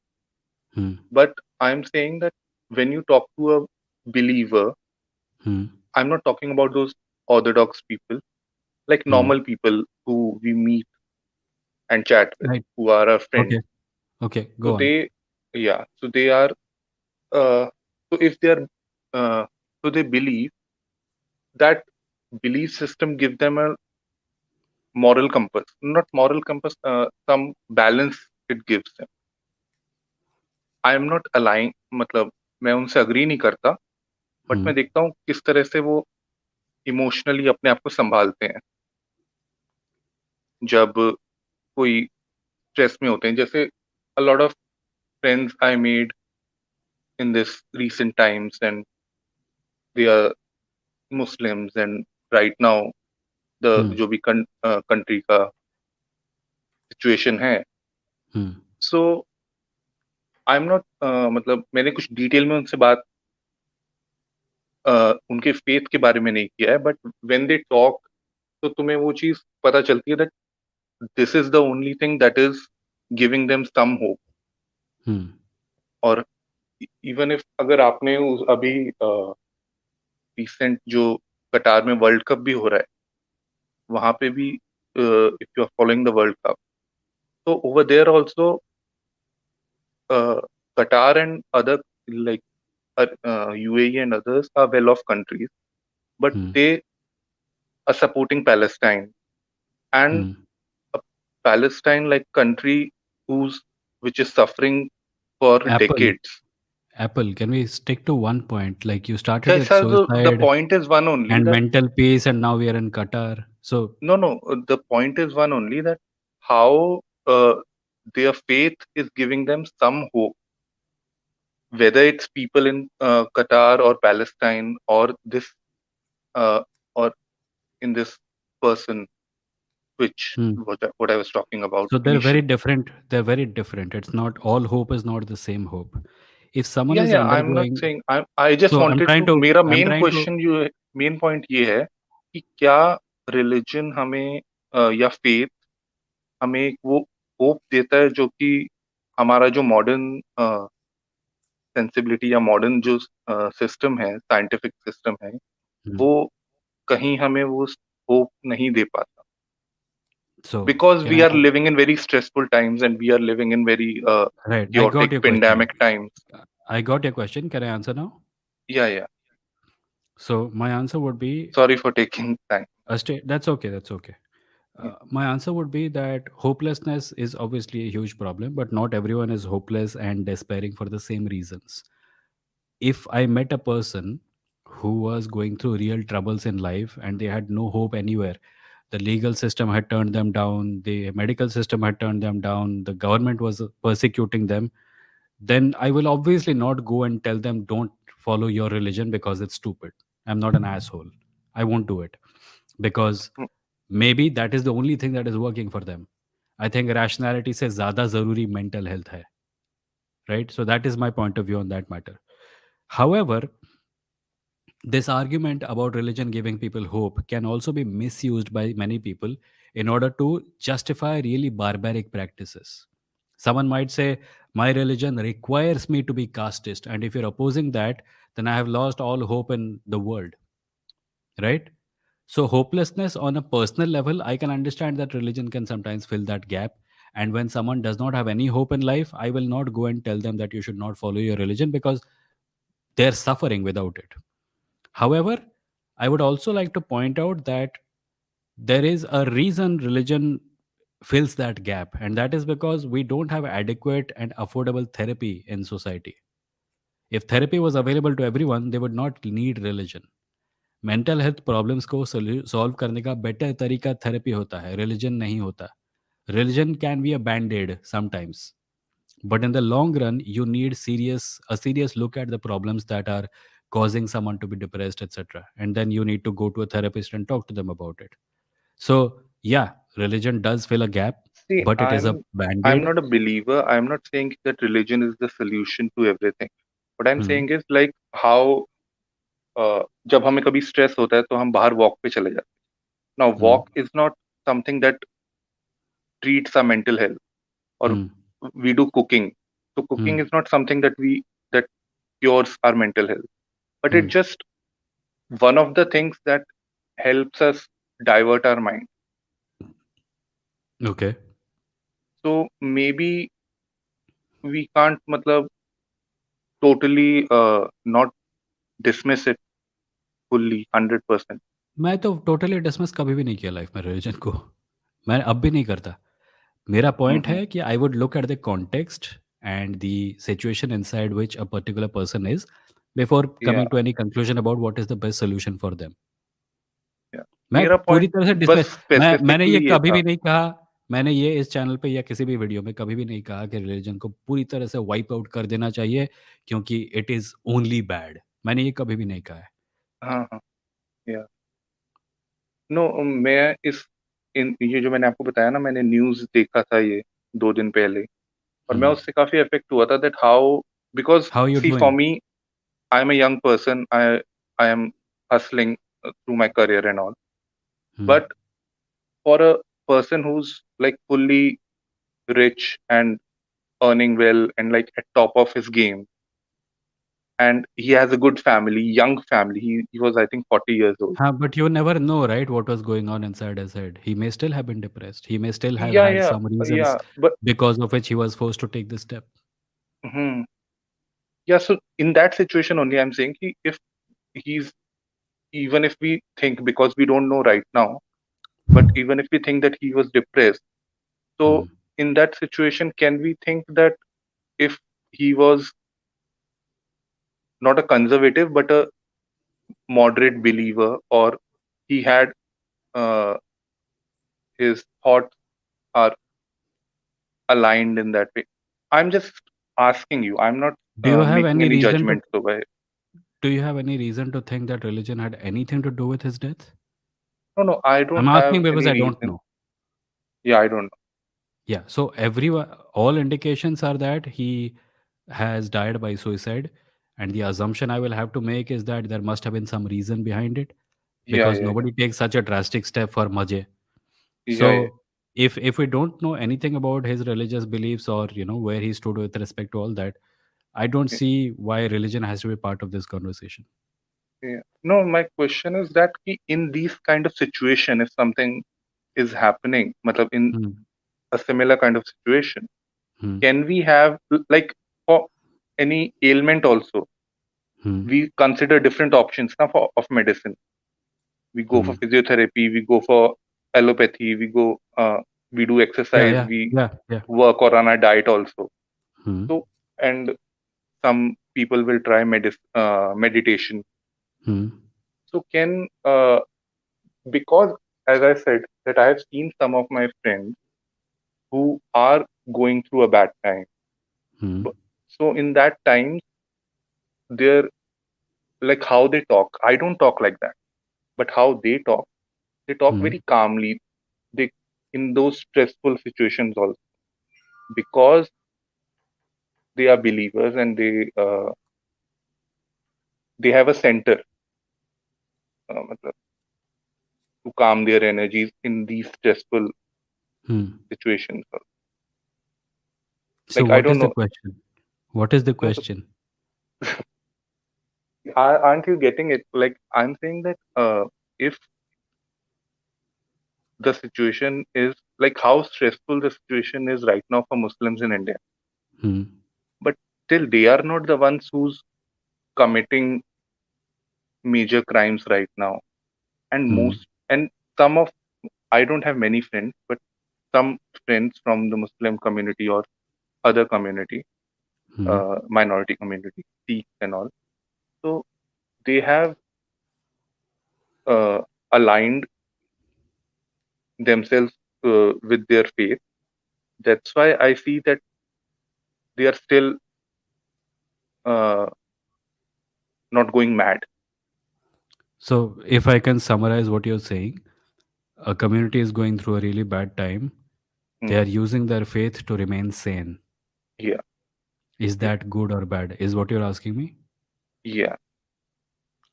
Hmm. but I'm saying that when you talk to a believer, Hmm. I'm not talking about those orthodox people, like Hmm. normal people who we meet and chat with, Right. who are our friends. Okay. Okay. So Go on. they are, so if they are, uh, so they believe that belief system give them a moral compass, not moral compass, some balance it gives them. I am not aligning, मतलब मैं उनसे agree नहीं करता, but Hmm. मैं देखता हूँ किस तरह से वो इमोशनली अपने आप को संभालते हैं जब कोई स्ट्रेस में होते हैं. जैसे a lot of friends I made in this recent times, and they are Muslims, and right now the Hmm. जो भी country का situation है, Hmm. so I am not, मतलब मैंने कुछ डिटेल में उनसे बात उनके फेथ के बारे में नहीं किया है, बट व्हेन दे टॉक तो तुम्हें वो चीज पता चलती है that this is the only thing that is giving them some hope. Hmm. और इवन इफ अगर आपने अभी रिसेंट जो कटार में वर्ल्ड कप भी हो रहा है, वहां पे भी if you are following the World Cup, तो over there also Qatar and other like UAE and others are well-off countries, but they are supporting Palestine, and a Palestine like country which is suffering for Apple, decades. can we stick to one point? Like you started Yes, with sir, the suicide point is one only and that mental peace, and now we are in Qatar. So, no, the point is one only that how their faith is giving them some hope, whether it's people in Qatar or Palestine or this or in this person, which what I was talking about so they're very initially. different. They're very different. It's not all hope is not the same hope. If someone is Yeah, I'm not undergoing, saying I just so wanted to मेरा I'm main trying to, question main point ये है कि क्या religion हमें या faith हमें एक वो होप देता है जो कि हमारा जो मॉडर्न सेंसिबिलिटी या मॉडर्न जो सिस्टम है, साइंटिफिक सिस्टम है, वो कहीं हमें वो होप नहीं दे पाता, so because can we I, are living in very stressful times and we are living in very right, I got chaotic your question. pandemic times. I got your question. Can I answer now? Yeah. So my answer would be, Sorry for taking time. that's okay. That's okay. My answer would be that hopelessness is obviously a huge problem, but not everyone is hopeless and despairing for the same reasons. If I met a person who was going through real troubles in life and they had no hope anywhere, the legal system had turned them down, the medical system had turned them down, the government was persecuting them, then I will obviously not go and tell them, don't follow your religion because it's stupid. I'm not an asshole. I won't do it because maybe that is the only thing that is working for them. I think rationality से ज़्यादा ज़रूरी mental health है, right? So that is my point of view on that matter. However, this argument about religion giving people hope can also be misused by many people in order to justify really barbaric practices. Someone might say, my religion requires me to be casteist, and if you're opposing that, then I have lost all hope in the world, right? So, hopelessness on a personal level, I can understand that religion can sometimes fill that gap. And when someone does not have any hope in life, I will not go and tell them that you should not follow your religion because they're suffering without it. However, I would also like to point out that there is a reason religion fills that gap, and that is because we don't have adequate and affordable therapy in society. If therapy was available to everyone, they would not need religion. Mental health problems को solve करने का better तरीका therapy होता है, religion नहीं होता. Religion can be a band-aid sometimes, but in the long run you need a serious look at the problems that are causing someone to be depressed, etc., and then you need to go to a therapist and talk to them about it. So yeah, religion does fill a gap, See, but it is a I'm band-aid. not a believer. I'm not saying that religion is the solution to everything. What I'm saying is like how जब हमें कभी stress होता है तो हम बाहर walk पे चले जाते हैं. Now walk is not something that treats our mental health, or we do cooking. So cooking is not something that cures our mental health, but it's just one of the things that helps us divert our mind. Okay. So maybe we can't matlab totally not dismiss it fully 100%. मैं तो totally dismiss कभी भी नहीं किया life में religion को. मैं अब भी नहीं करता. मेरा पॉइंट है कि I would look at the context and the situation inside which a particular person is before coming to any conclusion about what is the best solution for them. मैं मेरा पूरी पॉइंट तरह से बस डिसमिस, मैंने ये स्पेसिफिकली ये कभी था. भी नहीं कहा, मैंने ये इस चैनल पे या किसी भी वीडियो में कभी भी नहीं कहा कि रिलीजन को पूरी तरह से वाइप आउट कर देना चाहिए क्योंकि इट इज ओनली बैड. मैंने ये कभी भी नहीं कहा है. हाँ या नो मैं ये जो मैंने आपको बताया ना, मैंने न्यूज़ देखा था ये 2 दिन पहले, और मैं उससे काफी अफेक्ट हुआ था. That how because how you see for doing? Me I am a young person, I am hustling through my career and all, but for a person who's like fully rich and earning well and like at top of his game, and he has a good family, young family, he was I think 40 years old. But you never know, right, what was going on inside his head. He may still have been depressed. He may still have Yeah, had some reasons but because of which he was forced to take this step. Yeah, so in that situation only, I'm saying if he's, even if we think, because we don't know right now, but even if we think that he was depressed, so in that situation, can we think that if he was not a conservative but a moderate believer, or he had uh, his thoughts are aligned in that way? I'm just asking you. I'm not Do you have making any any reason to judgments over here. do you have any reason to think that religion had anything to do with his death? No, no, I I'm don't have asking because any I don't reason. know. Yeah, I don't know. Yeah, so everyone, all indications are that he has died by suicide, and the assumption I will have to make is that there must have been some reason behind it, Yeah, because yeah, nobody takes such a drastic step for maje. yeah, yeah, So if we don't know anything about his religious beliefs, or where he stood with respect to all that, I don't yeah, see why religion has to be part of this conversation. yeah. No, my question is that in these kind of situation, if something is happening, matlab in Hmm. a similar kind of situation, Hmm. can we have, like, for any ailment also, Hmm. we consider different options now for of medicine. We go for Hmm. physiotherapy, we go for allopathy, we do Yeah, exercise, yeah, we yeah, yeah. work or on our diet also. Hmm. So, and some people will try meditation. Hmm. So can because, as I said, that I have seen some of my friends who are going through a bad time. Hmm. So in that time, they're like how they talk. I don't talk like that, but how they talk Hmm. very calmly. They, in those stressful situations also, because they are believers, and they have a center matlab, to calm their energies in these stressful Hmm. situations. So Like, I what don't is the know. question? What is the No, question? aren't you getting it? Like, I'm saying that if the situation is like how stressful the situation is right now for Muslims in India, Hmm. but still they are not the ones who's committing major crimes right now. And Hmm. some of, I don't have many friends, but some friends from the Muslim community or other community, Hmm. minority community, Sikhs and all. So they have uh, aligned themselves with their faith. That's why I see that they are still uh, not going mad. So if I can summarize what you're saying, a community is going through a really bad time. They Hmm. are using their faith to remain sane. Yeah, Is yeah, that good or bad? Is what you're asking me? yeah.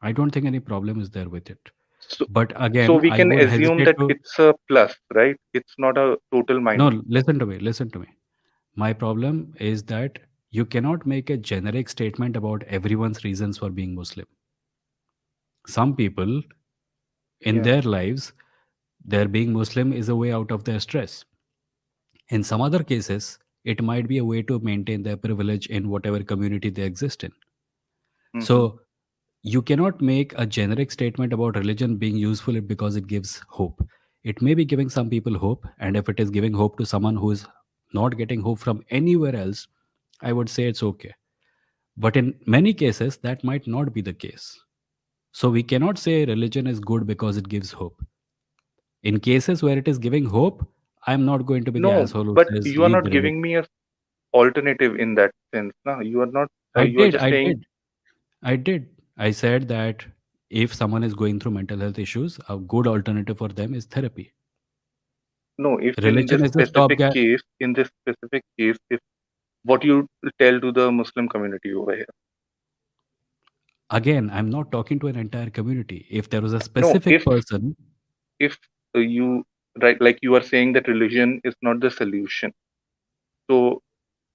I don't think any problem is there with it. So, But so again, we I can would assume hesitate that to. it's a plus, right? It's not a total No, minus. listen to me. Listen to me. My problem is that you cannot make a generic statement about everyone's reasons for being Muslim. Some people in Yeah. their lives, their being Muslim is a way out of their stress. In some other cases, it might be a way to maintain their privilege in whatever community they exist in. Hmm. So you cannot make a generic statement about religion being useful because it gives hope. It may be giving some people hope, and if it is giving hope to someone who is not getting hope from anywhere else, I would say it's okay. But in many cases, that might not be the case. So we cannot say religion is good because it gives hope. In cases where it is giving hope, I'm not going to be the No, asshole who but says you are leave the not religion. giving me a alternative in that sense. No, you are not. I You are did, just I saying, did, I did. I said that if someone is going through mental health issues, a good alternative for them is therapy. no. If Religion is a stopgap. in this specific case, if what you tell to the Muslim community over here. Again, I'm not talking to an entire community. If there was a No, specific person, if you, right, like you are saying that religion is not the solution. So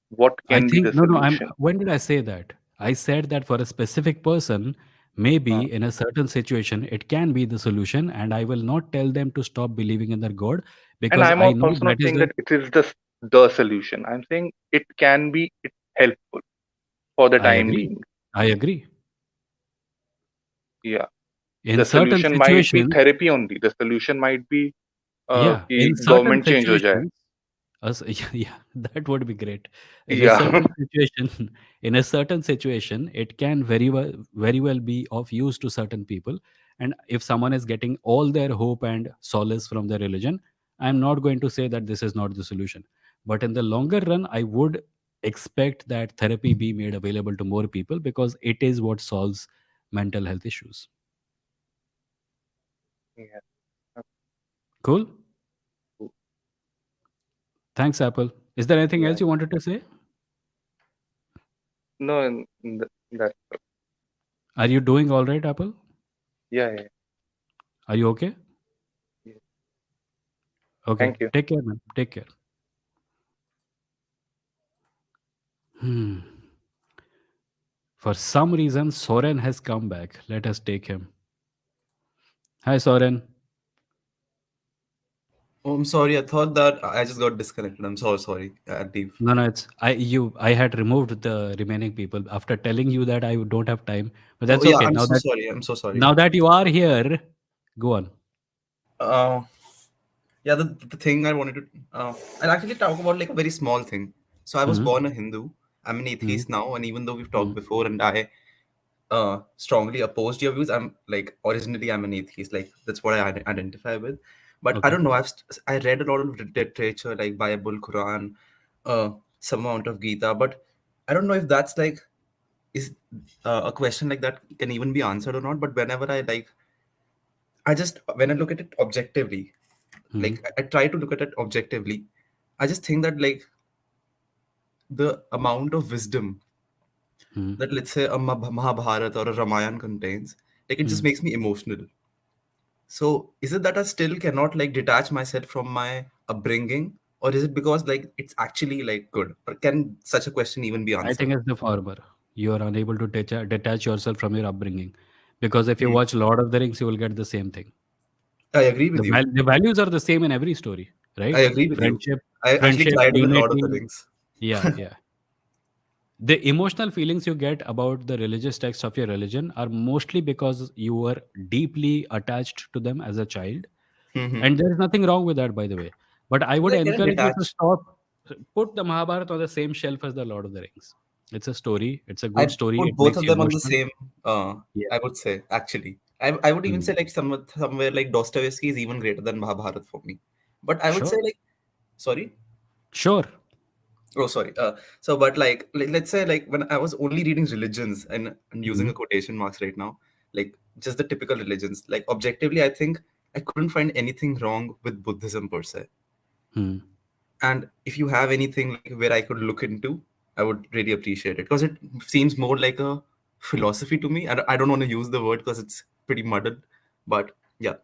what I can be think the no, no. I'm. solution? When did I say that? I said that for a specific person, Uh, maybe in a certain situation, it can be the solution, and I will not tell them to stop believing in their God and because I'm I know also that not is saying the. that it is the solution. I'm saying it can be helpful for the I time agree. being. I agree. Yeah. In The certain solution might be situations, therapy only. The solution might be yeah, कि in certain government change हो जाए. situations, yeah, yeah, that would be great. In a Yeah. certain situation, in a certain situation, it can very well be of use to certain people. And if someone is getting all their hope and solace from their religion, I'm not going to say that this is not the solution. But in the longer run, I would expect that therapy be made available to more people because it is what solves mental health issues. Yeah. Cool. Thanks, Apple. Is there anything Yeah. else you wanted to say? No, that. Are you doing all right, Apple? Yeah, yeah. Are you okay? Yeah. Okay. Thank you. Take care, man. Take care. Hmm. For some reason, Soren has come back. Let us take him. Hi, Soren. Oh, I'm sorry. I thought that I just got disconnected. I'm so sorry, Deep. No, no, it's I had removed the remaining people after telling you that I don't have time. But Oh that's yeah, okay. I'm so sorry. I'm so sorry. Now that you are here, go on. Uh, yeah, the thing I wanted to, I'll actually talk about like a very small thing. So I was Hmm. born a Hindu. I'm an Hmm. atheist now, and even though we've Hmm. talked before, and I strongly opposed your views, I'm like originally I'm an atheist. Like that's what I identify with. But I Okay. don't know. I read a lot of literature like Bible, Quran, uh, some amount of Gita, but I don't know if that's like is a question like that can even be answered or not. But whenever I just when I look at it objectively, Hmm. like I try to look at it objectively, I just think that like the amount of wisdom Hmm. that let's say a Mahabharata or a Ramayana contains, like it Hmm. just makes me emotional. So is it that I still cannot like detach myself from my upbringing, or is it because like it's actually like good? Or can such a question even be I think answered? it's the former. You are unable to detach yourself from your upbringing. Because if you Hmm. watch Lord of the Rings, you will get the same thing. I agree with you. The values are the same in every story, I right? agree with you. Friendship, I actually friendship, tried with Lord of the unity. Rings. Yeah, yeah. The emotional feelings you get about the religious text of your religion are mostly because you were deeply attached to them as a child. Hmm. And there is nothing wrong with that, by the way. But I would Like can I encourage you to detach? put the Mahabharata on the same shelf as the Lord of the Rings. It's a story. It's a good I story. put It both makes of you them on the emotional. same. Yeah. I would say actually, I would even Hmm. say like somewhere like Dostoevsky is even greater than Mahabharata for me. But I would say Sure. like, sorry. Sure. Oh, sorry. So, but like, let's say like when I was only reading religions and using Hmm. a quotation marks right now, like just the typical religions, like objectively, I think I couldn't find anything wrong with Buddhism per se. Hmm. And if you have anything like where I could look into, I would really appreciate it because it seems more like a philosophy to me. I don't want to use the word because it's pretty muddled, but yeah.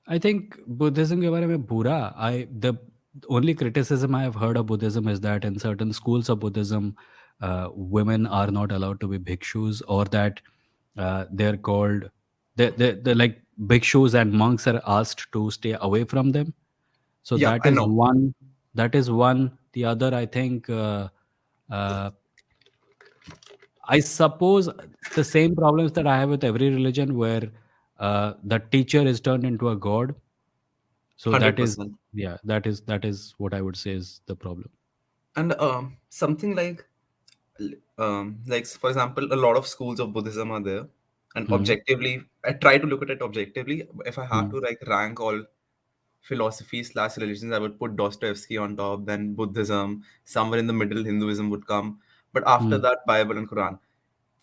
I think Buddhism के बारे में बुरा I the only criticism I have heard of Buddhism is that in certain schools of Buddhism, women are not allowed to be bhikshus, or that they're called they like bhikshus and monks are asked to stay away from them. So Yeah, that I is know. one. That is one. The other, I think, uh, I suppose the same problems that I have with every religion, where the teacher is turned into a god. So that is, 100%. yeah, that is what I would say is the problem. And something like for example, a lot of schools of Buddhism are there, and Hmm. objectively, I try to look at it objectively. If I have Hmm. to like rank all philosophies slash religions, I would put Dostoevsky on top, then Buddhism, somewhere in the middle, Hinduism would come, but after Hmm. that, Bible and Quran.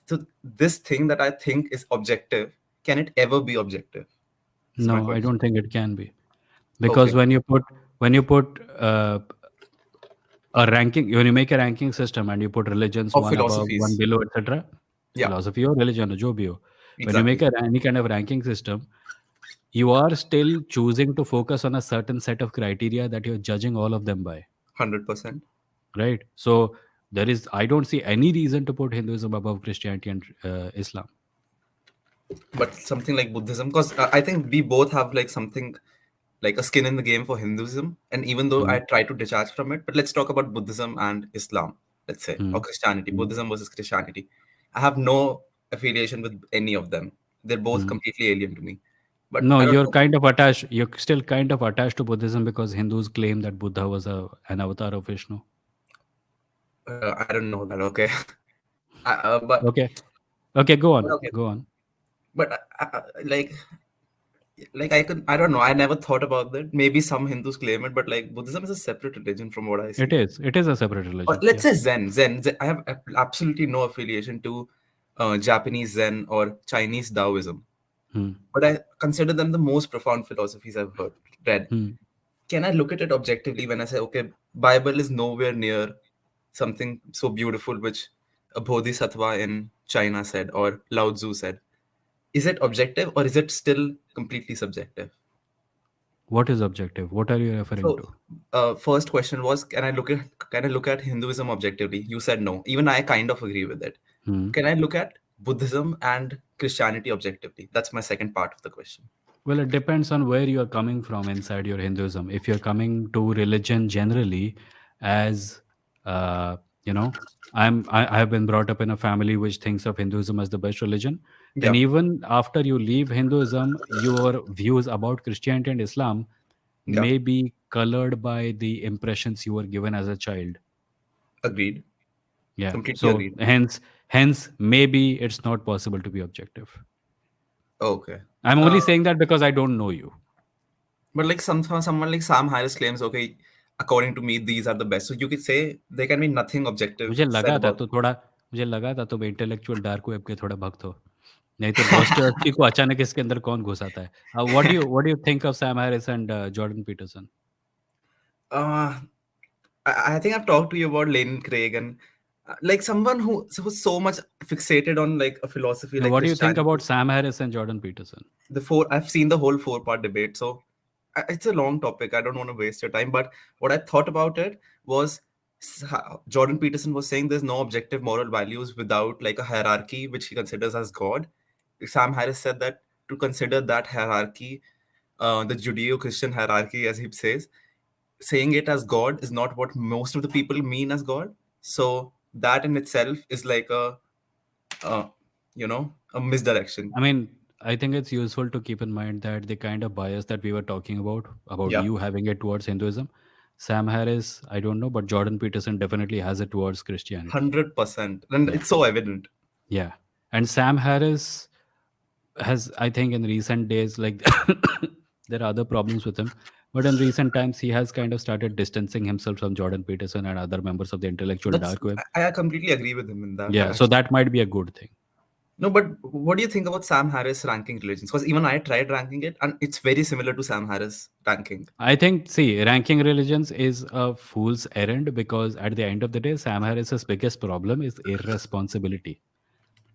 So this thing that I think is objective, can it ever be objective? Is my No, I question. don't think it can be, because Okay. when you put a ranking, when you make a ranking system and you put religions Of one above, one philosophies. below, etc., Yeah, philosophy or religion or जो भी हो, when you make exactly. any kind of ranking system, you are still choosing to focus on a certain set of criteria that you're judging all of them by, 100%. right? So I don't see any reason to put Hinduism above Christianity and Islam. But something like Buddhism, because I think we both have like something like a skin in the game for Hinduism. And even though Hmm. I try to detach from it, but let's talk about Buddhism and Islam. let's say, Hmm. or Christianity, Hmm. Buddhism versus Christianity. I have no affiliation with any of them. They're both Hmm. completely alien to me. But No, I don't you're know. kind of attached. You're still kind of attached to Buddhism because Hindus claim that Buddha was an avatar of Vishnu. I don't know that. Okay. But Okay. Okay, go on. okay. Go on. But I don't know. I never thought about that. Maybe some Hindus claim it, but like Buddhism is a separate religion from what I It see. is. It is a separate Or religion. let's Yeah. say Zen. I have absolutely no affiliation to Japanese Zen or Chinese Taoism, Hmm. but I consider them the most profound philosophies I've read. Hmm. Can I look at it objectively when I say, okay, Bible is nowhere near something so beautiful which a bodhisattva in China said or Lao Tzu said? Is it objective or is it still completely subjective? What is objective? What are you referring So, to? first question was, can I look at Hinduism objectively? You said no. Even I kind of agree with it. Hmm. Can I look at Buddhism and Christianity objectively? That's my second part of the question. Well, it depends on where you are coming from inside your Hinduism. If you're coming to religion generally, as you know, I have been brought up in a family which thinks of Hinduism as the best religion. Then Yeah, even after you leave Hinduism, your views about Christianity and Islam yeah, may be colored by the impressions you were given as a child. agreed. Yeah. Completely So agreed. hence maybe it's not possible to be objective. Okay. I'm only saying that because I don't know you. But like someone like Sam Harris claims, okay, according to me, these are the best. So you could say there can be nothing objective मुझे said लगा था about. तो थोड़ा मुझे लगा था तुम intellectual dark web के थोड़ा भक्त हो नहीं तो दोस्तोयेव्स्की को अचानक इसके अंदर कौन घुसाता है what do you think of Sam Harris and Jordan Peterson Uh, I think I've talked to you about Lane Craig and like someone who's so much fixated on like a philosophy like what do you think Christianity. About Sam Harris and Jordan Peterson I've seen the whole 4-part debate, so it's a long topic. I don't want to waste your time, but what I thought about it was Jordan Peterson was saying there's no objective moral values without like a hierarchy which he considers as God. Sam Harris said that to consider that hierarchy, the Judeo-Christian hierarchy, as he says, saying it as God is not what most of the people mean as God. So that in itself is like uh, a misdirection. I mean, I think it's useful to keep in mind that the kind of bias that we were talking about Yeah, you having it towards Hinduism, Sam Harris, I don't know, but Jordan Peterson definitely has it towards Christianity. 100%, and Yeah. it's so evident. Yeah. And Sam Harris has, I think, in recent days, like there are other problems with him, but in recent times, he has kind of started distancing himself from Jordan Peterson and other members of the intellectual That's dark web. I completely agree with him in that. Yeah. So that might be a good thing. No, but what do you think about Sam Harris ranking religions? Because even I tried ranking it, and it's very similar to Sam Harris ranking. I think, see, ranking religions is a fool's errand because at the end of the day, Sam Harris's biggest problem is irresponsibility.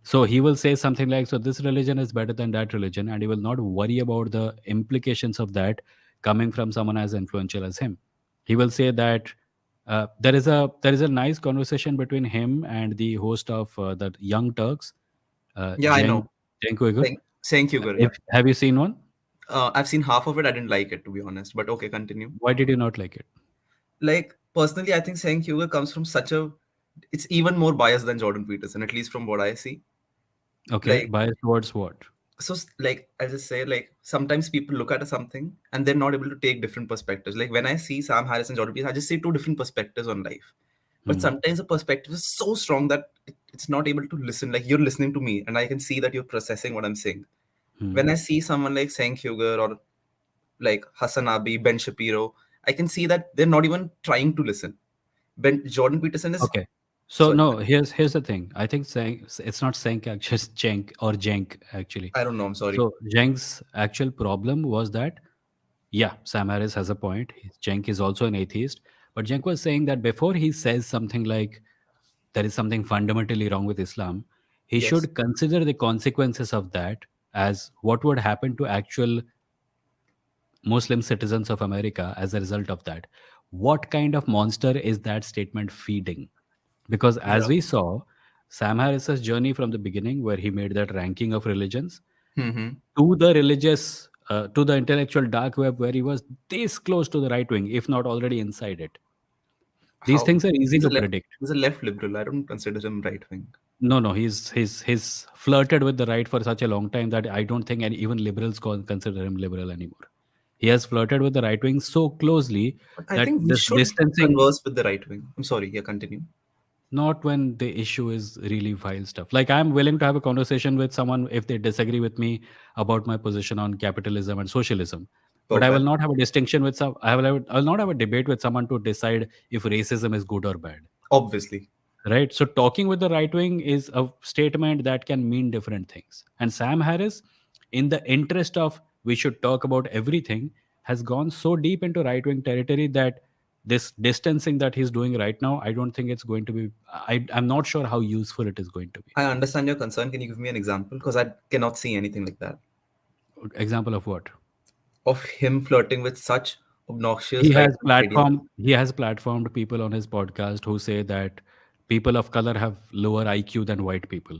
So he will say something like, so this religion is better than that religion, and he will not worry about the implications of that coming from someone as influential as him. He will say that there is a nice conversation between him and the host of the Young Turks, Yeah, I know. Cenk Uygur. Saying Huger, yeah. Have you seen one? I've seen half of it. I didn't like it, to be honest. But okay, continue. Why did you not like it? Like, personally, I think saying Huger comes from it's even more biased than Jordan Peterson, at least from what I see. Okay, Like, bias towards what? so like I just say, like sometimes people look at something and they're not able to take different perspectives. Like when I see Sam Harris and Jordan Peterson, I just see two different perspectives on life. But sometimes the perspective is so strong that it's not able to listen. Like you're listening to me, and I can see that you're processing what I'm saying. When I see someone like Cenk Huger or like Hassan Abi, Ben Shapiro, I can see that they're not even trying to listen. Jordan Peterson is Okay. So sorry, no, here's the thing. I think it's not Cenk actually, it's Cenk or Jenk actually. I don't know. I'm sorry. So Jenk's actual problem was that, yeah, Sam Harris has a point. Jenk is also an atheist, but Jenk was saying that before he says something like there is something fundamentally wrong with Islam, he Yes. should consider the consequences of that as what would happen to actual Muslim citizens of America as a result of that. What kind of monster is that statement feeding? Because as Yeah. we saw, Sam Harris's journey from the beginning, where he made that ranking of religions, Mm-hmm. to the religious, to the intellectual dark web, where he was this close to the right wing, if not already inside it. These How? things are easy He's a to left. predict. He's a left liberal. I don't consider him right wing. No, he's flirted with the right for such a long time that I don't think any, even liberals consider him liberal anymore. He has flirted with the right wing so closely But I that think we this should distancing, converse with the right wing. I'm sorry. Yeah, continue. not when the issue is really vile stuff. Like I'm willing to have a conversation with someone if they disagree with me about my position on capitalism and socialism. But I will Perfect. not have a distinction with some. I will not have a debate with someone to decide if racism is good or bad. Obviously. Right? So talking with the right wing is a statement that can mean different things. And Sam Harris, in the interest of we should talk about everything, has gone so deep into right wing territory that this distancing that he's doing right now, I don't think it's going to be. I'm not sure how useful it is going to be. I understand your concern. Can you give me an example? Because I cannot see anything like that. Example of what? Of him flirting with such obnoxious He right has ideas. platformed people on his podcast who say that people of color have lower IQ than white people.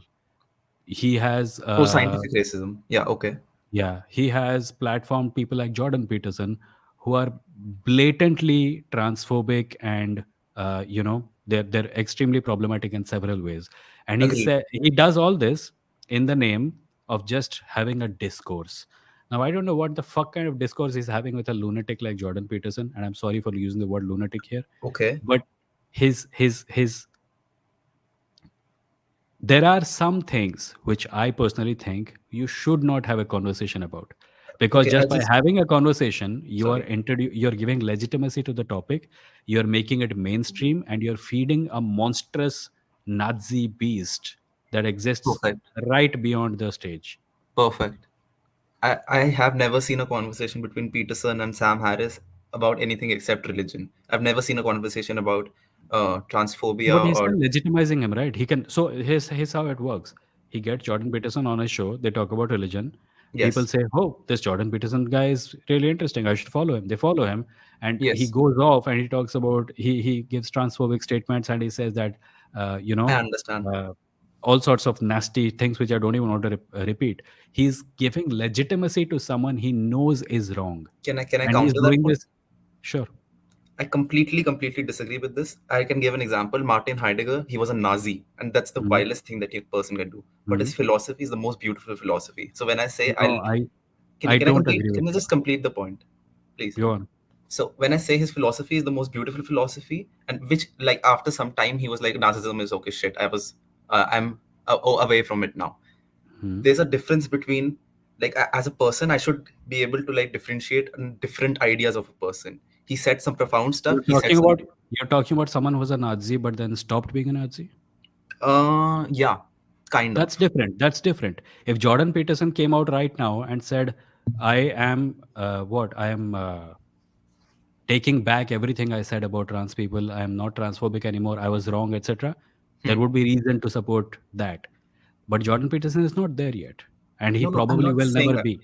He has Oh, scientific racism. Yeah, okay. Yeah, he has platformed people like Jordan Peterson who are blatantly transphobic and they're extremely problematic in several ways. And Agreed. he does all this in the name of just having a discourse. Now I don't know what the fuck kind of discourse he's having with a lunatic like Jordan Peterson, and I'm sorry for using the word lunatic here, Okay. but his there are some things which I personally think you should not have a conversation about, because Okay, I just by just having a conversation, sorry. you're giving legitimacy to the topic, you're making it mainstream, and you're feeding a monstrous Nazi beast that exists Perfect. right beyond the stage. Perfect. I have never seen a conversation between Peterson and Sam Harris about anything except religion. I've never seen a conversation about But transphobia he's or still legitimizing him, right? He can. So here's how it works. He gets Jordan Peterson on his show. They talk about religion. People yes, say, "Oh, this Jordan Peterson guy is really interesting. I should follow him." They follow him, and he yes, goes off and he talks about he gives transphobic statements, and he says that uh, you I know understand. uh, all sorts of nasty things which I don't even want to repeat. He's giving legitimacy to someone he knows is wrong, Can I and he's counter that doing point? this. Sure. I completely disagree with this. I can give an example. Martin Heidegger, he was a Nazi, and that's the Mhm. vilest thing that a person can do. But his Mhm. philosophy is the most beautiful philosophy. So when I say No, I can I don't complete? agree with Can I that. just complete the point, please? Go on. So when I say his philosophy is the most beautiful philosophy, and which like after some time he was like Nazism is okay shit. I'm away from it now. Mhm. There's a difference between like as a person I should be able to like differentiate different ideas of a person. He said some profound stuff. You're He said talking some about you're talking about someone who's a Nazi but then stopped being a Nazi? yeah, kind of. That's different. That's different. If Jordan Peterson came out right now and said, "I am what I am taking back everything I said about trans people. I am not transphobic anymore. I was wrong, etc." There Hmm. would be reason to support that. But Jordan Peterson is not there yet, and he No, I'm probably not will saying never that. be.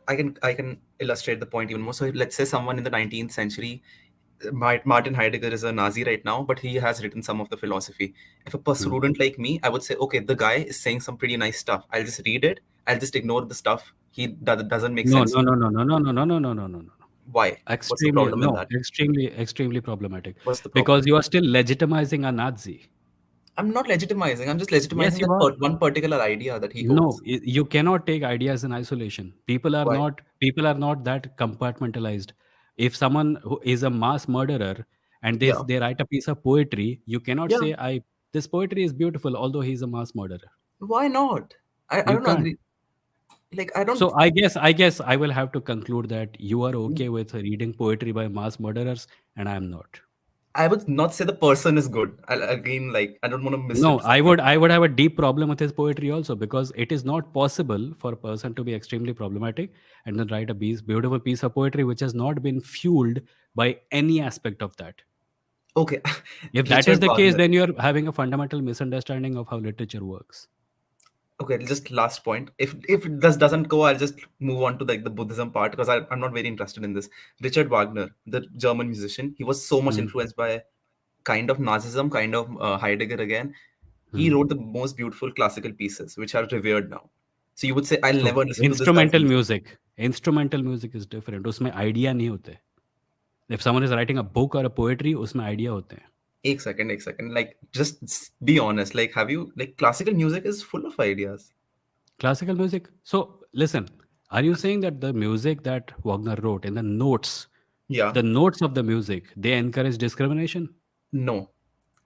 I can illustrate the point even more. So let's say someone in the 19th century, Martin Heidegger is a Nazi right now, but he has written some of the philosophy. If a Hmm. student like me, I would say, okay, the guy is saying some pretty nice stuff. I'll just read it. I'll just ignore the stuff doesn't make No, sense no, to me. no, no, no, no, no, no, no, no, no, no, no. Why? What's the Extremely problem in no, that? extremely problematic, What's the problem? because you are still legitimizing a Nazi. I'm not legitimizing. I'm just Yes, legitimizing you that are. one particular idea that he No, holds. you cannot take ideas in isolation. Why? People are not that compartmentalized. If someone who is a mass murderer and Yeah. they write a piece of poetry, you cannot Yeah. say I this poetry is beautiful, although he's a mass murderer. Why not? I You don't can't. agree. Like I don't. So I guess I will have to conclude that you are okay with reading poetry by mass murderers, and I am not. I would not say the person is good. Again, like I don't want to No, misrepresent. I would have a deep problem with his poetry also, because it is not possible for a person to be extremely problematic and then write a beautiful piece of poetry which has not been fueled by any aspect of that. Okay, If that is Richard the case, Wagner. then you're having a fundamental misunderstanding of how literature works. Okay, just last point. If this doesn't go, I'll just move on to like the Buddhism part because I'm not very interested in this. Richard Wagner, the German musician, he was so much Hmm. influenced by kind of Nazism, kind of Heidegger again. He Hmm. wrote the most beautiful classical pieces, which are revered now. So you would say, I'll So never listen to this guy's music. Instrumental music is different, उसमें idea नहीं होते. If someone is writing a book or a poetry, उसमें idea होते हैं. एक second. Like, just be honest. Like, have you, like, classical music is full of ideas. Classical music. So listen, are you saying that the music that Wagner wrote in the notes, Yeah. the notes of the music, they encourage discrimination? No.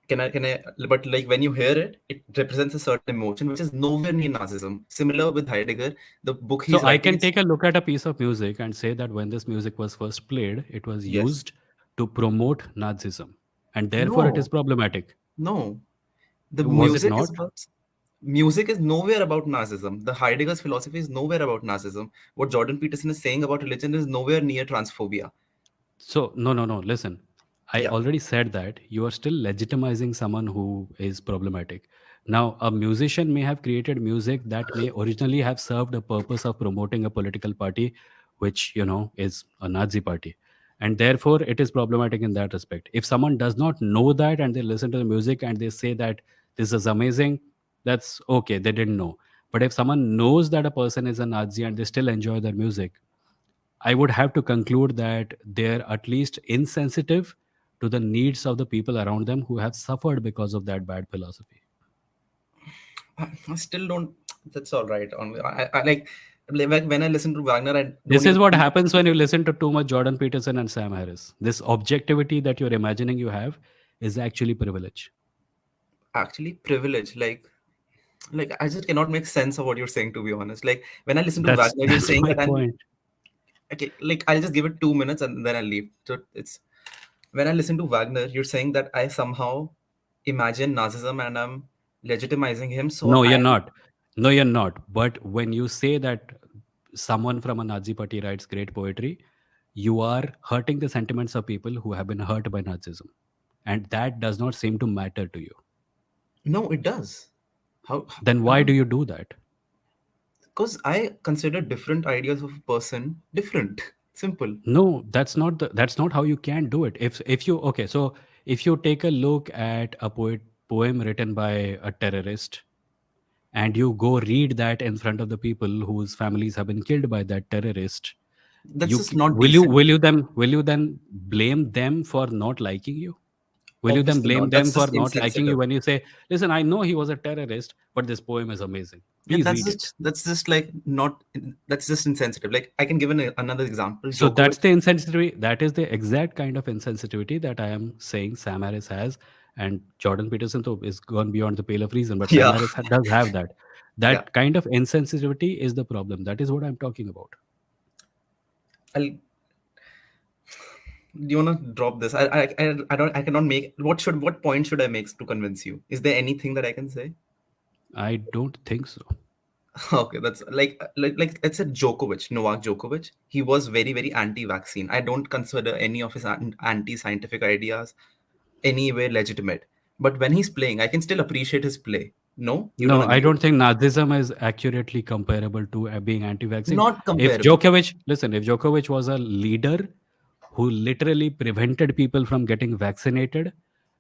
Can I? But like when you hear it, it represents a certain emotion which is nowhere near Nazism. Similar with Heidegger, the book So he's I writing can is take a look at a piece of music and say that when this music was first played, it was yes. used to promote Nazism, and therefore it is No, problematic. no. The Was it music not? is about music is nowhere about Nazism. The Heidegger's philosophy is nowhere about Nazism. What Jordan Peterson is saying about religion is nowhere near transphobia. So no. Listen, I Yeah. already said that you are still legitimizing someone who is problematic. Now, a musician may have created music that may originally have served a purpose of promoting a political party, which is a Nazi party, and therefore it is problematic in that respect. If someone does not know that and they listen to the music and they say that this is amazing, that's okay. They didn't know. But if someone knows that a person is a Nazi and they still enjoy their music, I would have to conclude that they're at least insensitive to the needs of the people around them who have suffered because of that bad philosophy. I still don't. That's all right. I like when I listen to Wagner, I This don't is even what feel. happens when you listen to too much Jordan Peterson and Sam Harris. This objectivity that you're imagining you have is actually privilege. Actually privilege. Like I just cannot make sense of what you're saying, to be honest. Like when I listen to That's Wagner, you're that's saying my that I'm point. okay. Like I'll just give it 2 minutes and then I'll leave. So it's when I listen to Wagner, you're saying that I somehow imagine Nazism and I'm legitimizing him. So No, you're I'm not. No, you're not. But when you say that someone from a Nazi party writes great poetry, you are hurting the sentiments of people who have been hurt by Nazism. And that does not seem to matter to you. no, it does. How Then I why do don't you do that? because I consider different ideas of a person different. Simple. No, that's not how you can do it. If you okay, so if you take a look at a poem written by a terrorist and you go read that in front of the people whose families have been killed by that terrorist, That's just not will you decent. will you then blame them for not liking you? Will you then Obviously blame not. them That's for just not liking you insensitive. when you say, "Listen, I know he was a terrorist, but this poem is amazing. Yeah, Please read it." that's just like not. That's just insensitive. Like I can give another example. So Djokovic. that's the insensitivity. That is the exact kind of insensitivity that I am saying Sam Harris has, and Jordan Peterson though is gone beyond the pale of reason. But Sam Yeah, Harris does have that. yeah. That kind of insensitivity is the problem. That is what I'm talking about. I'll. Do you want to drop this? I don't. I cannot make. What point should I make to convince you? Is there anything that I can say? I don't think so. Okay, that's like let's say Djokovic, Novak Djokovic. He was very anti-vaccine. I don't consider any of his anti-scientific ideas anyway legitimate. But when he's playing, I can still appreciate his play. No, you don't No, I agree? don't think Nazism is accurately comparable to being anti-vaccine. Not If comparable. Djokovic, listen, if Djokovic was a leader who literally prevented people from getting vaccinated,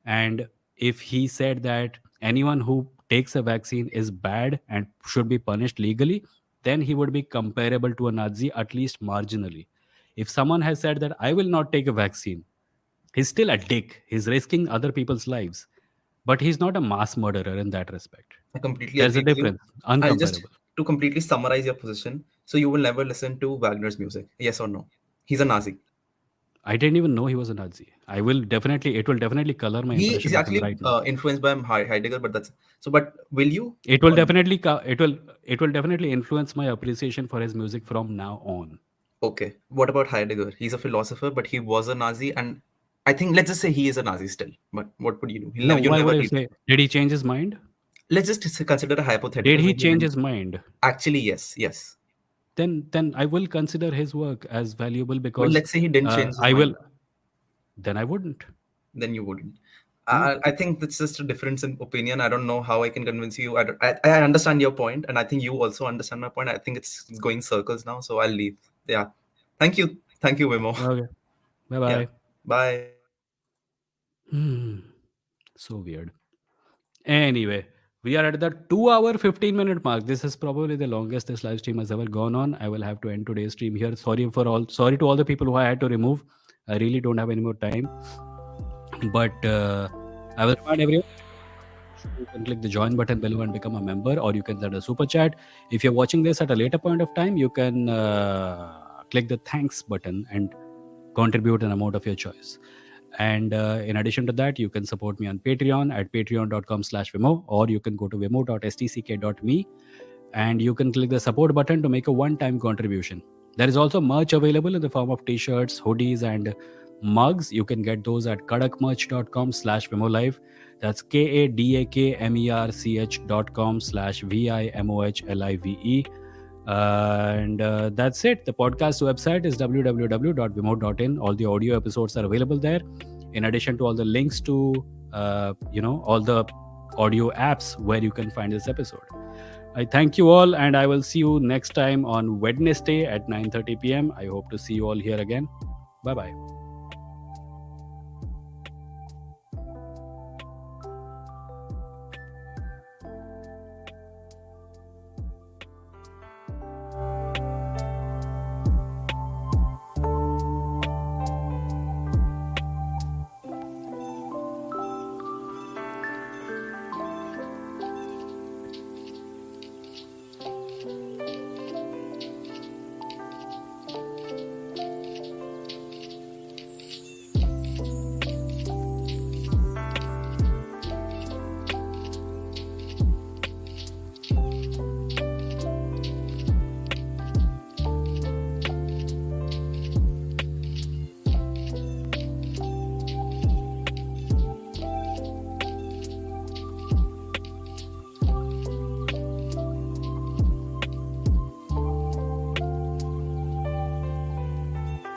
and if he said that anyone who takes a vaccine is bad and should be punished legally, then he would be comparable to a Nazi, at least marginally. If someone has said that I will not take a vaccine, he's still a dick. He's risking other people's lives. But he's not a mass murderer in that respect. I completely There's a agree with you. difference. I'll just Uncomparable. to completely summarize your position. So you will never listen to Wagner's music. Yes or no? He's a Nazi. I didn't even know he was a Nazi. It will definitely color my He impression is of him actually right now. influenced by Heidegger, but that's so. But will you? It will Or, definitely it will definitely influence my appreciation for his music from now on. okay. What about Heidegger? He's a philosopher, but he was a Nazi, and I think let's just say he is a Nazi still. But what would you do? No, You'll why never would I read. say? Did he change his mind? Let's just consider a Did hypothetical he where he change went. his mind? Actually, yes. Then I will consider his work as valuable But because let's say he didn't change his I will. mind. Then I wouldn't. Then you wouldn't. No. I think that's just a difference in opinion. I don't know how I can convince you. I understand your point, and I think you also understand my point. I think it's going circles now, so I'll leave. Yeah. Thank you, Vimoh. Okay. Bye Yeah. bye. Bye. So weird. Anyway, we are at the 2 hour 15-minute mark. This is probably the longest this live stream has ever gone on. I will have to end today's stream here. Sorry to all the people who I had to remove. I really don't have any more time. But I will remind everyone, you can click the join button below and become a member, or you can send a super chat. If you're watching this at a later point of time, you can click the thanks button and contribute an amount of your choice. And in addition to that, you can support me on Patreon at patreon.com/Vimoh, or you can go to vimoh.stck.me and you can click the support button to make a one-time contribution. There is also merch available in the form of t-shirts, hoodies, and mugs. You can get those at kadakmerch.com/VimohLive. That's kadakmerch.com/VIMOHLIVE. And that's it. The podcast website is www.vimoh.in. All the audio episodes are available there, in addition to all the links to all the audio apps where you can find this episode. I thank you all, and I will see you next time on Wednesday at 9:30 p.m. I hope to see you all here again. Bye-bye.